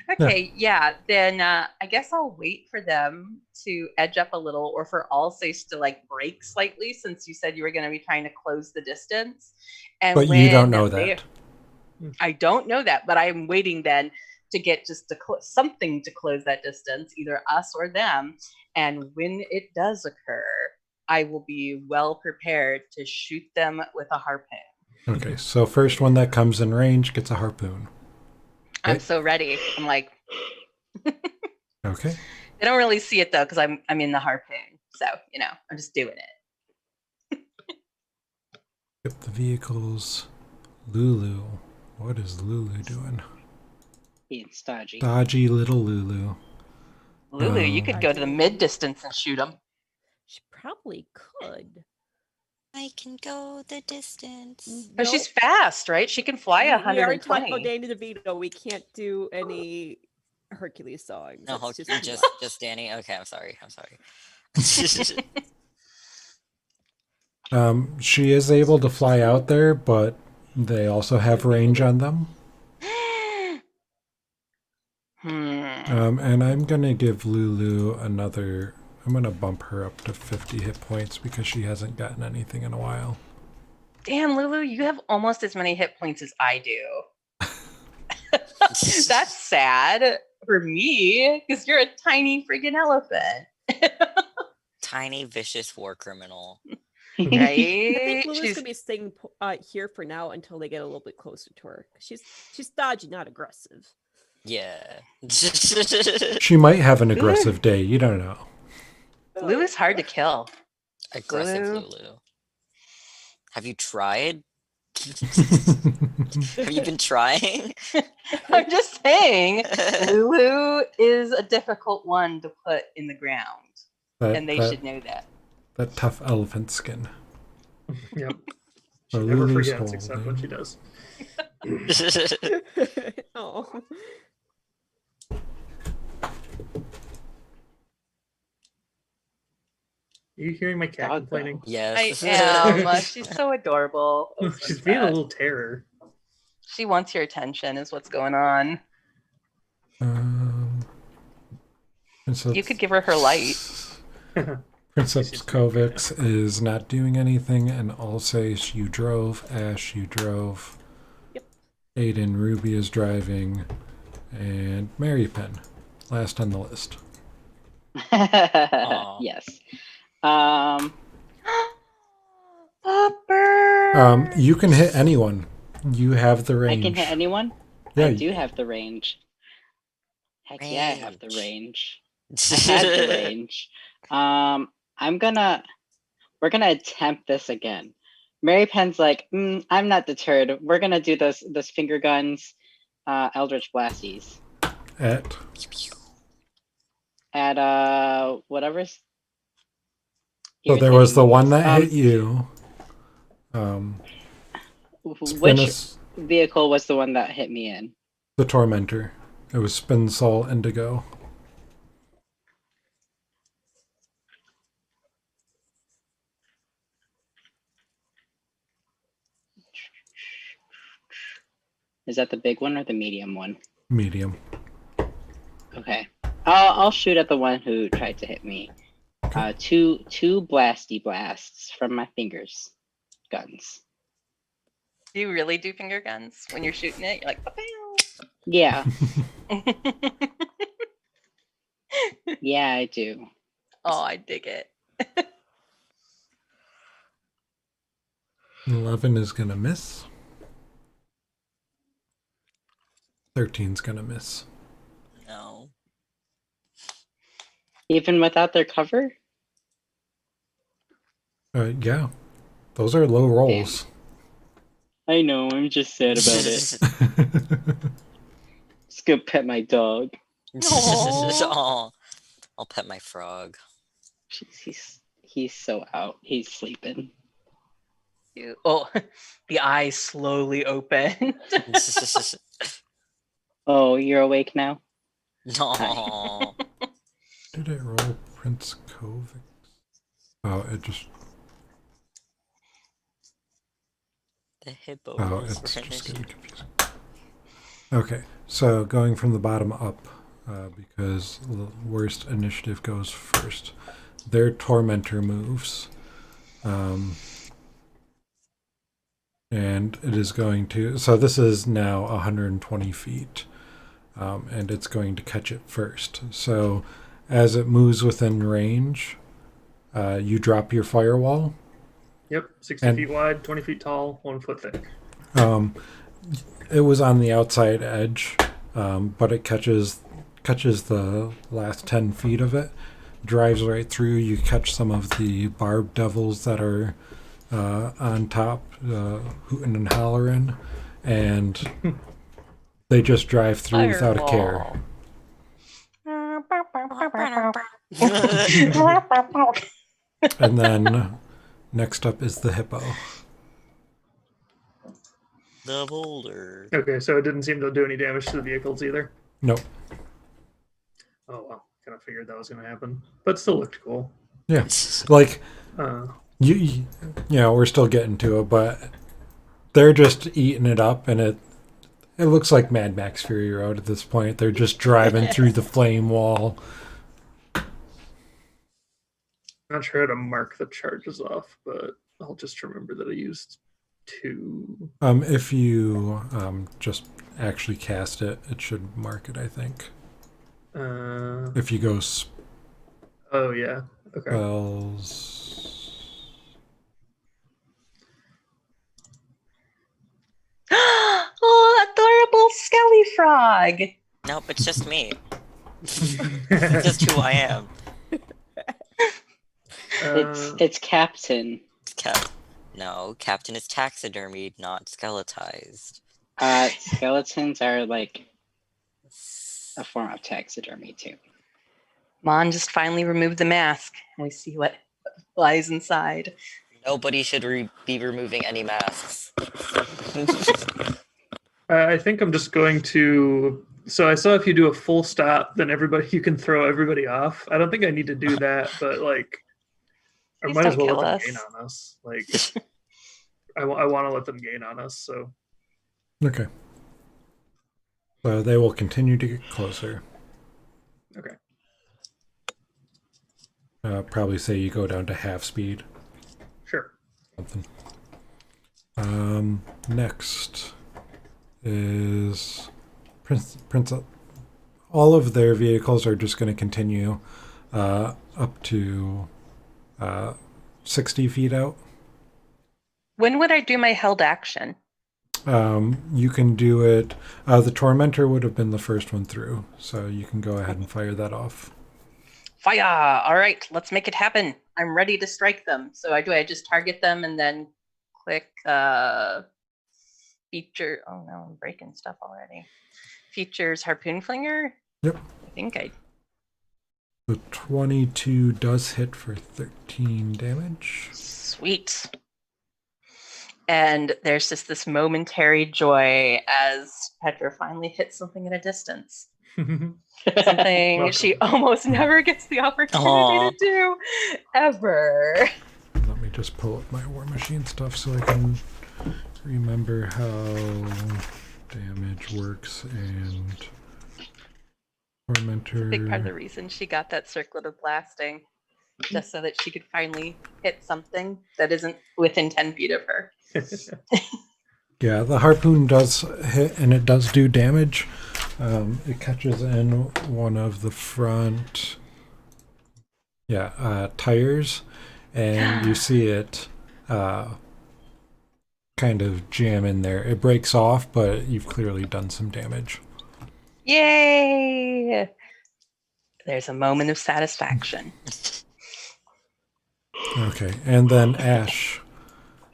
Okay, yeah. Then I guess I'll wait for them to edge up a little, or for Alsace to like break slightly, since you said you were going to be trying to close the distance. And But you don't when know they- that. I don't know that, but I'm waiting then to get just something to close that distance, either us or them. And when it does occur, I will be well prepared to shoot them with a harpoon. Okay, so first one that comes in range gets a harpoon. I'm Right. so ready. I'm like, Okay. they don't really see it though, because I'm in the harpoon. So, I'm just doing it. Get the vehicles. Lulu. What is Lulu doing? Being stodgy. Dodgy little Lulu. Lulu, you could go to the mid distance and shoot them. She probably could. I can go the distance. But she's fast, right? She can fly We already talked 120. about Danny DeVito. We can't do any Hercules songs. No, It's just Danny. Okay, I'm sorry. She is able to fly out there, but they also have range on them. And I'm gonna give Lulu another. I'm gonna bump her up to 50 hit points because she hasn't gotten anything in a while. Damn, Lulu, you have almost as many hit points as I do. That's sad for me, because you're a tiny freaking elephant. Tiny vicious war criminal. Right? I think Lulu's She's- gonna be staying here for now until they get a little bit closer to her. She's dodgy, not aggressive. Yeah. She might have an aggressive day. You don't know. Lulu's hard to kill. Aggressive Lulu. Lulu. Have you tried? Have you been trying? I'm just saying, Lulu is a difficult one to put in the ground, and they should know that. That tough elephant skin. Yep. So She never Lulu's forgets except when she does. Oh. Are you hearing my cat Doggo. complaining? I Yes. am. She's so adorable. Oh, so She's being a sad. little terror. She wants your attention, is what's going on. Princess, You could give her light. Princess Kovacs is not doing anything, and Alsace, you drove. Ash, you drove. Yep. Aiden, Ruby is driving. And Mary Penn, last on the list. Yes. Um, Pupper. You can hit anyone. You have the range. I can hit anyone? Yeah. I do have the range. Heck yeah, I have the range. I had the range. We're gonna attempt this again. Mary Penn's like, I'm not deterred. We're gonna do those finger guns, Eldritch Blasties. At whatever's. So there was the one that hit you. Which vehicle was the one that hit me in? The Tormentor. It was Spinsol Indigo. Is that the big one or the medium one? Medium. Okay. I'll shoot at the one who tried to hit me. Two blasty blasts from my fingers. Guns. Do you really do finger guns when you're shooting it? You're like, "Ba-pew." Yeah. Yeah, I do. Oh, I dig it. 11 is gonna miss. 13's gonna miss. No. Even without their cover? Yeah. Those are low rolls. I know, I'm just sad about it. Just go pet my dog. Aw. I'll pet my frog. He's so out. He's sleeping. Oh, the eyes slowly open. Oh, you're awake now? No. Did it roll Prince Kovacs? Oh, it just... The hippo. Oh, is it's just finished. getting confusing. Okay, so going from the bottom up, because the worst initiative goes first. Their Tormentor moves. And it is going to... So this is now 120 feet. And it's going to catch it first. So as it moves within range, you drop your firewall. Yep, 60 feet wide, 20 feet tall, 1 foot thick. It was on the outside edge, but it catches the last 10 feet of it, drives right through. You catch some of the barbed devils that are on top, hooting and hollering, and they just drive through without a care. And then next up is the hippo. The boulder. Okay, so it didn't seem to do any damage to the vehicles either. Nope. Oh, well, kind of figured that was going to happen. But still looked cool. Yeah, like Uh, you know, we're still getting to it, but they're just eating it up, and it looks like Mad Max Fury Road at this point. They're just driving through the flame wall. not sure how to mark the charges off, but I'll just remember that I used 2. If you just actually cast it, it should mark it, I think. If you go Oh, yeah. Okay. spells... Oh, adorable Skelly Frog. Nope, it's just me. It's just who I am. It's Captain. No, Captain is taxidermied, not skeletized. Skeletons are like a form of taxidermy too. Mon just finally removed the mask, and we see what lies inside. Nobody should be removing any masks. I think I'm just going to... So I saw if you do a full stop, then you can throw everybody off. I don't think I need to do that, but like I Please might as don't well let kill them gain us. on us. Like, I want to let them gain on us. So Okay. So they will continue to get closer. okay. Probably say you go down to half speed. Sure. Something. Next is Prince. All of their vehicles are just going to continue up to 60 feet out. When would I do my held action? You can do it. The Tormentor would have been the first one through, so you can go ahead and fire that off. Fire! All right, let's make it happen. I'm ready to strike them. So I just target them and then click feature. Oh no, I'm breaking stuff already. Features harpoon flinger. Yep. I think I. The 22 does hit for 13 damage. Sweet. And there's just this momentary joy as Petra finally hits something at a distance. Something Welcome. she almost never gets the opportunity Aw. to do ever. Let me just pull up my War Machine stuff so I can remember how damage works and Tormentor. Big part of the reason she got that circlet of blasting, just so that she could finally hit something that isn't within 10 feet of her. Yeah, the harpoon does hit and it does do damage. It catches in one of the front, tires, and you see it kind of jam in there. It breaks off, but you've clearly done some damage. Yay! There's a moment of satisfaction. Okay, and then Ash,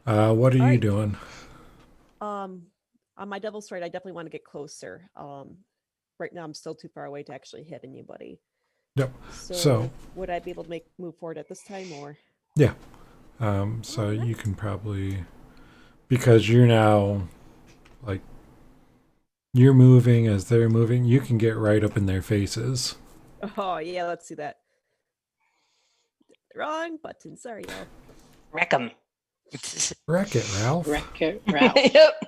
what are you Alright. doing? On my double stride, I definitely want to get closer. Right now I'm still too far away to actually hit anybody. Yep. So would I be able to move forward at this time, or? Yeah. So you can probably, because you're now, like, you're moving as they're moving, you can get right up in their faces. Oh yeah, let's see that. Wrong button. Sorry, y'all. Wreck 'em. Wreck it, Ralph. Wreck it, Ralph. Yep.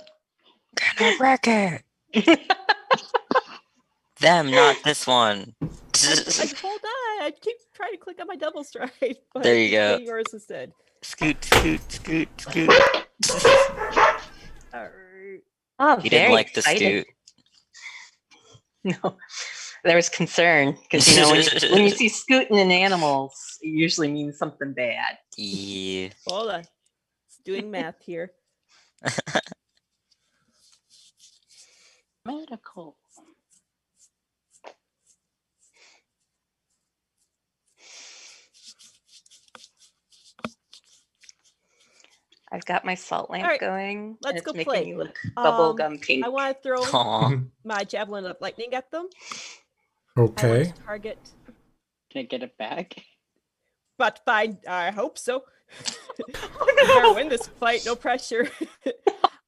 Gonna wreck it. Them, not this one. Hold on. I keep trying to click on my double stride, but There you it's go. doing yours instead. Scoot, scoot, scoot, scoot. Alright. Oh, He didn't very like the excited. scoot. No, there was concern because when you see scooting in animals, it usually means something bad. Yeah. Hold on. It's doing math here. Medical. I've got my salt lamp Alright, going. let's and it's go making play. me look bubblegum pink. I want to throw Aw. my javelin of lightning at them. I Okay. want to target, Can I get it back? but fine. I hope so. Oh, We better no. win this fight. No pressure.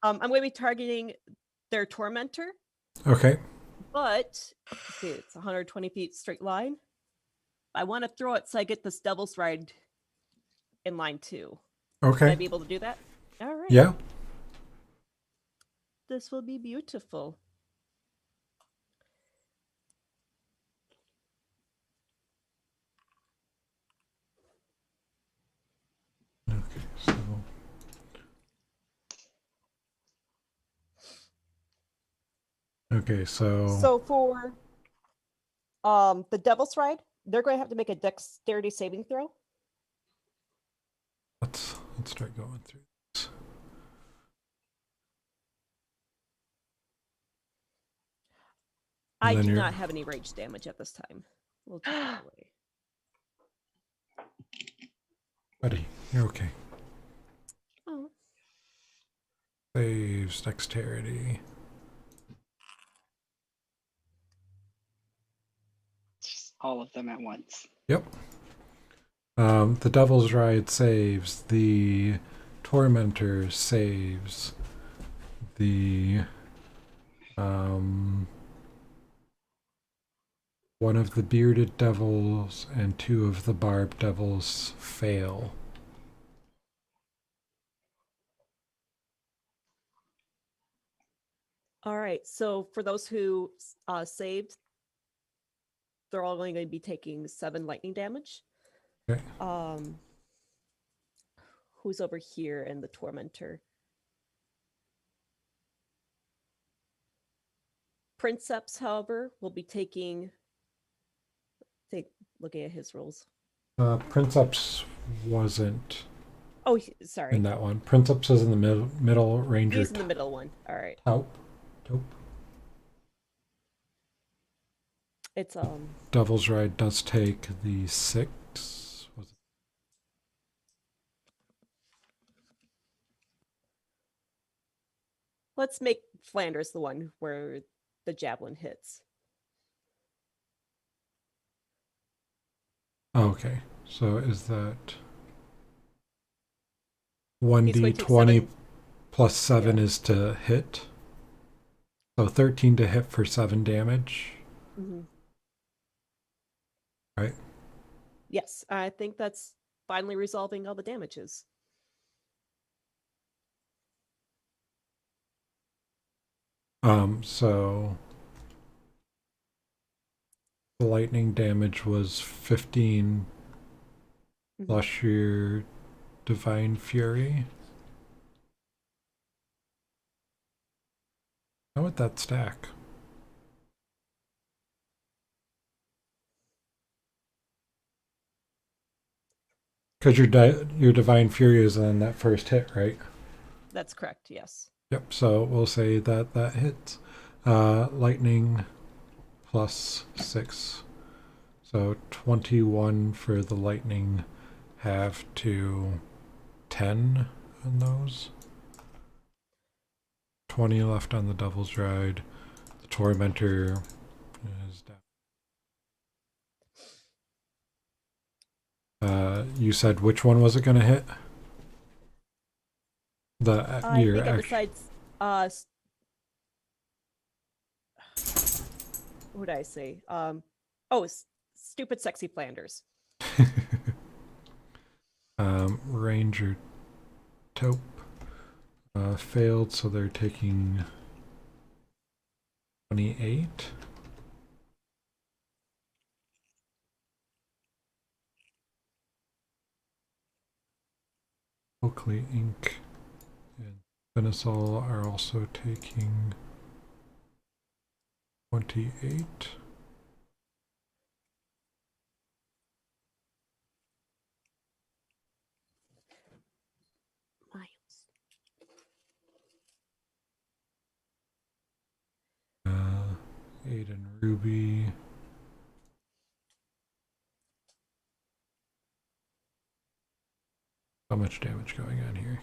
I'm going to be targeting their tormentor, Okay. but okay, it's 120 feet straight line. I want to throw it so I get this double stride in line too. Would I Okay. be able to do that? All right. Yeah. This will be beautiful. Okay. So. Okay. So for the devil's ride, they're going to have to make a dexterity saving throw. let's start going through this. I then do you're- not have any rage damage at this time. We'll take that away. Buddy, you're okay. Oh, Saves dexterity. Just all of them at once. Yep. The Devil's Ride saves. The Tormentor saves. The one of the bearded devils and two of the barbed devils fail. All right. So for those who saved, they're all going to be taking 7 lightning damage. Okay. Who's over here in the tormentor? Princeps, however, will be taking. Looking at his rolls. Princeps wasn't Oh, sorry. in that one. Princeps is in the middle ranger. He's in the middle one. All right. Taupe. It's Devil's Ride does take the 6. Was it? Let's make Flanders the one where the javelin hits. Okay, so is that He's going to take 1d20 7. plus 7 is to hit? So 13 to hit for 7 damage. Mm-hmm. Right. Yes, I think that's finally resolving all the damages. So the lightning damage was 15 plus your divine fury. How would that stack? Because your divine fury is on that first hit, right? That's correct, yes. Yep, so we'll say that hits. Lightning plus 6. So 21 for the lightning, half to 10 on those. 20 left on the Devil's Ride. The Tormentor is down. You said which one was it going to hit? I think besides what did I say? Stupid sexy Flanders. Ranger Taupe failed, so they're taking 28. Oakley Inc. and Benisol are also taking 28. Aiden Ruby. How much damage going on here?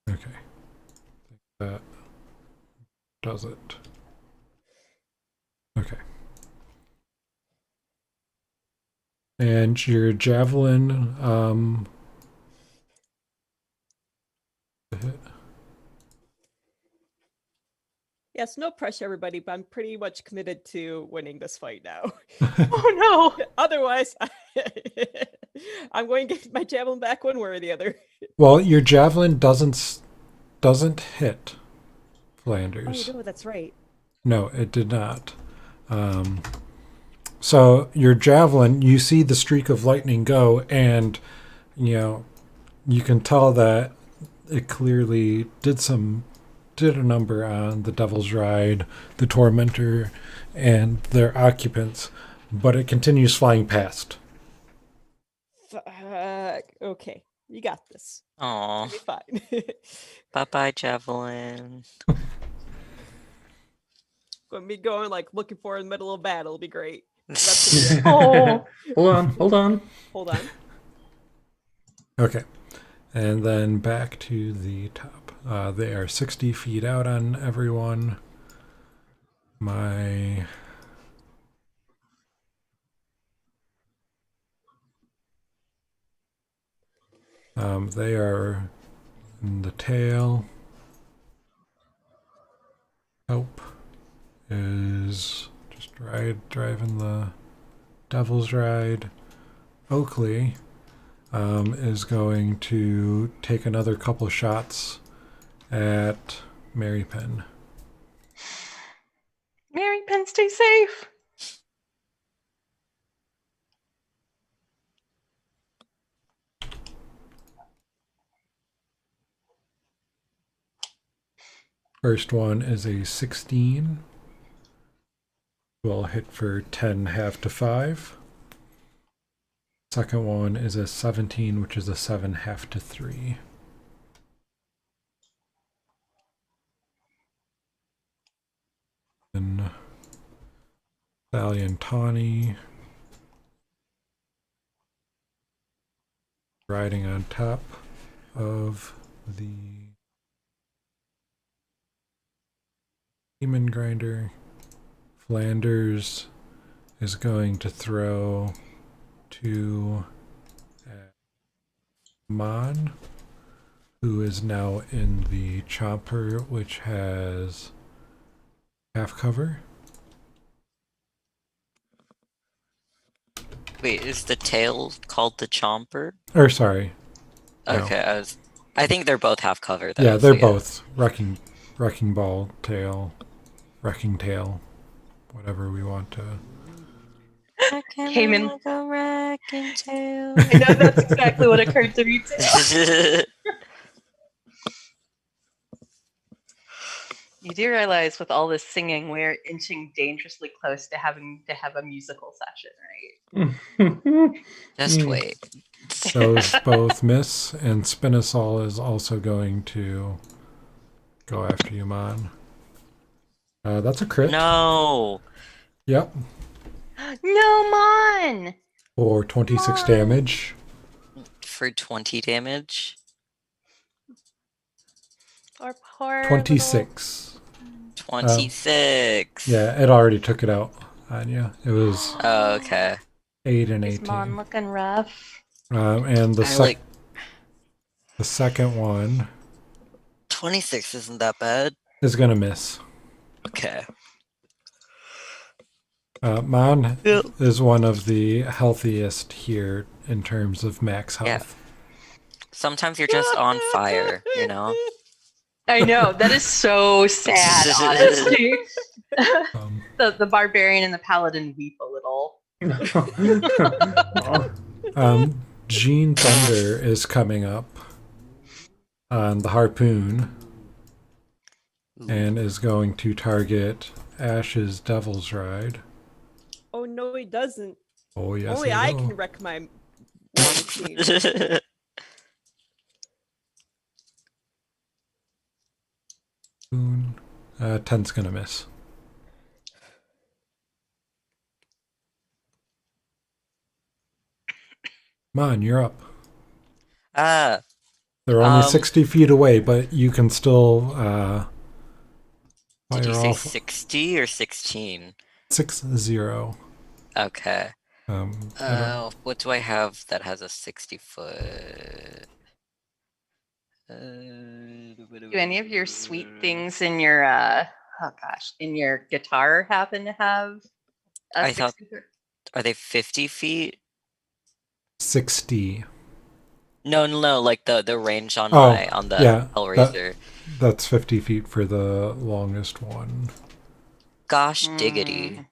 Okay. I think that does it. Okay. And your javelin, hit. Yes, no pressure, everybody, but I'm pretty much committed to winning this fight now. Oh no! Otherwise, I'm going to get my javelin back one way or the other. Well, your javelin doesn't hit Flanders. Oh no, that's right. No, it did not. So your javelin, you see the streak of lightning go, and you can tell that it clearly did a number on the Devil's Ride, the Tormentor, and their occupants, but it continues flying past. Okay, you got this. Aw. It'll be fine. Bye-bye, Javelin. When me going like looking for in the middle of battle, it'll be great. Oh, hold on. Hold on. Okay. And then back to the top. They are 60 feet out on everyone. They are in the tail. Hope is just driving the Devil's Ride. Oakley is going to take another couple shots at Mary Penn. Mary Penn, stay safe. First one is a 16. Will hit for 10 half to 5. Second one is a 17, which is a 7 half to 3. And Sally and Tawny riding on top of the demon grinder. Flanders is going to throw to Mon, who is now in the chopper, which has half cover. Wait, is the tail called the Chomper? Or sorry. No. Okay, I think they're both half cover though. Yeah, they're so both wrecking ball, tail, wrecking tail, whatever we want to. Came in. like a wrecking tail. I know that's exactly what occurred to me too. You do realize with all this singing, we're inching dangerously close to having to have a musical session, right? Just wait. Those both miss, and Spinosol is also going to go after you, Mon. That's a crit. No. Yep. No, Mon! For 26 damage. For 20 damage. Our poor 26. 26. Yeah, it already took it out on you. It was Oh, okay. 8 and Is Mon 18. looking rough? And the I the second one 26 isn't that bad. is going to miss. Okay. Mon Yep. is one of the healthiest here in terms of max health. Sometimes you're just on fire, you know? I know, that is so sad, honestly. Um, The barbarian and the paladin weep a little. Gene Thunder is coming up on the harpoon and is going to target Ash's Devil's Ride. Oh no, he doesn't. Oh yes, Only he I will. can wreck my machine. 10's gonna miss. Mon, you're up. Ah, They're only 60 feet away, but you can still did you fire say off 60 or 16? 6-0. Okay. I don't- What do I have that has a 60-foot? Do any of your sweet things in your in your guitar happen to have a I thought- 60-foot? Are they 50 feet? 60. No, like the range on Oh, on the yeah, Hellraiser. That's 50 feet for the longest one. Gosh diggity.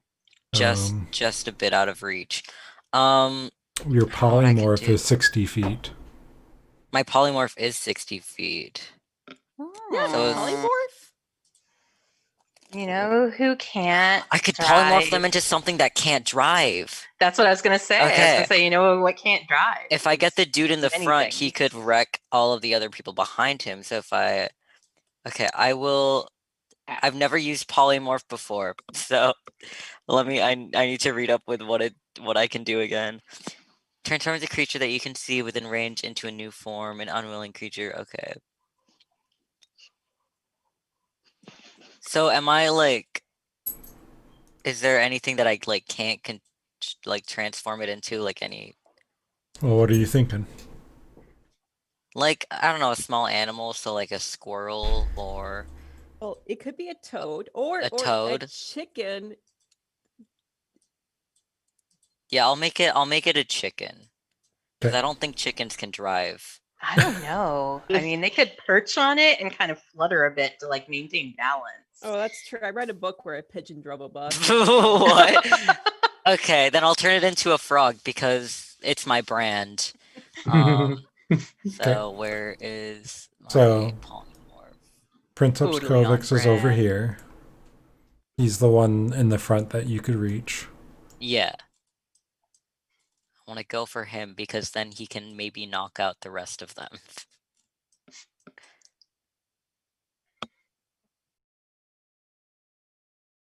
Just a bit out of reach. Your polymorph is 60 feet. My polymorph is 60 feet. Yeah, So polymorph? You know who can't? I could drive? polymorph them into something that can't drive. That's what I was gonna say. I was Okay. gonna say, you know what can't drive? If I get the dude in the Anything. front, he could wreck all of the other people behind him. So if I... Okay, I will... I've never used polymorph before, so let me... I need to read up with what I can do again. Transforms a creature that you can see within range into a new form, an unwilling creature. Okay. So am I like... Is there anything that I like can't transform it into, like any... Well, what are you thinking? Like, I don't know, a small animal, so like a squirrel or... Well, it could be a toad or A toad. a chicken. Yeah, I'll make it a chicken. Because Okay. I don't think chickens can drive. I don't know. I mean, they could perch on it and kind of flutter a bit to like maintain balance. Oh, that's true. I read a book where a pigeon drove a bus. What? Okay, then I'll turn it into a frog because it's my brand. So where is my So- polymorph? Prince Totally on Upskovix is over brand. here. He's the one in the front that you could reach. Yeah. I want to go for him because then he can maybe knock out the rest of them.